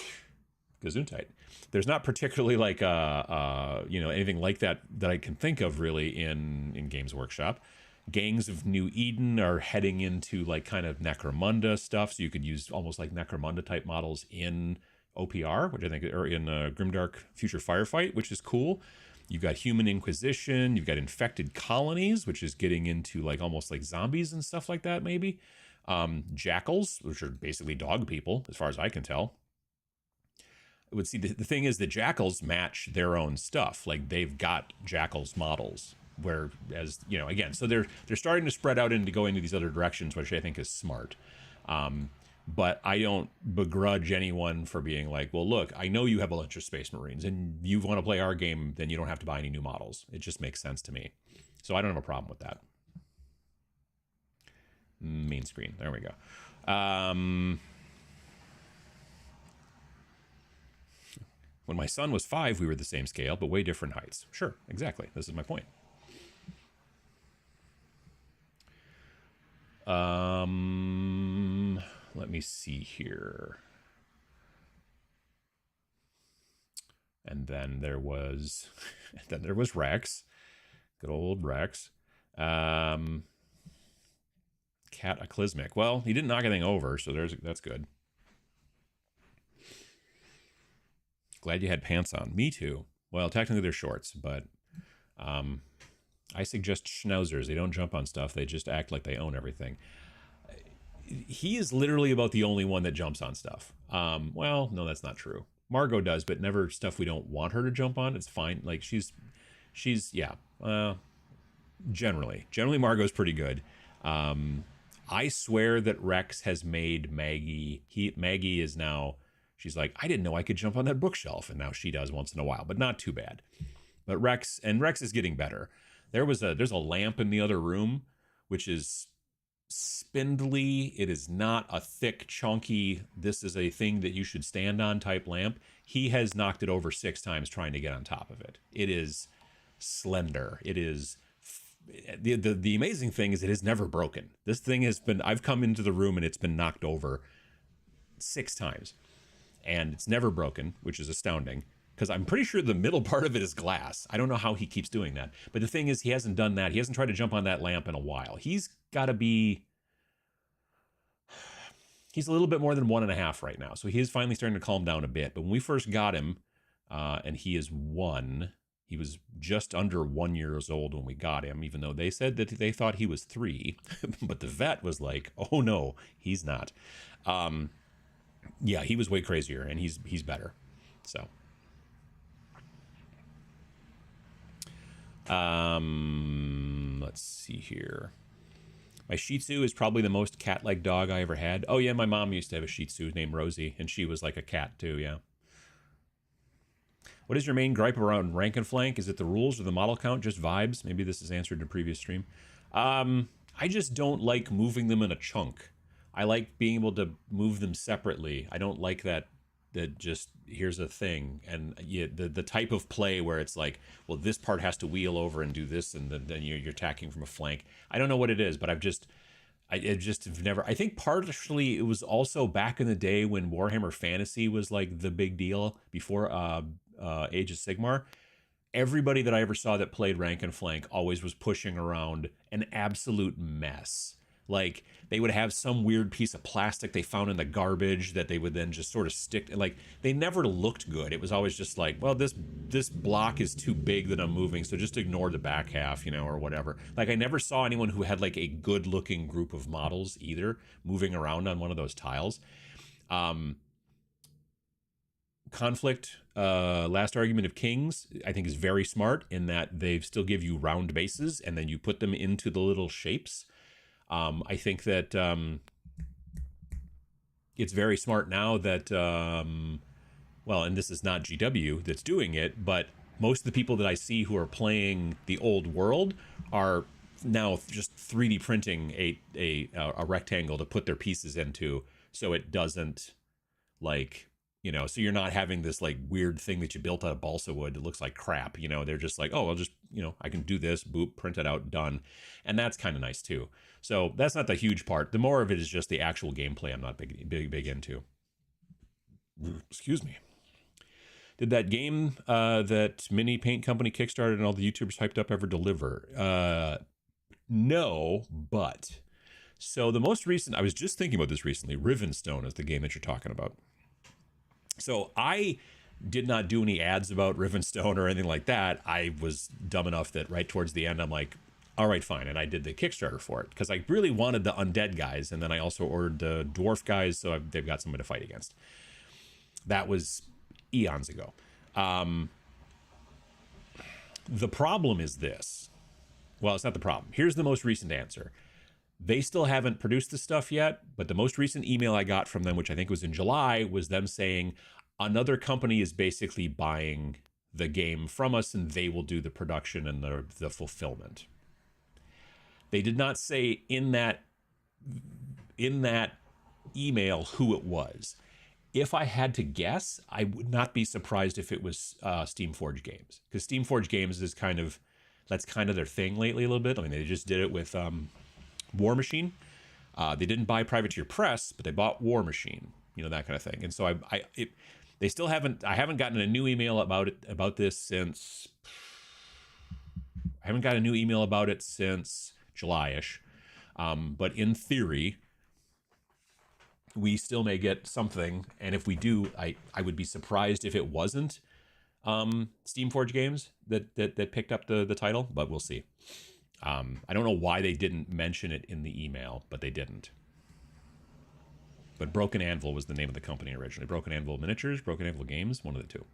Gesundheit. There's not particularly like anything like that I can think of really in Games Workshop. Gangs of New Eden are heading into like kind of Necromunda stuff, so you could use almost like Necromunda type models in OPR, which I think, or in Grimdark Future Firefight, which is cool. You've got Human Inquisition, you've got Infected Colonies, which is getting into like almost like zombies and stuff like that, maybe. Jackals, which are basically dog people, as far as I can tell. I would see the thing is the Jackals match their own stuff. Like they've got Jackals models, whereas, again, so they're starting to spread out into going into these other directions, which I think is smart. But I don't begrudge anyone for being like, well, look, I know you have a bunch of Space Marines and you want to play our game, then you don't have to buy any new models. It just makes sense to me. So I don't have a problem with that. Main screen. There we go. When my son was 5, we were the same scale, but way different heights. Sure, exactly. This is my point. Let me see here. And then there was, Rex. Good old Rex. Cataclysmic. Well, he didn't knock anything over, so that's good. Glad you had pants on. Me too. Well, technically they're shorts, but I suggest schnauzers. They don't jump on stuff. They just act like they own everything. He is literally about the only one that jumps on stuff. Well, no, that's not true. Margot does, but never stuff we don't want her to jump on. It's fine. Like she's yeah. Generally Margot's pretty good. I swear that Rex has made Maggie. Maggie is now. She's like, I didn't know I could jump on that bookshelf, and now she does once in a while, but not too bad. But Rex is getting better. There's a lamp in the other room, which is spindly. It is not a thick, chunky, this is a thing that you should stand on type lamp. He has knocked it over 6 times trying to get on top of it. It is slender. It is the amazing thing is it has never broken. This thing has been, I've come into the room and it's been knocked over 6 times and it's never broken, which is astounding because I'm pretty sure the middle part of it is glass. I don't know how he keeps doing that. But the thing is, he hasn't done that. He hasn't tried to jump on that lamp in a while. He's got to be, he's a little bit more than 1.5 right now. So he is finally starting to calm down a bit. But when we first got him, and he is 1, he was just under 1 year old when we got him, even though they said that they thought he was 3. But the vet was like, oh no, he's not. Yeah, he was way crazier and he's better. So. Let's see here. My Shih Tzu is probably the most cat-like dog I ever had. Oh yeah, my mom used to have a Shih Tzu named Rosie, and she was like a cat too, yeah. What is your main gripe around rank and flank? Is it the rules or the model count? Just vibes? Maybe this is answered in a previous stream. I just don't like moving them in a chunk. I like being able to move them separately. I don't like that just here's a thing, and the type of play where it's like, well, this part has to wheel over and do this, and then you're attacking from a flank. I don't know what it is, but I just have never. I think partially it was also back in the day when Warhammer Fantasy was like the big deal before Age of Sigmar. Everybody that I ever saw that played rank and flank always was pushing around an absolute mess. Like they would have some weird piece of plastic they found in the garbage that they would then just sort of stick. Like they never looked good. It was always just like, well, this block is too big that I'm moving, so just ignore the back half, or whatever. Like I never saw anyone who had like a good looking group of models either moving around on one of those tiles. Conflict, Last Argument of Kings, I think is very smart in that they still give you round bases and then you put them into the little shapes. I think that it's very smart now that, well, and this is not GW that's doing it, but most of the people that I see who are playing the old world are now just 3D printing a rectangle to put their pieces into, so it doesn't like, so you're not having this like weird thing that you built out of balsa wood that looks like crap. They're just like, oh, I'll just, I can do this, boop, print it out, done. And that's kind of nice too. So that's not the huge part. The more of it is just the actual gameplay I'm not big into. Excuse me. Did that game that Mini Paint Company kickstarted and all the YouTubers hyped up ever deliver? No, but. So the most recent, I was just thinking about this recently, Rivenstone is the game that you're talking about. So I did not do any ads about Rivenstone or anything like that. I was dumb enough that right towards the end, I'm like, all right, fine. And I did the Kickstarter for it because I really wanted the undead guys. And then I also ordered the dwarf guys. So they've got somebody to fight against. That was eons ago. The problem is this. Well, it's not the problem. Here's the most recent answer. They still haven't produced the stuff yet, but the most recent email I got from them, which I think was in July, was them saying another company is basically buying the game from us and they will do the production and the fulfillment. They did not say in that email who it was. If I had to guess, I would not be surprised if it was Steamforged Games, because Steamforged Games is that's kind of their thing lately a little bit. I mean, they just did it with War Machine. They didn't buy Privateer Press, but they bought War Machine, that kind of thing. And so they still haven't. I haven't gotten a new email about this since. I haven't got a new email about it since July-ish. But in theory, we still may get something. And if we do, I would be surprised if it wasn't Steamforge games that picked up the title, but we'll see. I don't know why they didn't mention it in the email, but they didn't. But Broken Anvil was the name of the company originally. Broken Anvil Miniatures, Broken Anvil Games, one of the two.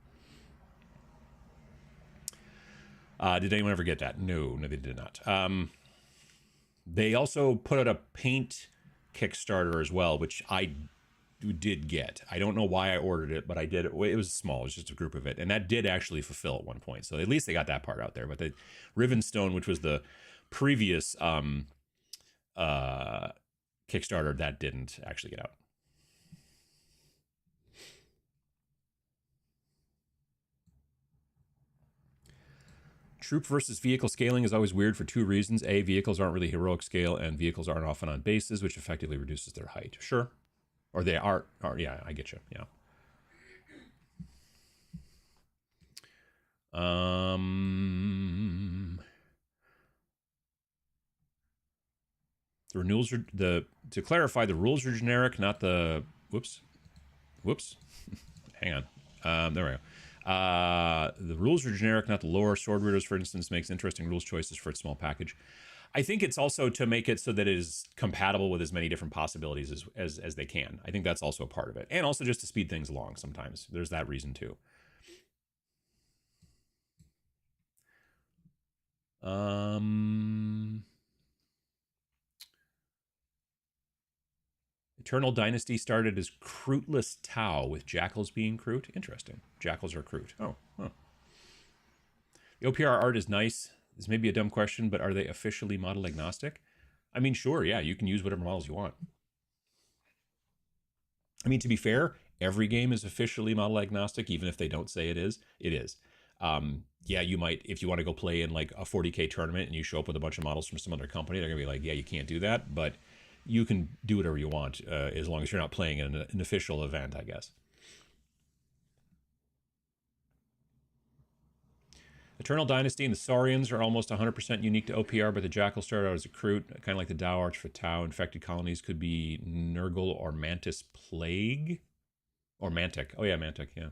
Did anyone ever get that? No, they did not. They also put out a paint Kickstarter as well, which I did get. I don't know why I ordered it, but I did. It was small. It was just a group of it. And that did actually fulfill at one point. So at least they got that part out there. But the Rivenstone, which was the previous Kickstarter, that didn't actually get out. Troop versus vehicle scaling is always weird for two reasons. A, vehicles aren't really heroic scale, and vehicles aren't often on bases, which effectively reduces their height. Sure. Or they are yeah, I get you. Yeah. The rules are to clarify, the rules are generic, not the whoops. Hang on. There we go. The rules are generic, not the lore. Sword Readers, for instance, makes interesting rules choices for its small package. I think it's also to make it so that it is compatible with as many different possibilities as they can. I think that's also a part of it. And also just to speed things along sometimes. There's that reason too. Eternal Dynasty started as Cruteless Tau, with jackals being Crute. Interesting. Jackals are Crute. Oh, huh. The OPR art is nice. This may be a dumb question, but are they officially model agnostic? I mean, sure, yeah, you can use whatever models you want. I mean, to be fair, every game is officially model agnostic, even if they don't say it is. It is. Yeah, you might, if you want to go play in like a 40K tournament and you show up with a bunch of models from some other company, they're going to be like, yeah, you can't do that. But you can do whatever you want as long as you're not playing in an official event, I guess. Eternal Dynasty and the Saurians are almost 100% unique to OPR, but the Jackal started out as a Crute, kind of like the Dow Arch for Tau. Infected colonies could be Nurgle or Mantis Plague. Or Mantic. Oh, yeah, Mantic, yeah.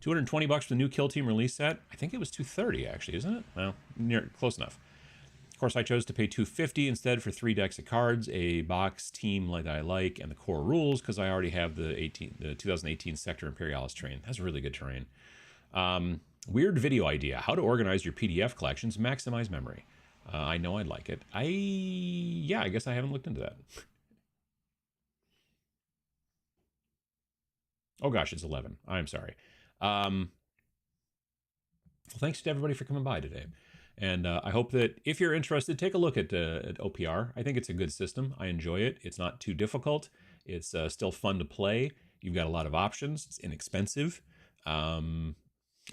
$220 for the new Kill Team release set. I think it was $230 actually, isn't it? Well, close enough. Of course, I chose to pay $250 instead for 3 decks of cards, a box team like I like, and the core rules because I already have the 2018 Sector Imperialis terrain. That's really good terrain. Weird video idea: how to organize your PDF collections, maximize memory. I know I'd like it. I guess I haven't looked into that. Oh gosh, it's 11. I'm sorry. Well, thanks to everybody for coming by today. And I hope that if you're interested, take a look at OPR. I think it's a good system. I enjoy it. It's not too difficult. It's still fun to play. You've got a lot of options. It's inexpensive. Again,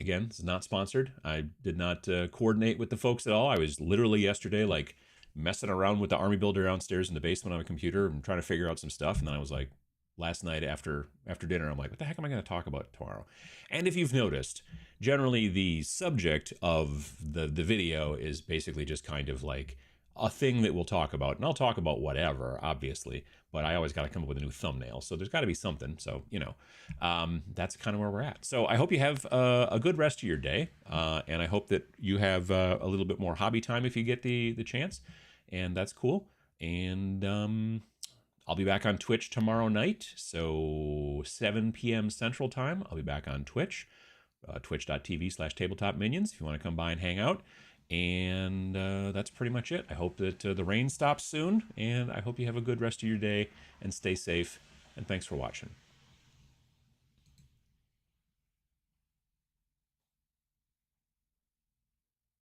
this is not sponsored. I did not coordinate with the folks at all. I was literally yesterday like messing around with the army builder downstairs in the basement on a computer and trying to figure out some stuff. And then I was like, last night after dinner, I'm like, what the heck am I going to talk about tomorrow? And if you've noticed, generally the subject of the video is basically just kind of like a thing that we'll talk about. And I'll talk about whatever, obviously, but I always got to come up with a new thumbnail. So there's got to be something. So, that's kind of where we're at. So I hope you have a good rest of your day. And I hope that you have a little bit more hobby time if you get the chance. And that's cool. And, I'll be back on Twitch tomorrow night, so 7 p.m. Central Time. I'll be back on Twitch, twitch.tv/tabletop minions if you want to come by and hang out. And that's pretty much it. I hope that the rain stops soon, and I hope you have a good rest of your day and stay safe. And thanks for watching.